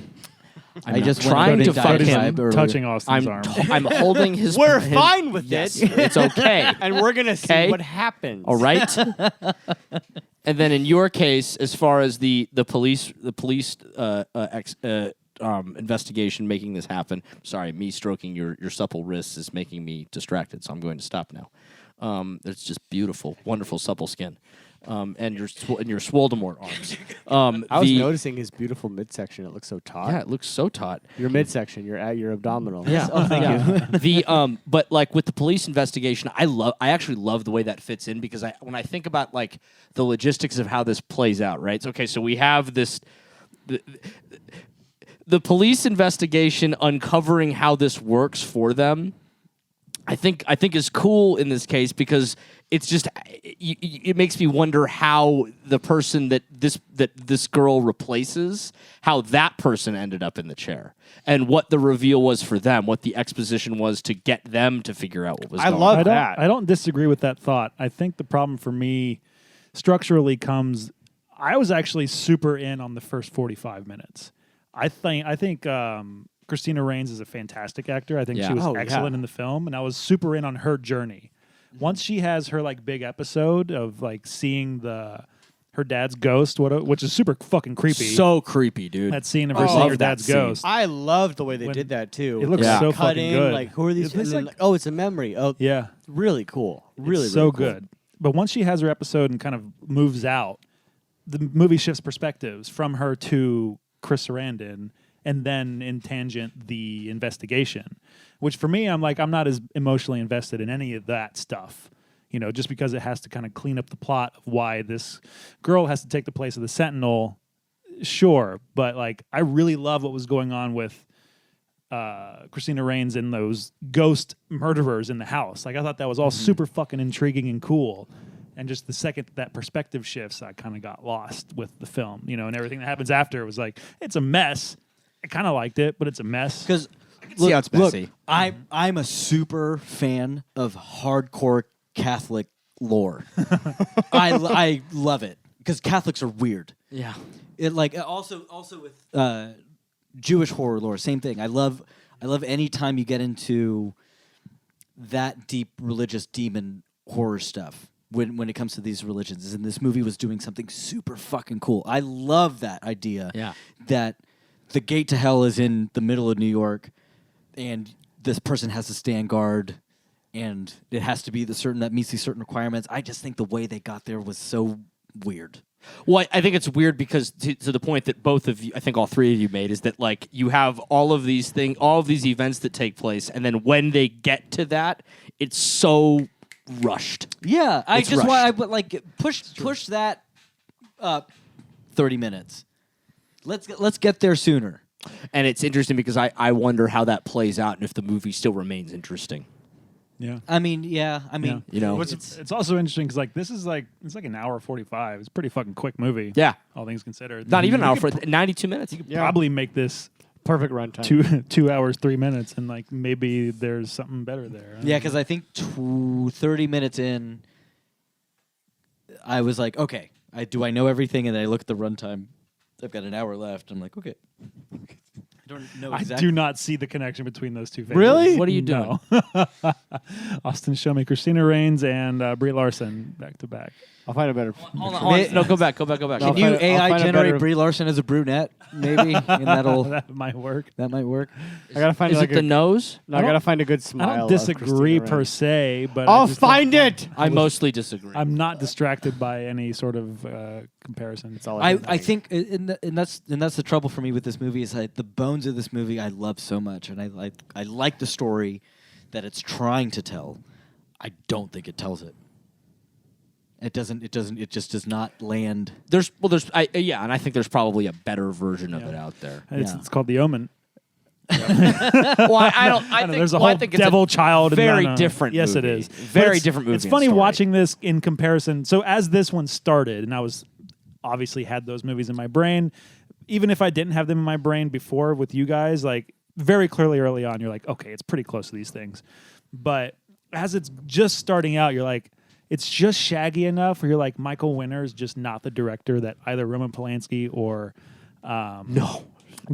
I just trying to fuck him, touching Austin's arm. I'm holding his. We're fine with yes, it. It's okay, and we're gonna see what happens. All right. And then in your case, as far as the police investigation making this happen. Sorry, me stroking your supple wrists is making me distracted, so I'm going to stop now. It's just beautiful, wonderful supple skin. And your Swoldemort arms. I was noticing his beautiful midsection. It looks so taut. Yeah, it looks so taut. Your midsection, your abdominal. Yeah. Oh, thank you. But like with the police investigation, I actually love the way that fits in, because when I think about like the logistics of how this plays out, right? So, okay, so we have this the police investigation uncovering how this works for them. I think is cool in this case, because it's just it makes me wonder how the person that this girl replaces, how that person ended up in the chair, and what the reveal was for them, what the exposition was to get them to figure out what was going on. I love that. I don't disagree with that thought. I think the problem for me structurally comes. I was actually super in on the first 45 minutes. I think Christina Rains is a fantastic actor. I think she was excellent in the film, and I was super in on her journey. Once she has her like big episode of like seeing her dad's ghost, which is super fucking creepy. So creepy, dude. That scene of her seeing her dad's ghost. I loved the way they did that too. It looks so fucking good. Like, who are these? It's a memory. Oh, yeah, really cool. Really so cool. good. But once she has her episode and kind of moves out, the movie shifts perspectives from her to Chris Sarandon, and then in tangent the investigation, which for me, I'm not as emotionally invested in any of that stuff, just because it has to kind of clean up the plot of why this girl has to take the place of the Sentinel. Sure, but like I really love what was going on with Christina Rains and those ghost murderers in the house. Like I thought that was all super fucking intriguing and cool. And just the second that perspective shifts, I kind of got lost with the film, and everything that happens after was like, it's a mess. I kind of liked it, but it's a mess. Because see how it's messy. I'm a super fan of hardcore Catholic lore. I love it because Catholics are weird. Yeah. It like also with Jewish horror lore, same thing. I love any time you get into that deep religious demon horror stuff. When it comes to these religions, and this movie was doing something super fucking cool. I love that idea. Yeah. That the gate to hell is in the middle of New York, and this person has to stand guard, and it has to be that meets these certain requirements. I just think the way they got there was so weird. Well, I think it's weird because to the point that both of you, I think all three of you made, is that like you have all of these events that take place, and then when they get to that, it's so rushed. Yeah, I It's just rushed. want I would like push that up 30 minutes. Let's get there sooner. And it's interesting because I wonder how that plays out and if the movie still remains interesting. Yeah. I mean, you know, It's also interesting because like this is like it's like an hour 45. It's a pretty fucking quick movie. Yeah. All things considered. Not even an You hour could for 92 minutes. probably make this Perfect runtime. 2 hours 3 minutes, and like maybe there's something better there. yeah, because I think 30 minutes in, I was like, okay, I know everything, and then I look at the runtime. I've got an hour left. I'm like, okay. I don't know I exactly. do not see the connection between those two. Faces. Really? What are you doing? No. Austin Shumway, Christina Rains, and Brie Larson back to back. I'll find a better. Hold on. No, go back. No. Can I'll you find a AI generate better- Brie Larson as a brunette? Maybe, and That might work. that might work. I gotta find Is like it the nose? No, I gotta find a good I smile. don't of disagree Christina per Rand. se, but I'll I just find don't- it. I mostly disagree. I'm not distracted by any sort of comparison. That's all I can think, and that's the trouble for me with this movie is like the bones of this movie I love so much, and I like the story that it's trying to tell. I don't think it tells it. It doesn't. It just does not land. and I think there's probably a better version of it out there. It's called The Omen. Well, I don't. I know, think there's a well, I whole think it's devil child. Very and different. Yes, movie. it is. Very But it's- different movie. It's and funny story. watching this in comparison. So as this one started, and I was obviously had those movies in my brain, even if I didn't have them in my brain before with you guys, like very clearly early on, you're like, okay, it's pretty close to these things. But as it's just starting out, you're like, it's just shaggy enough where you're like, Michael Winner's just not the director that either Roman Polanski or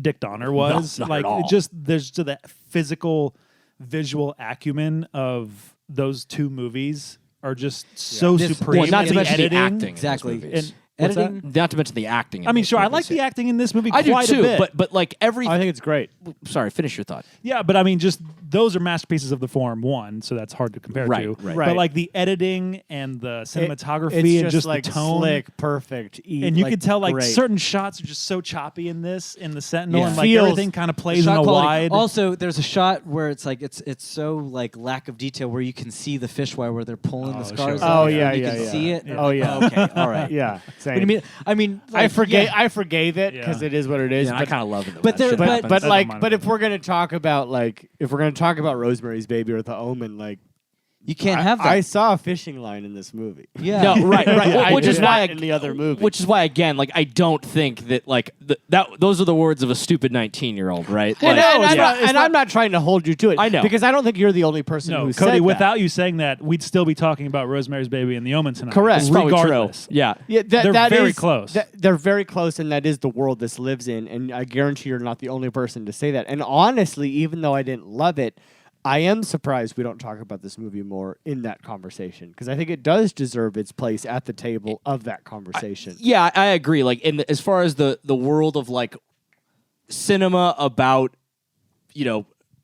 Dick Donner was. not like at all. it just there's to the physical visual acumen of those two movies are just so This- supreme. Well, not to The mention the editing. acting. Exactly. In those movies. And what's that? Editing. Not to mention the acting. I mean, sure, I like the acting in this movie I do quite a too, bit. but like every. I think it's great. Sorry, finish your thought. Yeah, but I mean, just those are masterpieces of the form one, so that's hard to compare Right, to. right. Right. But like the editing and the cinematography It's and just like the tone, slick, perfect, and you could tell like great. certain shots are just so choppy in this in the Sentinel, Yeah. and like Feels- everything kind of plays in Shot a quality. wide. Also, there's a shot where it's like it's so like lack of detail where you can see the fish wire where they're pulling the scars. sure. off, Oh, yeah, and you yeah, can yeah. see it. Yeah. Oh, yeah. Okay. All right. Yeah, same. What do you mean? I mean, I like, forgave. yeah. I forgave it because Yeah. it is what it is. Yeah, I but kind of love it. But there- but- happens. but I don't like, mind but it. if we're gonna talk about Rosemary's Baby or The Omen, like You can't have that. I saw a fishing line in this movie. yeah. No, right. I Which is did why not in the other movie. Which is why, again, like I don't think that like those are the words of a stupid 19-year-old, right? And, Like, I'm not trying to hold you to it. I know. because I don't think you're the only person No, who Cody, said without you saying that, we'd still be talking about Rosemary's Baby and The Omen tonight. Correct. it's probably Regardless. true. Yeah. Yeah, They're that very is- close. They're very close, and that is the world this lives in. And I guarantee you're not the only person to say that. And honestly, even though I didn't love it, I am surprised we don't talk about this movie more in that conversation because I think it does deserve its place at the table of that conversation. Yeah, I agree. Like as far as the world of like cinema about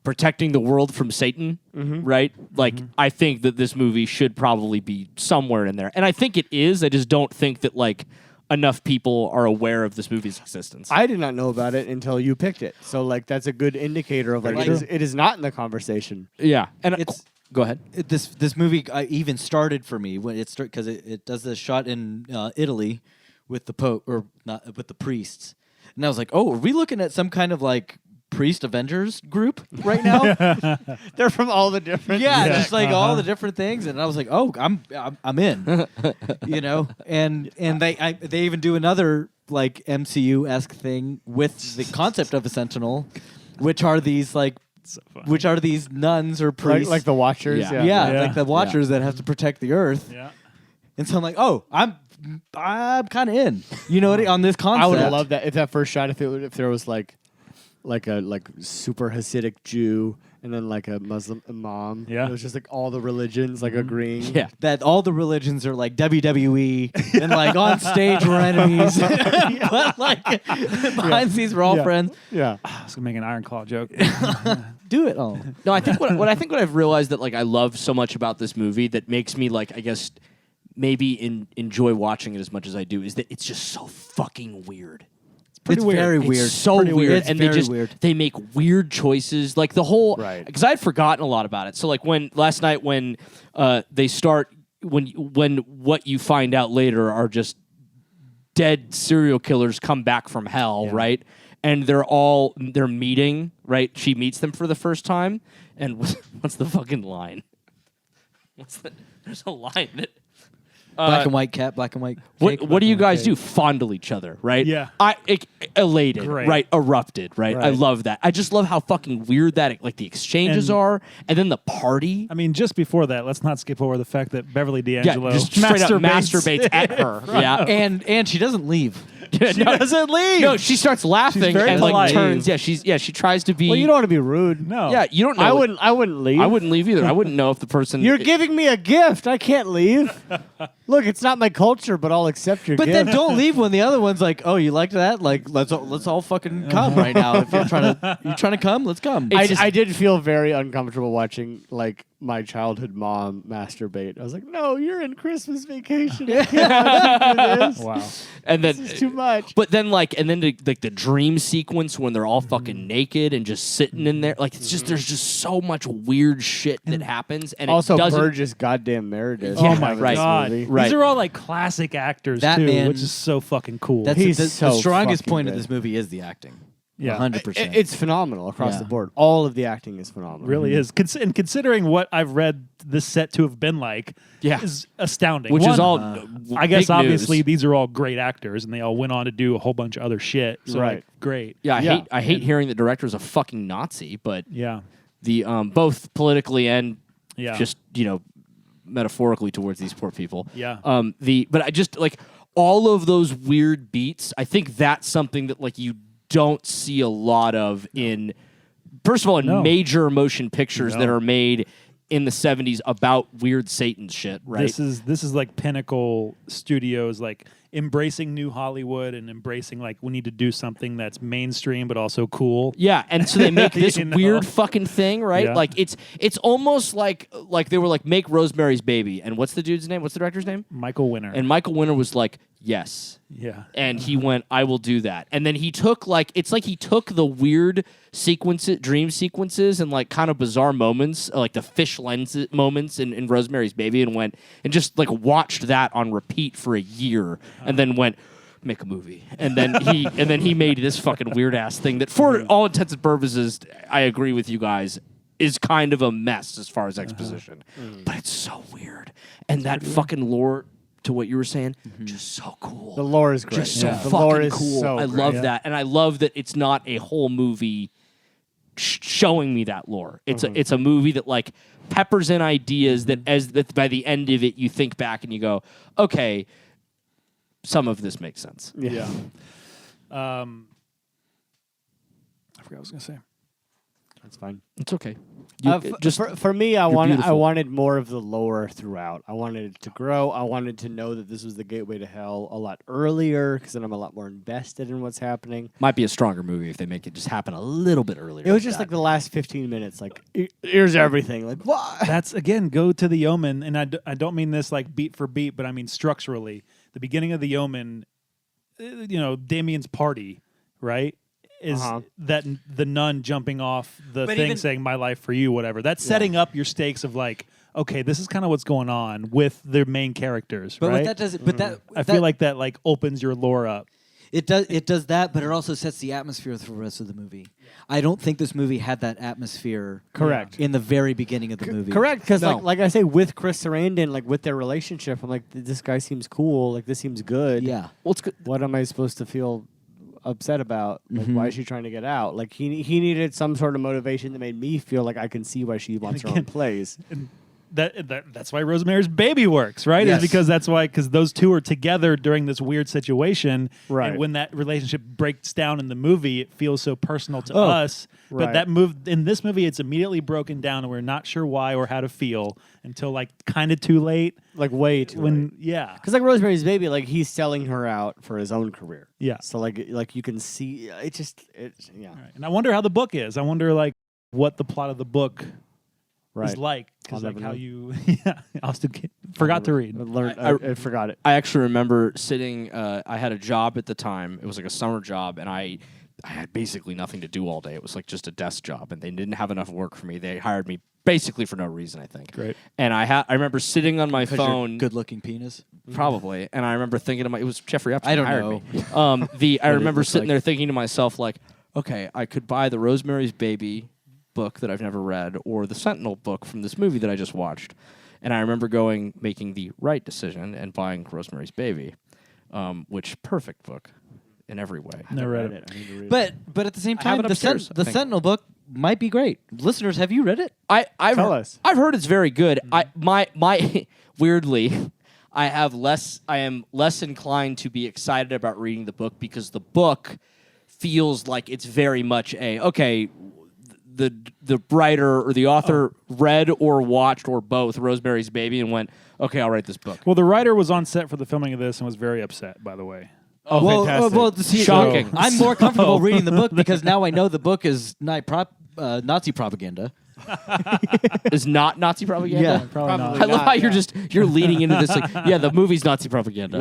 protecting the world from Satan, right? Like I think that this movie should probably be somewhere in there. And I think it is. I just don't think that like enough people are aware of this movie's existence. I did not know about it until you picked it. So like that's a good indicator of like Very it is not in the conversation. Yeah. And It's- go ahead. This movie even started for me when it started because it does the shot in Italy with the Pope or not with the priests, and I was like, oh, are we looking at some kind of like priest Avengers group right now? They're from all the different. Yeah, just like all the different things, and I was like, "Oh, I'm in," and they even do another like MCU-esque thing with the concept of a Sentinel, which are these like, So fun. which are these nuns or priests, like the Watchers. Yeah. Yeah. yeah, like the Watchers that have to protect the Earth, Yeah. and so I'm like, "Oh, I'm kind of in," you know what? On this concept, I would have loved that if that first shot if there was like a super Hasidic Jew and then like a Muslim imam. Yeah. It was just like all the religions like agreeing. Yeah. that all the religions are like WWE and like on stage we're enemies, but like behind the scenes we're all Yeah. friends. Yeah. I was gonna make an Iron Claw joke. do it all. No, I think what I've realized that like I love so much about this movie that makes me like I guess maybe enjoy watching it as much as I do is that it's just so fucking weird. It's weird. very It's weird. so Pretty weird, It's and very they make weird choices. Like the whole, Right. because I had forgotten a lot about it. So like last night when they start when what you find out later are just dead serial killers come back from hell, right? And they're meeting, right? She meets them for the first time, and what's the fucking line? There's a line that. Black and white cat, black and white. Cake, What do you guys cake. do? Fondle each other, right? Yeah. Elated, Great. right? Erupted, right? I Right. love that. I just love how fucking weird that like the exchanges And- are, and then the party. I mean, just before that, let's not skip over the fact that Beverly D'Angelo just straight up masturbates at her. Yeah, And she doesn't leave. She doesn't leave. No, she starts laughing very and like polite. turns. Yeah, she tries to be. Well, you don't want to be rude. No. Yeah, you don't know. I wouldn't leave. I wouldn't leave either. I wouldn't know if the person. You're giving me a gift. I can't leave. Look, it's not my culture, but I'll accept your But gift. then don't leave when the other one's like, "Oh, you liked that? Like, let's all fucking come right now. If you're trying to come, let's come." I did feel very uncomfortable watching like my childhood mom masturbate. I was like, "No, you're in Christmas vacation. I can't do this. Wow. and then This is too much." But then the dream sequence when they're all fucking naked and just sitting in there, like it's just there's just so much weird shit that happens, and Also, it doesn't. Burgess goddamn Meredith. Oh my in this God. movie. Right. These are all like classic actors That too, man- which is so fucking cool. That's He's the so strongest fucking point of good. this movie is the acting. Yeah. 100%. It's phenomenal across Yeah. the board. All of the acting is phenomenal. really is. And considering what I've read this set to have been like, Yeah. is astounding. Which One, is all. I guess big obviously news. these are all great actors, and they all went on to do a whole bunch of other shit. So Right. like, great. Yeah, Yeah. I hate hearing the director's a fucking Nazi, but Yeah. the both politically and Yeah. just metaphorically towards these poor people. Yeah. But I just like all of those weird beats. I think that's something that like you don't see a lot of in. First of all, in No. major motion pictures that No. are made in the 70s about weird Satan shit, right? This is like Pinnacle Studios, like embracing new Hollywood and embracing like we need to do something that's mainstream but also cool. Yeah, and so they make this You know? weird fucking thing, right? Yeah. Like it's almost like they were like make Rosemary's Baby, and what's the dude's name? What's the director's name? Michael Winner. And Michael Winner was like, yes. yeah. And he went, I will do that. And then he took it's like he took the weird dream sequences and like kind of bizarre moments, like the fish lens moments in Rosemary's Baby, and went and just like watched that on repeat for a year, and then went make a movie. And then he made this fucking weird ass thing that, for all intents and purposes, I agree with you guys, is kind of a mess as far as exposition, but it's so weird. And that fucking lore. To what you were saying, just so cool. The lore is great. Just so The lore fucking is cool. so I great. love Yeah. that, and I love that it's not a whole movie showing me that lore. It's a movie that like peppers in ideas that by the end of it you think back and you go, okay, some of this makes sense. Yeah. I forgot what I was gonna say. That's fine. It's okay. For me, I beautiful. wanted more of the lore throughout. I wanted it to grow. I wanted to know that this was the gateway to hell a lot earlier, because then I'm a lot more invested in what's happening. Might be a stronger movie if they make it just happen a little bit earlier. It was just like the last 15 minutes. Like, here's everything. Like, what? That's again go to the Omen, and I don't mean this like beat for beat, but I mean structurally. The beginning of the Omen, Damien's party, right? Is that the nun jumping off the But thing even- saying "My life for you," whatever. That's setting up your stakes of like, okay, this is kind of what's going on with the main characters, But right? what that does, but that I feel like that like opens your lore up. it does that, but it also sets the atmosphere for the rest of the movie. I don't think this movie had that atmosphere. Correct. In the very beginning of the movie. Correct, because No. like I say, with Chris Sarandon, like with their relationship, I'm like, this guy seems cool. Like, this seems good. Yeah. well, it's good. What am I supposed to feel upset about? Like, why is she trying to get out? Like, he needed some sort of motivation that made me feel like I can see why she wants her own place. That's why Rosemary's Baby works, right? Yes. Is because those two are together during this weird situation, Right. And when that relationship breaks down in the movie, it feels so personal to Oh, us. right. But in this movie, it's immediately broken down, and we're not sure why or how to feel until like kind of too late. Like, way too late. Yeah, Because like Rosemary's Baby, like he's selling her out for his own career. Yeah. So like you can see, yeah. and I wonder how the book is. I wonder like what the plot of the book Right. is like. Because I'll like never how know. you, Austin forgot to read. I forgot it. I actually remember sitting. I had a job at the time. It was like a summer job, and I had basically nothing to do all day. It was like just a desk job, and they didn't have enough work for me. They hired me basically for no reason, I think. Great. And I remember sitting on my phone. Good-looking penis. Probably. And I remember thinking to it was Jeffrey Epstein I don't hired know. me. I remember looks sitting like. there thinking to myself, like, okay, I could buy the Rosemary's Baby book that I've never read or the Sentinel book from this movie that I just watched. And I remember making the right decision and buying Rosemary's Baby, which perfect book in every way. Never read it. I need to read it. But at the same I have time, it the upstairs, I think. Sentinel book might be great. Listeners, have you read it? Tell us. I've heard it's very good. My weirdly, I am less inclined to be excited about reading the book because the book feels like it's very much the writer or the author read or watched or both Rosemary's Baby and went, okay, I'll write this book. Well, the writer was on set for the filming of this and was very upset, by the way. Oh, fantastic. see, Shocking. I'm more comfortable reading the book because now I know the book is Nazi propaganda. Is not Nazi propaganda? Yeah, Probably Probably not. I love how you're leading into this like, yeah, the movie's Nazi propaganda.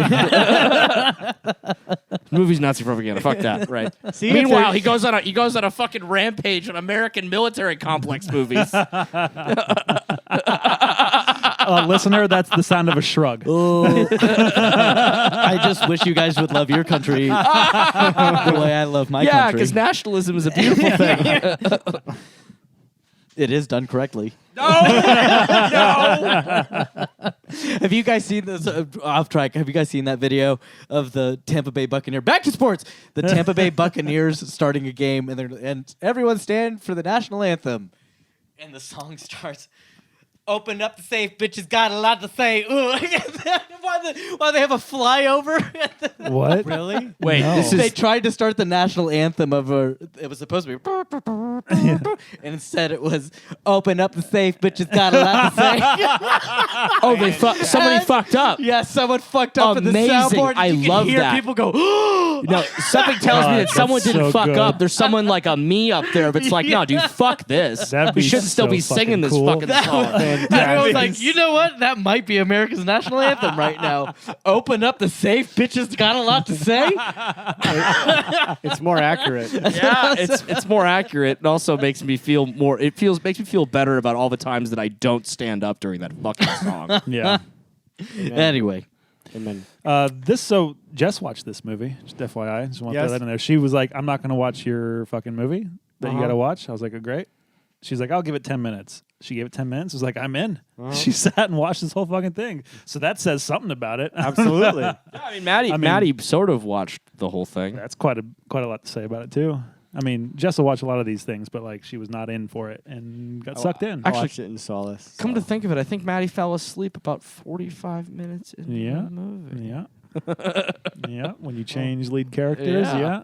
Movie's Nazi propaganda. Fuck that, right? See, Meanwhile, he goes on a fucking rampage on American military complex movies. Listener, that's the sound of a shrug. I just wish you guys would love your country the way I love my Yeah, country. because nationalism is a beautiful thing. It is done correctly. No. Have you guys seen this? Off track. Have you guys seen that video of the Tampa Bay Buccaneers? Back to sports. The Tampa Bay Buccaneers starting a game, and everyone stand for the national anthem, and the song starts. Open up the safe, bitches got a lot to say. Ooh. Why they have a flyover? What? Really? Wait, No. this They is tried to start the national anthem of it was supposed to be and instead it was open up the safe, bitches got a lot to say. somebody fucked up. Yeah, someone fucked up Amazing. at the soundboard. I You can love hear that. people go, No, something tells me that that's someone didn't so fuck good. up. There's someone like a me up there, but it's like, no, dude, fuck this. That'd We be shouldn't still so be singing this fucking cool. fucking song. Everyone's like, you know what? That might be America's national anthem right now. Open up the safe, bitches got a lot to say. It's more accurate. Yeah, it's more accurate. It also makes me feel more. Makes me feel better about all the times that I don't stand up during that fucking song. Yeah. Anyway, Amen. So Jess watched this movie. Just FYI. Just want to Yes. throw that in there. She was like, I'm not going to watch your fucking movie that you Uh-huh. got to watch. I was like, oh, great. She's like, I'll give it 10 minutes. She gave it 10 minutes. I was like, I'm in. She sat and watched this whole fucking thing. So that says something about it. Absolutely. Yeah, I mean, Maddie sort of watched the whole thing. That's quite a lot to say about it, too. I mean, Jess will watch a lot of these things, but like she was not in for it and got sucked in. I watched it in solace. Come to think of it, I think Maddie fell asleep about 45 minutes into Yeah. the movie. Yeah. Yeah, when you change lead characters, yeah.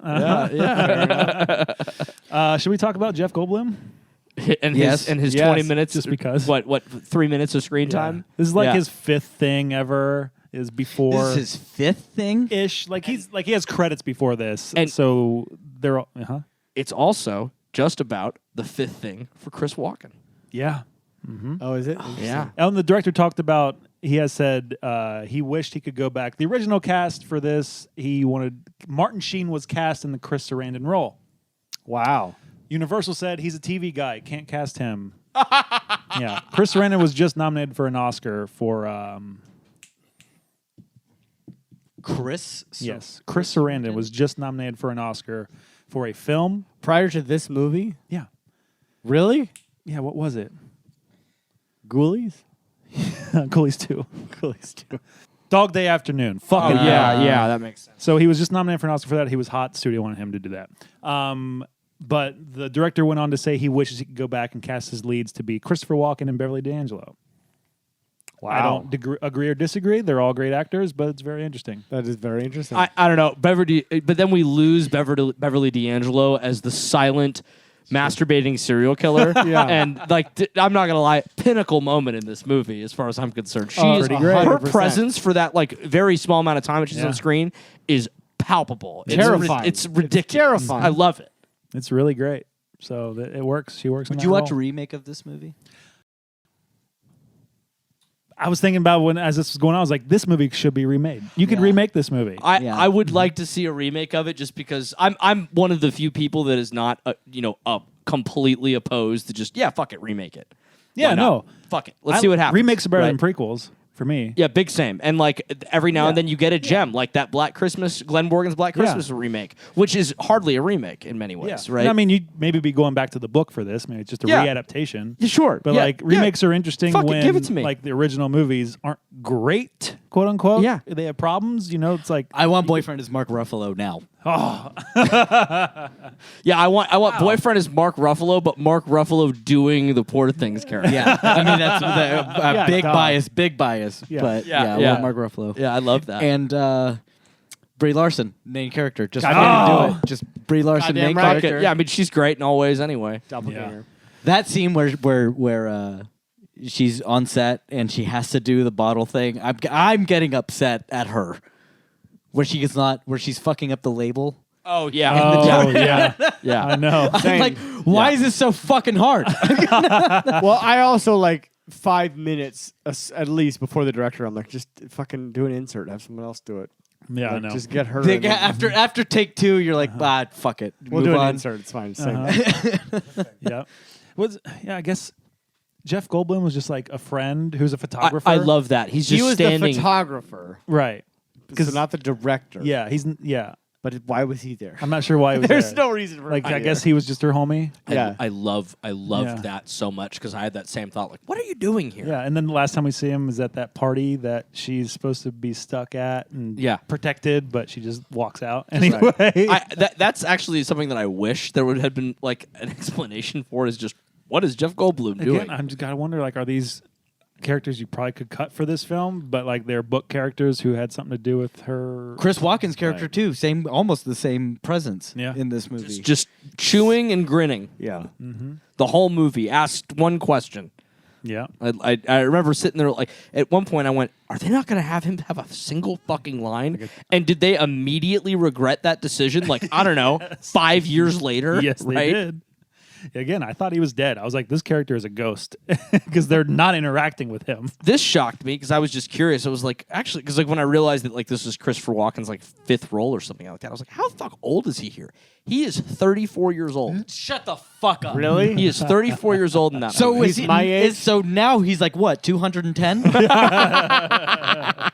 Yeah. Should we talk about Jeff Goldblum? And Yes. his Yes. 20 minutes, Just because. What 3 minutes of screen time? This is like Yeah. his fifth thing ever. Is before this is his fifth thing. ish. Like he has credits before this, And- so they're all, It's also just about the fifth thing for Chris Walken. yeah. Oh, is it? Yeah. And the director talked about. He has said he wished he could go back. The original cast for this, he wanted Martin Sheen was cast in the Chris Sarandon role. Wow. Universal said he's a TV guy, can't cast him. Yeah, Chris Sarandon was just nominated for an Oscar for Chris Sarandon was just nominated for an Oscar for a film. Prior to this movie? Yeah, Really? yeah. What was it? Ghoulies? Coolies 2. Ghoulies too. Dog Day Afternoon. Fucking yeah, that makes sense. So he was just nominated for an Oscar for that. He was hot. The studio wanted him to do that. But the director went on to say he wishes he could go back and cast his leads to be Christopher Walken and Beverly D'Angelo. Wow. I don't agree or disagree. They're all great actors, but it's very interesting. That is very interesting. I don't know, but then we lose Beverly D'Angelo as the silent masturbating serial killer. Yeah. And like I'm not gonna lie, pinnacle moment in this movie as far as I'm concerned. She's pretty great. her 100%. presence for that like very small amount of time that she's Yeah. on screen is palpable. Terrifying. It's ridiculous. terrifying. I love it. It's really great. So it works. She works. Would you watch a remake of this movie? I was thinking about as this was going on. I was like, this movie should be remade. You could Yeah. remake this movie. I would like to see a remake of it just because I'm one of the few people that is not completely opposed to just fuck it, remake it. Yeah, Why not? no. Fuck it. Let's see what happens. Remakes are better than right? prequels for me. Yeah, big same. And like every now and then you get a gem, like that Black Christmas, Glenn Morgan's Black Christmas remake, which is hardly a remake in many ways, right? And I mean, you'd maybe be going back to the book for this. Maybe it's just a readaptation. Yeah, sure. But like remakes are interesting Fuck it, when give it to me. like the original movies aren't great, quote unquote. Yeah. They have problems. It's like I want Boyfriend as Mark Ruffalo now. Yeah, I want Boyfriend as Mark Ruffalo, but Mark Ruffalo doing the Poor Things character. Yeah, I mean that's big bias. Yeah. But Yeah, I yeah. want Mark Ruffalo. Yeah, I love that. And Brie Larson, main character, just God, fucking oh. do it. Just Brie Larson, Goddamn main right. character. Yeah, I mean she's great in all ways anyway. Doppelganger. That scene where she's on set and she has to do the bottle thing. I'm getting upset at her. Where she's fucking up the label. Oh yeah. oh yeah, Yeah. I know. I'm like, why is this so fucking hard? Well, I also like 5 minutes at least before the director. I'm like, just fucking do an insert. Have someone else do it. Yeah, I Like, know. Just get her. Like, in. after take 2, you're like, fuck it. We'll Move do an on. insert. It's fine. Same. Yeah. I guess Jeff Goldblum was just like a friend who's a photographer. I love that. He's just He was standing. the photographer, Right. so not the director. Yeah, he's. But why was he there? I'm not sure why he was There's there. no reason for Like, him I to guess be he was just her homie. Yeah. I love Yeah. that so much because I had that same thought. Like, what are you doing here? Yeah, and then the last time we see him is at that party that she's supposed to be stuck at and protected, but she just walks out anyway. That's actually something that I wish there would have been like an explanation for. Is just what is Jeff Goldblum doing? Again, I'm just gotta wonder, like, are these characters you probably could cut for this film, but like they're book characters who had something to do with her? Chris Walken's character too, almost the same presence in this movie. Just chewing and grinning. Yeah. The whole movie asked one question. Yeah. I remember sitting there like at one point I went, are they not going to have him have a single fucking line? And did they immediately regret that decision? Like, I don't know, 5 years later? Yes, they right? did. Again, I thought he was dead. I was like, this character is a ghost because they're not interacting with him. This shocked me because I was just curious. I was like, actually, because like when I realized that like this was Christopher Walken's like 5th role or something like that, I was like, how the fuck old is he here? He is 34 years old. Shut the fuck up. Really? He is 34 years old in that So movie. is he my age? So now he's like what, 210? I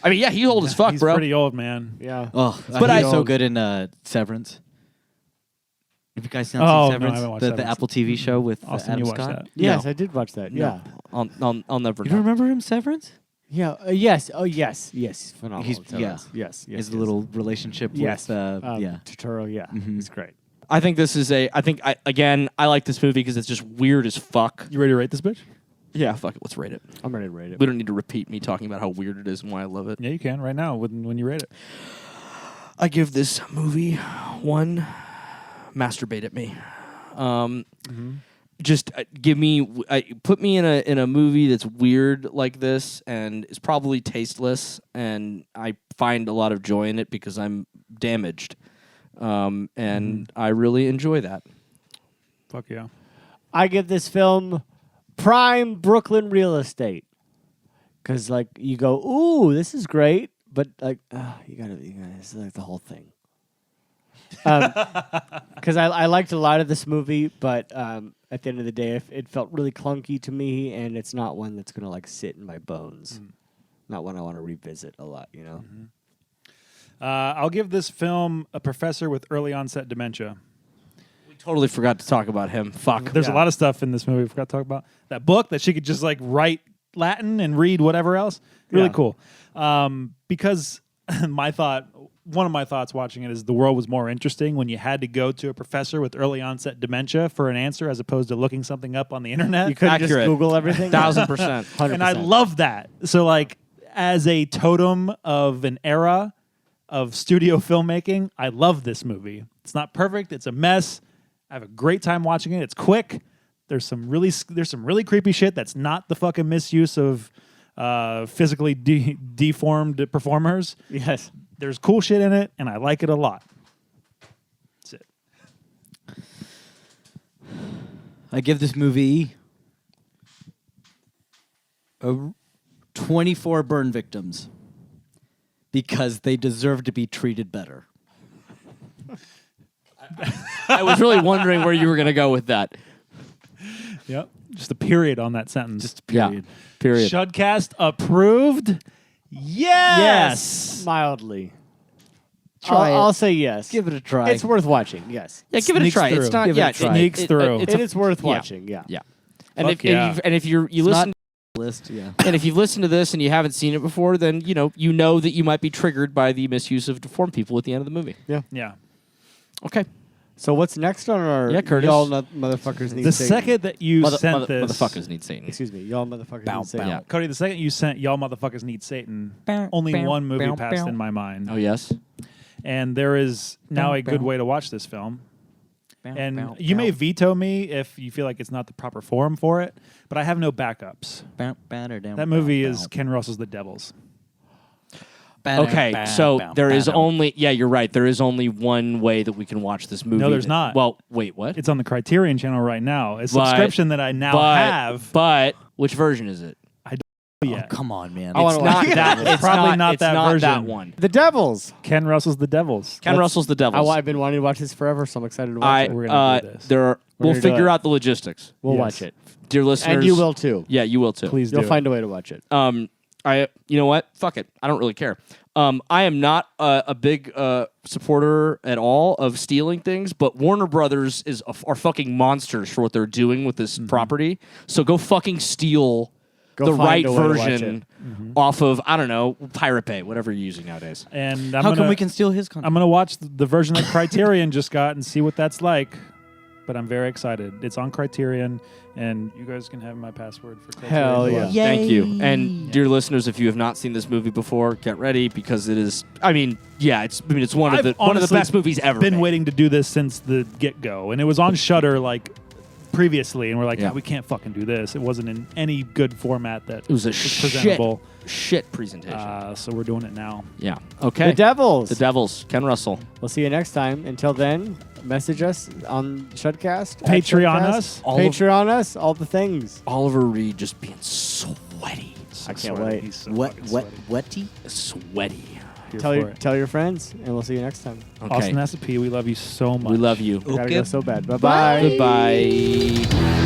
mean, yeah, he's old as fuck, He's bro. pretty old, man. Yeah. Oh, But he's I- so good in Severance. Have you guys not Oh, seen no, I Severance? haven't watched the Severance. Apple TV show with Austin, Adam you watched Scott? that? Yes, No. I did watch that. No. Yeah. I'll never You know. don't remember him, Severance? Yeah. Yes. Oh, yes. Yes. Phenomenal. He's- Yes. Yes. Yes. His little relationship Yes. with Totoro. Yeah. He's great. I think this is I like this movie because it's just weird as fuck. You ready to rate this bitch? Yeah, fuck it. Let's rate it. I'm ready to rate it. We don't need to repeat me talking about how weird it is and why I love it. Yeah, you can right now when you rate it. I give this movie 1 masturbate at me. Just put me in a movie that's weird like this and is probably tasteless, and I find a lot of joy in it because I'm damaged, and I really enjoy that. Fuck yeah. I give this film prime Brooklyn real estate. Because, like, you go, ooh, this is great. But, like, you gotta, it's like the whole thing. Because I liked a lot of this movie, but at the end of the day, it felt really clunky to me, and it's not one that's going to, like, sit in my bones. Not one I want to revisit a lot, you know? I'll give this film a professor with early onset dementia. We totally forgot to talk about him. Fuck. There's a lot of stuff in this movie we forgot to talk about. That book that she could just like write Latin and read whatever else. Really cool. Because one of my thoughts watching it is the world was more interesting when you had to go to a professor with early onset dementia for an answer as opposed to looking something up on the internet. You couldn't just Accurate. Google everything? 1000%. 100%. And I love that. So like as a totem of an era of studio filmmaking, I love this movie. It's not perfect. It's a mess. I have a great time watching it. It's quick. There's some really creepy shit that's not the fucking misuse of physically deformed performers. Yes. There's cool shit in it, and I like it a lot. That's it. I give this movie 24 burn victims because they deserve to be treated better. I was really wondering where you were going to go with that. Yep. Just a period on that sentence. Just period. Yeah. Period. Shudcast approved? Yes! Mildly. Try I'll it. say yes. Give it a try. It's worth watching. Yes. Yeah, give it a Sneaks try. through. It's not. Give it Yeah, a try. Sneaks through. It is worth watching. Yeah. Yeah. And Fuck if yeah. and if you It's listen not list, yeah. and if you've listened to this and you haven't seen it before, then you know that you might be triggered by the misuse of deformed people at the end of the movie. Yeah. Okay. So what's next on our Curtis. y'all motherfuckers need The Satan? second that you sent this... Motherfuckers need Satan. Excuse me, y'all motherfuckers Bow, need Satan. bow. Yeah. Cody, the second you sent Y'all Motherfuckers Need Satan, only one movie passed in my mind. Oh yes. And there is now a good way to watch this film. And you may veto me if you feel like it's not the proper forum for it, but I have no backups. That movie is Ken Russell's The Devils. Okay, so there is only you're right. There is only one way that we can watch this movie. No, there's not. Well, wait, what? It's on the Criterion channel right now. A subscription that I now have. But which version is it? Yeah. Come on, man. I wanna It's watch not it. that. It's probably not it's that not version. that one. The Devils. Ken Russell's The Devils. Ken Russell's The Devils. I've been wanting to watch this forever, so I'm excited to watch it. We're gonna do this. We'll gonna do figure it. out the logistics, We'll Yes. watch it, dear listeners. and you will too. Yeah, you will too. Please You'll do. find a way to watch it. You know what? Fuck it. I don't really care. I am not a big supporter at all of stealing things, but Warner Brothers are fucking monsters for what they're doing with this property. So go fucking steal Go the find right a way to watch version off of, I don't know, Pirate Bay, whatever you're using nowadays. And How come we can steal his content? I'm gonna watch the version that Criterion just got and see what that's like. But I'm very excited. It's on Criterion, and you guys can have my password for Criterion. Hell as yeah. well. Thank you. And dear listeners, if you have not seen this movie before, get ready because it is. It's one of I've one of the honestly best movies ever. Been made. waiting to do this since the get-go, and it was on Shudder like previously, and we're like, Yeah. "Ah, we can't fucking do this. It wasn't in any good format that It was a presentable. shit presentation. So we're doing it now. Yeah. Okay. The Devils. The Devils. Ken Russell. We'll see you next time. Until then, message us on Shudcast. at Patreon Shudcast. us. Patreon us. All the things. Oliver Reed just being sweaty. I can't wait. He's so Wet, fucking wet, sweaty. wetty? Sweaty. Here Tell for your it. tell your friends, and we'll see you next time. Okay. Austin S.P., we love you so much. We love you. Gotta Okay. go so bad. Bye bye. Goodbye.